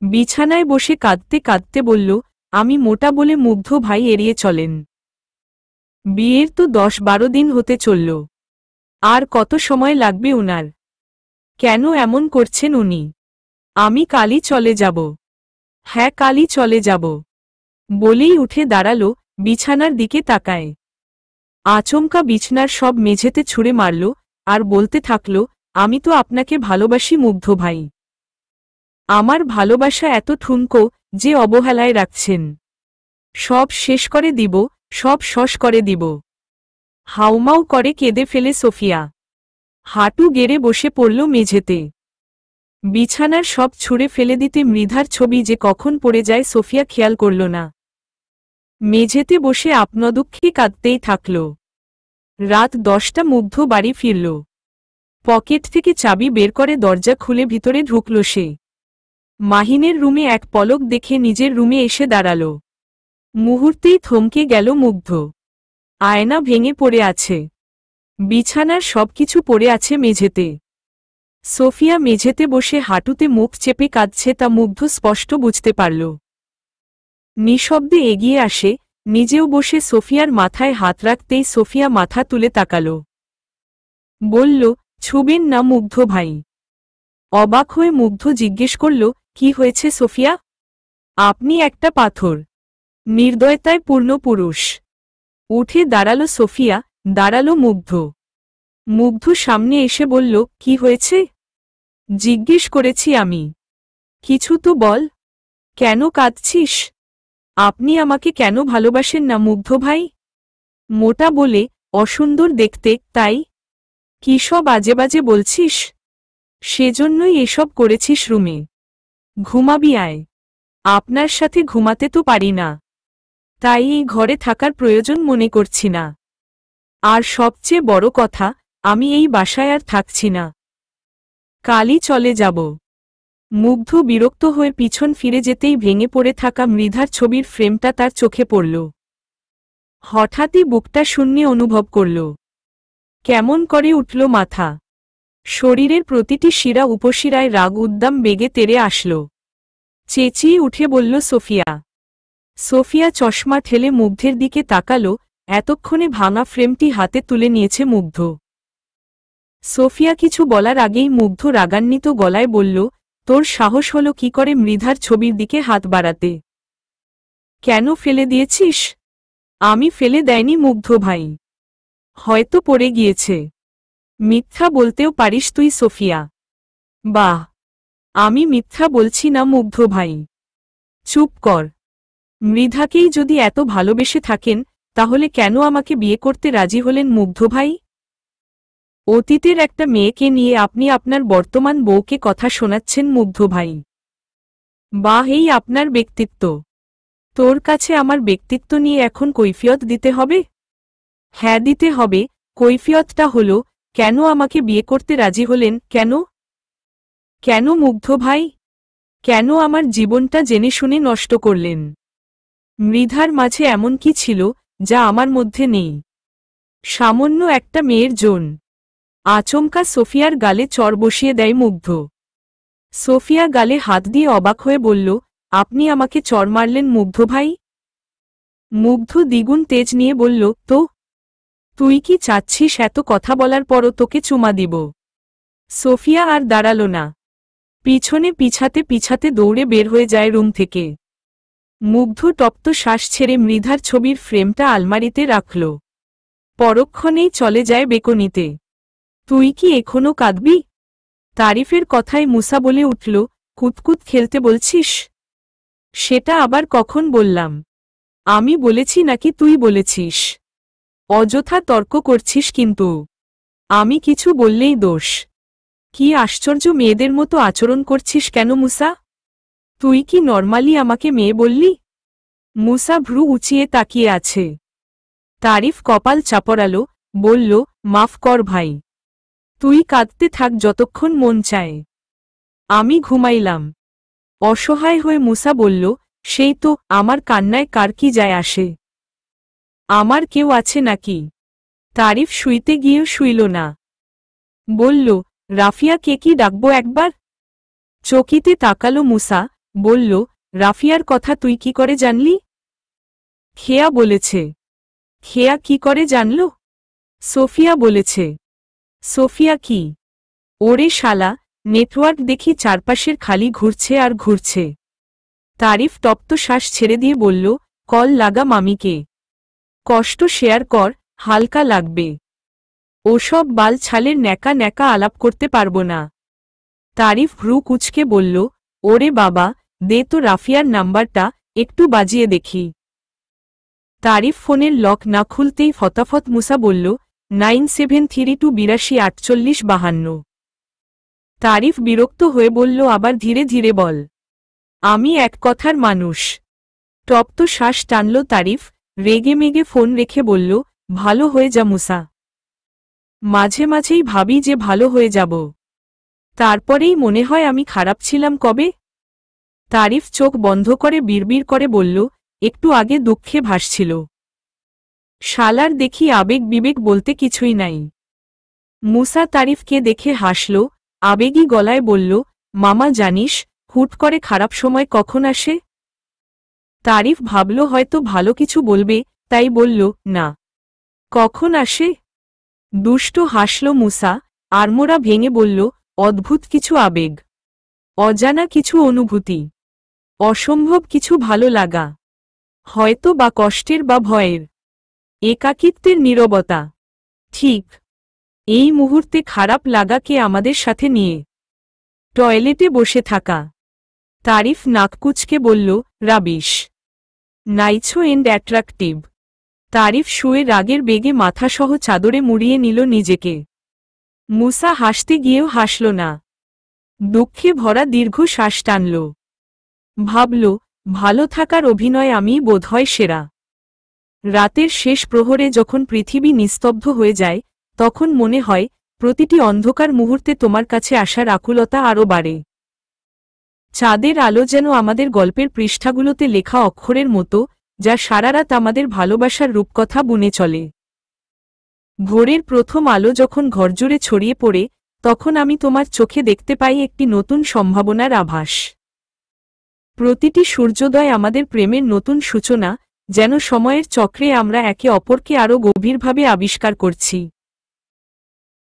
বিছানায় বসে কাঁদতে কাঁদতে বলল, আমি মোটা বলে মুগ্ধ ভাই এড়িয়ে চলেন। বিয়ের তো 10-12 দিন হতে চলল। আর কত সময় লাগবে উনার? কেন এমন করছেন উনি? আমি কালই চলে যাব। হ্যাঁ, কালই চলে যাব। বলেই উঠে দাঁড়াল, বিছানার দিকে তাকায়। আচমকা বিছনার সব মেঝেতে ছুঁড়ে মারল, আর বলতে থাকল, আমি তো আপনাকে ভালোবাসি মুগ্ধ ভাই। আমার ভালোবাসা এত ঠুনকো যে অবহেলায় রাখছেন। সব শেষ করে দিব, সব শস করে দিব। হাউমাউ করে কেঁদে ফেলে সোফিয়া। হাঁটু গেড়ে বসে পড়ল মেঝেতে। বিছানার সব ছুঁড়ে ফেলে দিতে মৃধার ছবি যে কখন পড়ে যায় সোফিয়া খেয়াল করল না। মেঝেতে বসে আপনদুঃখে কাঁদতেই থাকল। রাত 10টা মুগ্ধ বাড়ি ফিরল। পকেট থেকে চাবি বের করে দরজা খুলে ভিতরে ঢুকল সে। মাহিনের রুমে এক পলক দেখে নিজের রুমে এসে দাঁড়াল। মুহূর্তেই থমকে গেল মুগ্ধ। আয়না ভেঙে পড়ে আছে। বিছানার সবকিছু পড়ে আছে মেঝেতে। সোফিয়া মেঝেতে বসে হাঁটুতে মুখ চেপে কাঁদছে, তা মুগ্ধ স্পষ্ট বুঝতে পারল। নিঃশব্দে এগিয়ে আসে, নিজেও বসে সোফিয়ার মাথায় হাত রাখতেই সোফিয়া মাথা তুলে তাকাল। বলল, ছুবেন না মুগ্ধ ভাই। অবাক হয়ে মুগ্ধ জিজ্ঞেস করল, কি হয়েছে সোফিয়া? আপনি একটা পাথর। নির্দয়তায় পূর্ণ পুরুষ। উঠে দাঁড়াল সোফিয়া, দাঁড়াল মুগ্ধ। মুগ্ধ সামনে এসে বলল, কি হয়েছে? জিজ্ঞেস করেছি আমি। কিছু তো বল। কেন কাঁদছিস? আপনি আমাকে কেন ভালোবাসেন না মুগ্ধ ভাই? মোটা বলে, অসুন্দর দেখতে, তাই? কি সব আজে বাজে বলছিস? সেজন্যই এসব করেছিস রুমে। ঘুমাবি আয়। আপনার সাথে ঘুমাতে তো পারি না, তাই এই ঘরে থাকার প্রয়োজন মনে করছি না। আর সবচেয়ে বড় কথা, আমি এই বাসায় আর থাকছি না। কালই চলে যাব। মুগ্ধ বিরক্ত হয়ে পিছন ফিরে যেতেই ভেঙে পড়ে থাকা মৃধার ছবির ফ্রেমটা তার চোখে পড়ল। হঠাৎই বুকটা শূন্য অনুভব করল। কেমন করে উঠল মাথা। শরীরের প্রতিটি শিরা উপশিরায় রাগ উদ্দাম বেগে তেড়ে আসল। চেঁচিয়ে উঠে বলল, সোফিয়া। সোফিয়া চশমা ঠেলে মুগ্ধের দিকে তাকাল। এতক্ষণে ভাঙা ফ্রেমটি হাতে তুলে নিয়েছে মুগ্ধ। সোফিয়া কিছু বলার আগেই মুগ্ধ রাগান্বিত গলায় বলল, তোর সাহস হলো কি করে মৃধার ছবির দিকে হাত বাড়াতে? কেন ফেলে দিয়েছিস? আমি ফেলে দেয়নি মুগ্ধ ভাই। হয়তো পড়ে গিয়েছে। মিথ্যা বলতেও পারিস তুই সোফিয়া। বাহ, আমি মিথ্যা বলছি না মুগ্ধ ভাই। চুপ কর। মৃধাকেই যদি এত ভালোবেসে থাকেন, তাহলে কেন আমাকে বিয়ে করতে রাজি হলেন মুগ্ধ ভাই? অতীতের একটা মেয়েকে নিয়ে আপনি আপনার বর্তমান বউকে কথা শোনাচ্ছেন মুগ্ধ ভাই। বাহ, এই আপনার ব্যক্তিত্ব। তোর কাছে আমার ব্যক্তিত্ব নিয়ে এখন কৈফিয়ত দিতে হবে? হ্যাঁ, দিতে হবে। কৈফিয়তটা হলো, কেন আমাকে বিয়ে করতে রাজি হলেন? কেন? কেন মুগ্ধ ভাই? কেন আমার জীবনটা জেনে শুনে নষ্ট করলেন? মৃধার মাঝে এমন কি ছিল যা আমার মধ্যে নেই? সামান্য একটা মেয়ের জন্য। আচমকা সোফিয়ার গালে চড় বসিয়ে দেয় মুগ্ধ। সোফিয়া গালে হাত দিয়ে অবাক হয়ে বলল, আপনি আমাকে চড় মারলেন মুগ্ধ ভাই? মুগ্ধ দ্বিগুণ তেজ নিয়ে বলল, তো তুই কি চাচ্ছিস এত কথা বলার পরও তোকে চুমা দিব? সোফিয়া আর দাঁড়াল না। পিছনে পিছাতে পিছাতে দৌড়ে বের হয়ে যায় রুম থেকে। মুগ্ধ তপ্ত শ্বাস ছেড়ে মৃধার ছবির ফ্রেমটা আলমারিতে রাখল। পরক্ষণেই চলে যায় বেকনিতে। তুই কি এখনো কাঁদবি? তারিফের কথায় মুসা বলে উঠল, কুতকুত খেলতে বলছিস? সেটা আবার কখন বললাম? আমি বলেছি নাকি তুই বলেছিস? অযথা তর্ক করছিস কিন্তু। আমি কিছু বললেই দোষ। কি আশ্চর্য মেয়েদের মতো আচরণ করছিস কেন মুসা? তুই কি নরমালি আমাকে মেয়ে বললি? মুসা ভ্রু উঁচিয়ে তাকিয়ে আছে। তারিফ কপাল চাপড়ালো, বলল, মাফ কর ভাই। তুই কাঁদতে থাক যতক্ষণ মন চায়। আমি ঘুমাইলাম। অসহায় হয়ে মুসা বলল, সেই তো, আমার কান্নায় কার কি যায় আসে? আমার কেউ আছে নাকি? তারিফ শুইতে গিয়েও শুইল না। বলল, রাফিয়াকে কি ডাকবো একবার? চকিতে তাকালো মুসা, বলল, রাফিয়ার কথা তুই কি করে জানলি? খেয়া বলেছে। খেয়া কি করে জানল? সোফিয়া বলেছে। সোফিয়া কি? ওরে শালা, নেটওয়ার্ক দেখি চারপাশের খালি ঘুরছে আর ঘুরছে। তারিফ তপ্ত শ্বাস ছেড়ে দিয়ে বলল, কল লাগা মামিকে। কষ্ট শেয়ার কর, হালকা লাগবে। ওসব বাল ছালের ন্যাকা ন্যাকা আলাপ করতে পারবো না। তারিফ ভ্রু কুচকে বলল, ওরে বাবা, দে তো রাফিয়ার নাম্বারটা, একটু বাজিয়ে দেখি। তারিফ ফোনের লক না খুলতেই ফতাফত মুসা বলল, 9732824852। তারিফ বিরক্ত হয়ে বলল, আবার ধীরে ধীরে বল। আমি এক কথার মানুষ। তপ্ত শ্বাস টানল তারিফ, রেগে মেগে ফোন রেখে বলল, ভালো হয়ে যা মুসা। মাঝে মাঝেই ভাবি যে ভালো হয়ে যাব। তারপরেই মনে হয় আমি খারাপ ছিলাম কবে। তারিফ চোখ বন্ধ করে বিড়বিড় করে বলল, একটু আগে দুঃখে ভাসছিল। শালার দেখি আবেগ বিবেক বলতে কিছুই নাই। মুসা তারিফকে দেখে হাসল, আবেগী গলায় বলল, মামা জানিস, হুট করে খারাপ সময় কখন আসে? তারিফ ভাবল হয়তো ভালো কিছু বলবে, তাই বলল, না। কখন আসে? দুষ্ট হাসল মুসা, আড়মোড়া ভেঙে বলল, অদ্ভুত কিছু আবেগ। অজানা কিছু অনুভূতি। অসম্ভব কিছু ভালো লাগা। হয়তো বা কষ্টের বা ভয়ের। একাকিত্বের নীরবতা। ঠিক এই মুহূর্তে খারাপ লাগাকে আমাদের সাথে নিয়ে টয়লেটে বসে থাকা। তারিফ নাককুচকে বলল, রাবিশ। নাইছো এন্ড অ্যাট্রাকটিভ। তারিফ শুয়ে রাগের বেগে মাথাসহ চাদরে মুড়িয়ে নিল নিজেকে। মুসা হাসতে গিয়েও হাসল না। দুঃখে ভরা দীর্ঘ শ্বাস টানল। ভাবল, ভালো থাকার অভিনয় আমিই বোধহয় সেরা। রাতের শেষ প্রহরে যখন পৃথিবী নিস্তব্ধ হয়ে যায়, তখন মনে হয়, প্রতিটি অন্ধকার মুহূর্তে তোমার কাছে আসার আকুলতা আরও বাড়ে। চাঁদের আলো যেন আমাদের গল্পের পৃষ্ঠাগুলোতে লেখা অক্ষরের মতো, যা সারারাত আমাদের ভালোবাসার রূপকথা বুনে চলে। ভোরের প্রথম আলো যখন ঘরজুড়ে ছড়িয়ে পড়ে, তখন আমি তোমার চোখে দেখতে পাই একটি নতুন সম্ভাবনার আভাস। প্রতিটি সূর্যোদয় আমাদের প্রেমের নতুন সূচনা, যেন সময়ের চক্রে আমরা একে অপরকে আরও গভীরভাবে আবিষ্কার করছি।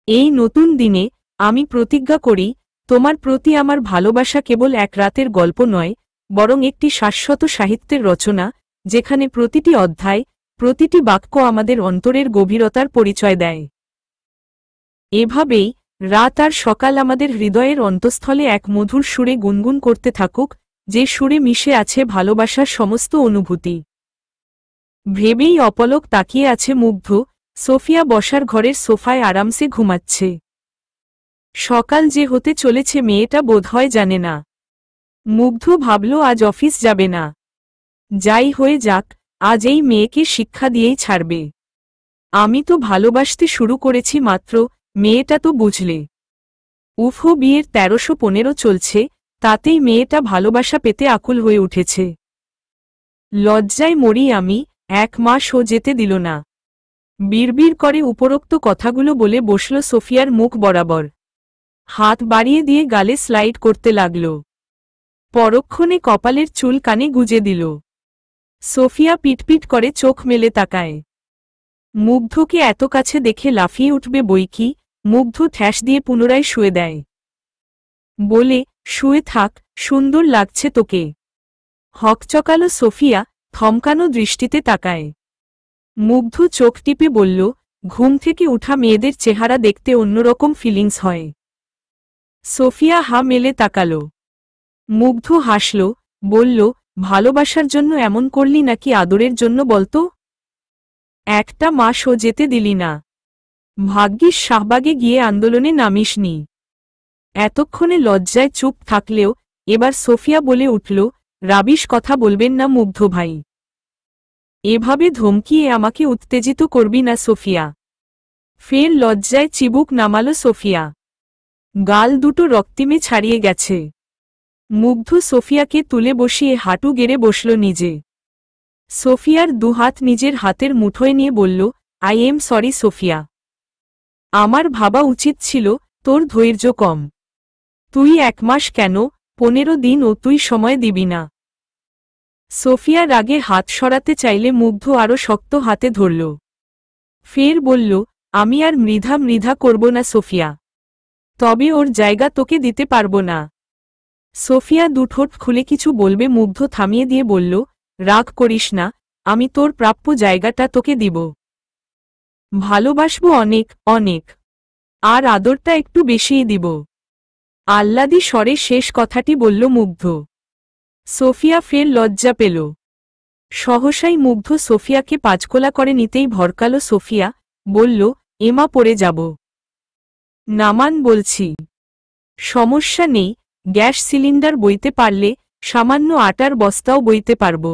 এই নতুন দিনে আমি প্রতিজ্ঞা করি, তোমার প্রতি আমার ভালোবাসা কেবল এক রাতের গল্প নয়, বরং একটি শাশ্বত সাহিত্যের রচনা, যেখানে প্রতিটি অধ্যায়, প্রতিটি বাক্য আমাদের অন্তরের গভীরতার পরিচয় দেয়। এভাবেই রাত আর সকাল আমাদের হৃদয়ের অন্তঃস্থলে এক মধুর সুরে গুনগুন করতে থাকুক, যে সুরে মিশে আছে ভালোবাসার সমস্ত অনুভূতি। ভেবেই অপলক তাকিয়ে আছে মুগ্ধ, সোফিয়া বসার ঘরের সোফায় আরামসে ঘুমাচ্ছে। সকাল যে হতে চলেছে মেয়েটা বোধহয় জানে না। মুগ্ধ ভাবল আজ অফিস যাবে না। যাই হয়ে যাক, আজ এই মেয়েকে শিক্ষা দিয়েই ছাড়বে। আমি তো ভালোবাসতে শুরু করেছি মাত্র, মেয়েটা তো বুঝলে। উফো, বিয়ের 1315 চলছে, তাতেই মেয়েটা ভালোবাসা পেতে আকুল হয়ে উঠেছে। লজ্জায় মরি আমি, 1 মাসও যেতে দিল না। বিড়বিড় করে উপরোক্ত কথাগুলো বলে বসল সোফিয়ার মুখ বরাবর। হাত বাড়িয়ে দিয়ে গালে স্লাইড করতে লাগল। পরক্ষণে কপালের চুল কানে গুজে দিল। সোফিয়া পিটপিট করে চোখ মেলে তাকায়। মুগ্ধকে এত কাছে দেখে লাফিয়ে উঠবে বইকি, মুগ্ধ ঠ্যাস দিয়ে পুনরায় শুয়ে দেয়। বলে, শুয়ে থাক, সুন্দর লাগছে তোকে। হকচকালো সোফিয়া, থমকানো দৃষ্টিতে তাকায়। মুগ্ধ চোখ টিপে বলল, ঘুম থেকে উঠা মেয়েদের চেহারা দেখতে অন্যরকম ফিলিংস হয়। সোফিয়া হা মেলে তাকাল। মুগ্ধ হাসল, বলল, ভালোবাসার জন্য এমন করলি নাকি আদরের জন্য বলতো? একটা মাসও যেতে দিলি না। ভাগ্যিস শাহবাগে গিয়ে আন্দোলনে নামিসনি। এতক্ষণে লজ্জায় চুপ থাকলেও এবার সোফিয়া বলে উঠল, রাবিশ কথা বলবেন না মুগ্ধ ভাই। এভাবে ধমকিয়ে আমাকে উত্তেজিত করবি না সোফিয়া। ফের লজ্জায় চিবুক নামালো সোফিয়া। গাল দুটো রক্তিমে ছাড়িয়ে গেছে। মুগ্ধ সোফিয়াকে তুলে বসিয়ে হাঁটু গেড়ে বসল নিজে। সোফিয়ার দুহাত নিজের হাতের মুঠোয় নিয়ে বলল, আই এম সরি সোফিয়া। আমার ভাবা উচিত ছিল তোর ধৈর্য কম। তুই 1 মাস কেন 15 দিনও তুই সময় দিবি না। সোফিয়া রাগে হাত সরাতে চাইলে মুগ্ধ আরো শক্ত হাতে ধরল। ফের বলল, আমি আর মৃধা করব না সোফিয়া। তবে ওর জায়গা তোকে দিতে পারব না। সোফিয়া দুঠোঁট খুলে কিছু বলবে মুগ্ধ থামিয়ে দিয়ে বলল, রাগ করিস না, আমি তোর প্রাপ্য জায়গাটা তোকে দিব। ভালোবাসবো অনেক অনেক, আর আদরটা একটু বেশিই দিব। আহ্লাদি স্বরে শেষ কথাটি বলল মুগ্ধ। সোফিয়া ফের লজ্জা পেল। সহসাই মুগ্ধ সোফিয়াকে পাঁচকোলা করে নিতেই ভরকাল সোফিয়া, বলল, এমা পড়ে যাব। নামান বলছি। সমস্যা নেই, গ্যাস সিলিন্ডার বইতে পারলে সামান্য আটার বস্তাও বইতে পারব।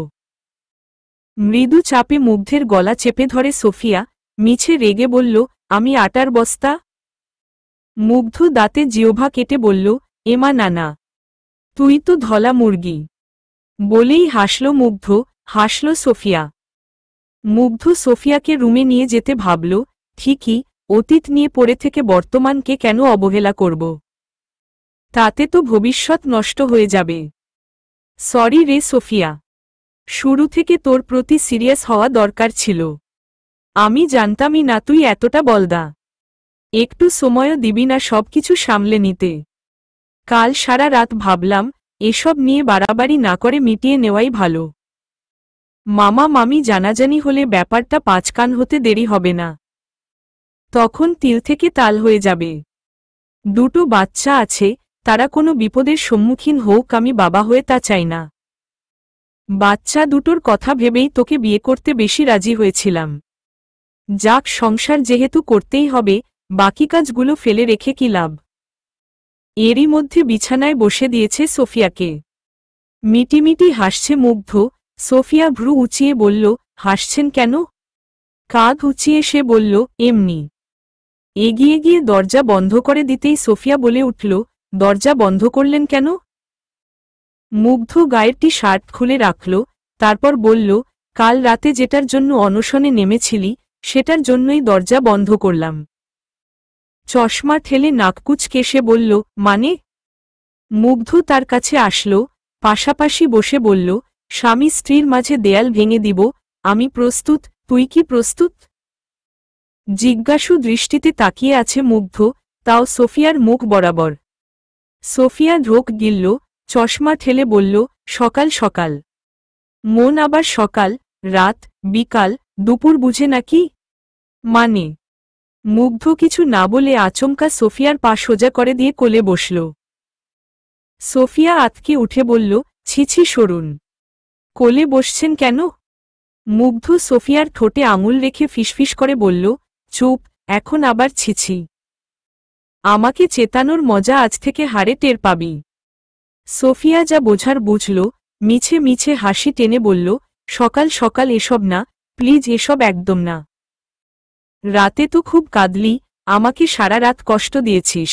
মৃদু চাপে মুগ্ধের গলা চেপে ধরে সোফিয়া, মিছে রেগে বলল, আমি আটার বস্তা? মুগ্ধ দাঁতে জিহ্বা কেটে বলল, এমা নানা, তুই তো ধলা মুরগি। বলেই হাসল মুগ্ধ, হাসল সোফিয়া। মুগ্ধ সোফিয়াকে রুমে নিয়ে যেতে ভাবল, ঠিকই, অতীত নিয়ে পড়ে থেকে বর্তমানকে কেন অবহেলা করব? তাতে তো ভবিষ্যৎ নষ্ট হয়ে যাবে। সরি রে সোফিয়া, শুরু থেকে তোর প্রতি সিরিয়াস হওয়া দরকার ছিল। আমি জানতামই না তুই এতটা বলদা। একটু সময়ও দিবি না সবকিছু সামলে নিতে? কাল সারা রাত ভাবলাম এসব নিয়ে বাড়াবাড়ি না করে মিটিয়ে নেওয়াই ভালো। মামা মামি জানাজানি হলে ব্যাপারটা 5 কান হতে দেরি হবে না। তখন তিল থেকে তাল হয়ে যাবে। দুটো বাচ্চা আছে, তারা কোনো বিপদের সম্মুখীন হোক, আমি বাবা হয়ে তা চাই না। বাচ্চা দুটোর কথা ভেবেই তোকে বিয়ে করতে বেশি রাজি হয়েছিলাম। যাক, সংসার যেহেতু করতেই হবে, বাকি কাজগুলো ফেলে রেখে কি লাভ? এরই মধ্যে বিছানায় বসে দিয়েছে সোফিয়াকে। মিটিমিটি হাসছে মুগ্ধ। সোফিয়া ভ্রু উঁচিয়ে বলল, হাসছেন কেন? কাঁধ উঁচিয়ে সে বলল, এমনি। এগিয়ে গিয়ে দরজা বন্ধ করে দিতেই সোফিয়া বলে উঠল, দরজা বন্ধ করলেন কেন? মুগ্ধ গায়ের টি শার্ট খুলে রাখল, তারপর বলল, কাল রাতে যেটার জন্য অনশনে নেমেছিলি সেটার জন্যই দরজা বন্ধ করলাম। চশমা ঠেলে নাককুচকে সে বলল, মানে? মুগ্ধ তার কাছে আসল, পাশাপাশি বসে বলল, স্বামী স্ত্রীর মাঝে দেয়াল ভেঙে দিব, আমি প্রস্তুত, তুই কি প্রস্তুত? জিজ্ঞাসু দৃষ্টিতে তাকিয়ে আছে মুগ্ধ, তাও সোফিয়ার মুখ বরাবর। সোফিয়া ঢোক গিলল, চশমা ঠেলে বলল, সকাল সকাল? মন আবার সকাল, রাত, বিকাল, দুপুর বুঝে নাকি? মানে? মুগ্ধ কিছু না বলে আচমকা সোফিয়ার পা সোজা করে দিয়ে কোলে বসল। সোফিয়া আতকে উঠে বলল, ছিছি সরুন। কোলে বসছেন কেন? মুগ্ধ সোফিয়ার ঠোঁটে আঙুল রেখে ফিসফিস করে বলল, চুপ, এখন আবার ছিছি। আমাকে চেতানোর মজা আজ থেকে হারে টের পাবি। সোফিয়া যা বোঝার বুঝল, মিছে মিছে হাসি টেনে বলল, সকাল সকাল এসব না, প্লিজ, এসব একদম না। রাতে তো খুব কাঁদলি, আমাকে সারা রাত কষ্ট দিয়েছিস।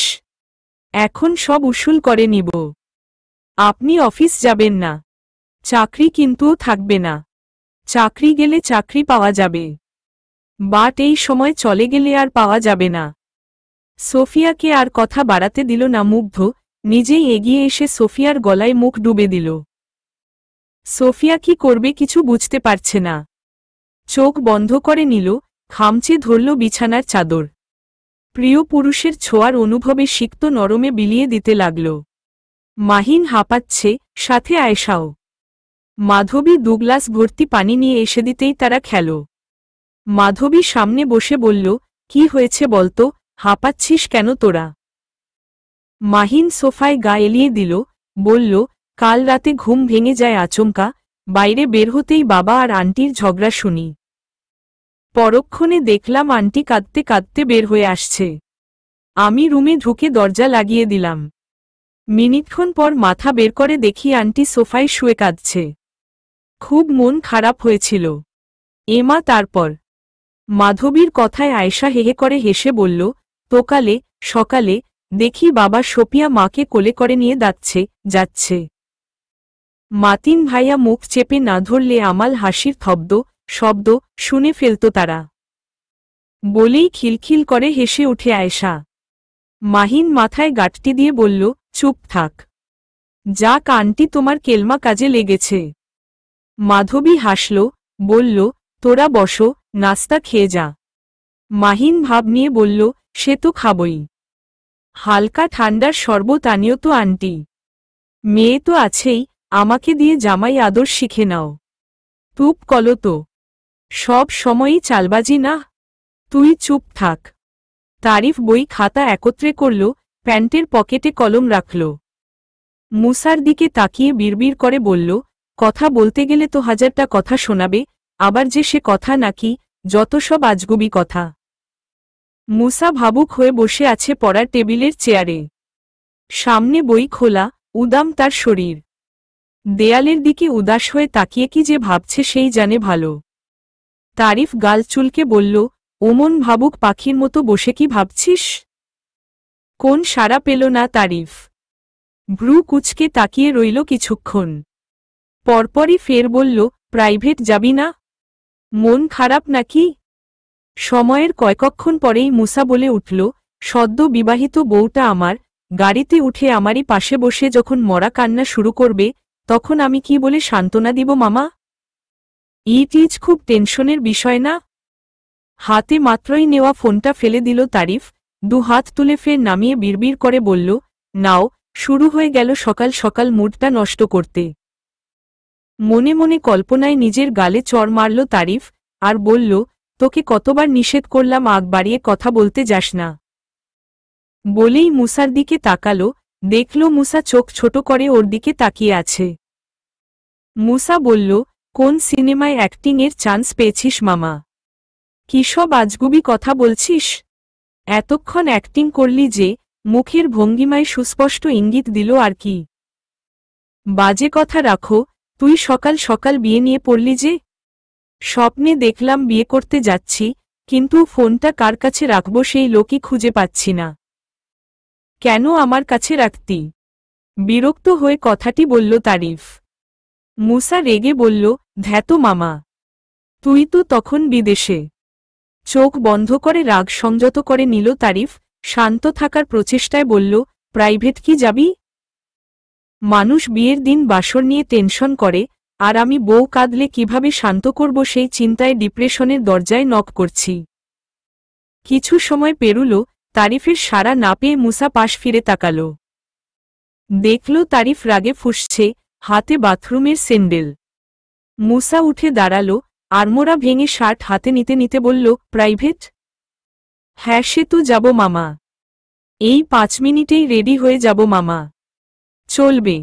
এখন সব উসুল করে নিব। আপনি অফিস যাবেন না, চাকরি কিন্তুও থাকবে না। চাকরি গেলে চাকরি পাওয়া যাবে, বাট এই সময় চলে গেলে আর পাওয়া যাবে না। সোফিয়াকে আর কথা বাড়াতে দিল না মুগ্ধ, নিজেই এগিয়ে এসে সোফিয়ার গলায় মুখ ডুবে দিল। সোফিয়া কি করবে কিছু বুঝতে পারছে না। চোখ বন্ধ করে নিল, খামচে ধরল বিছানার চাদর। প্রিয় পুরুষের ছোঁয়ার অনুভবে সিক্ত নরমে বিলিয়ে দিতে লাগল। মাহিন হাঁপাচ্ছে, সাথে আয়েশাও। মাধবী 2 গ্লাস ভর্তি পানি নিয়ে এসে দিতেই তারা খেল। মাধবী সামনে বসে বলল, কি হয়েছে বলতো, হাঁপাচ্ছিস কেন তোরা? মাহিন সোফায় গা এলিয়ে দিল, বলল, কাল রাতে ঘুম ভেঙে যায় আচমকা, বাইরে বের হতেই বাবা আর আন্টির ঝগড়া শুনি। পরক্ষণে দেখলাম আন্টি কাঁদতে কাঁদতে বের হয়ে আসছে। আমি রুমে ঢুকে দরজা লাগিয়ে দিলাম। মিনিটক্ষণ পর মাথা বের করে দেখি আন্টি সোফায় শুয়ে কাঁদছে। খুব মন খারাপ হয়েছিল। এমা তারপর মাধবীর কথায় আয়েশা হেহে করে হেসে বলল, তোকালে সকালে দেখি বাবা সোপিয়া মাকে কোলে করে নিয়ে যাচ্ছে। মাতিন ভাইয়া মুখ চেপে না ধরলে আমাল হাসির শব্দ শুনে ফেলত তারা। বলেই খিলখিল করে হেসে উঠে আয়েশা। মাহিন মাথায় গাঁটটি দিয়ে বলল, চুপ থাক। যাক আন্টি তোমার কেলমা কাজে লেগেছে। মাধবী হাসল, বলল, তোরা বসো, নাস্তা খেয়ে যা। মাহিন ভাব নিয়ে বলল, সে তো খাবই। হালকা ঠান্ডার শরবত আনিও তো আন্টি। মেয়ে তো আছেই, আমাকে দিয়ে জামাই আদর শিখে নাও। চুপ কলো তো, সব সময়ই চালবাজি না। তুই চুপ থাক। তারিফ বই খাতা একত্রে করল, প্যান্টের পকেটে কলম রাখল। মুসার দিকে তাকিয়ে বিড়বিড় করে বলল, কথা বলতে গেলে তো হাজারটা কথা শোনাবে, আবার যে সে কথা নাকি, যত সব আজগুবি কথা। মুসা ভাবুক হয়ে বসে আছে পড়ার টেবিলের চেয়ারে। সামনে বই খোলা, উদাম তার শরীর। দেয়ালের দিকে উদাস হয়ে তাকিয়ে কি যে ভাবছে সেই জানে ভালো। তারিফ গাল চুলকে বলল, ওমন ভাবুক পাখির মতো বসে কি ভাবছিস? কোন সাড়া পেল না তারিফ। ভ্রু কুচকে তাকিয়ে রইল কিছুক্ষণ। পরপরই ফের বলল, প্রাইভেট যাবি না? মন খারাপ নাকি? সময়ের কয়েকক্ষণ পরেই মুসা বলে উঠল, সদ্য বিবাহিত বউটা আমার গাড়িতে উঠে আমারই পাশে বসে যখন মরা কান্না শুরু করবে, তখন আমি কি বলে সান্ত্বনা দিব মামা? ইট ইজ খুব টেনশনের বিষয় না? হাতে মাত্রই নেওয়া ফোনটা ফেলে দিল তারিফ, দু হাত তুলে ফের নামিয়ে বিড়বিড় করে বলল, নাও, শুরু হয়ে গেল সকাল সকাল মুডটা নষ্ট করতে। মনে মনে কল্পনায় নিজের গালে চড় মারল তারিফ, আর বলল, তোকে কতবার নিষেধ করলাম আগ বাড়িয়ে কথা বলতে যাস না। বলেই মুসার দিকে তাকালো, দেখল মুসা চোখ ছোট করে ওর দিকে তাকিয়ে আছে। মুসা বলল, কোন সিনেমায় অ্যাক্টিংয়ের চান্স পেয়েছিস মামা? কি সব আজগুবি কথা বলছিস? এতক্ষণ অ্যাক্টিং করলি যে? মুখের ভঙ্গিমায় সুস্পষ্ট ইঙ্গিত দিল আর কি। বাজে কথা রাখো, তুই সকাল সকাল বিয়ে নিয়ে পড়লি যে? স্বপ্নে দেখলাম বিয়ে করতে যাচ্ছি, কিন্তু ফোনটা কার কাছে রাখব সেই লোকই খুঁজে পাচ্ছি না। কেন আমার কাছে রাখতি? বিরক্ত হয়ে কথাটি বলল তারিফ। মুসা রেগে বলল, ধ্যাতো মামা, তুই তো তখন বিদেশে। চোখ বন্ধ করে রাগ সংযত করে নিল তারিফ, শান্ত থাকার প্রচেষ্টায় বলল, প্রাইভেট কি যাবি? মানুষ বিয়ের দিন বাসর নিয়ে টেনশন করে, আর আমি বউ কাঁদলে কিভাবে শান্ত করব সেই চিন্তায় ডিপ্রেশনের দরজায় নক করছি। কিছু সময় পেরুল, তারিফের সাড়া না পেয়ে মুসা পাশ ফিরে তাকাল। দেখল তারিফ রাগে ফুঁসছে, হাতে বাথরুমের স্যান্ডেল। মুসা উঠে দাঁড়াল, আড়মোড়া ভেঙে শার্ট হাতে নিতে নিতে বলল, প্রাইভেট? হ্যাঁ সে তো যাব মামা। এই 5 মিনিটেই রেডি হয়ে যাব মামা। চলবে।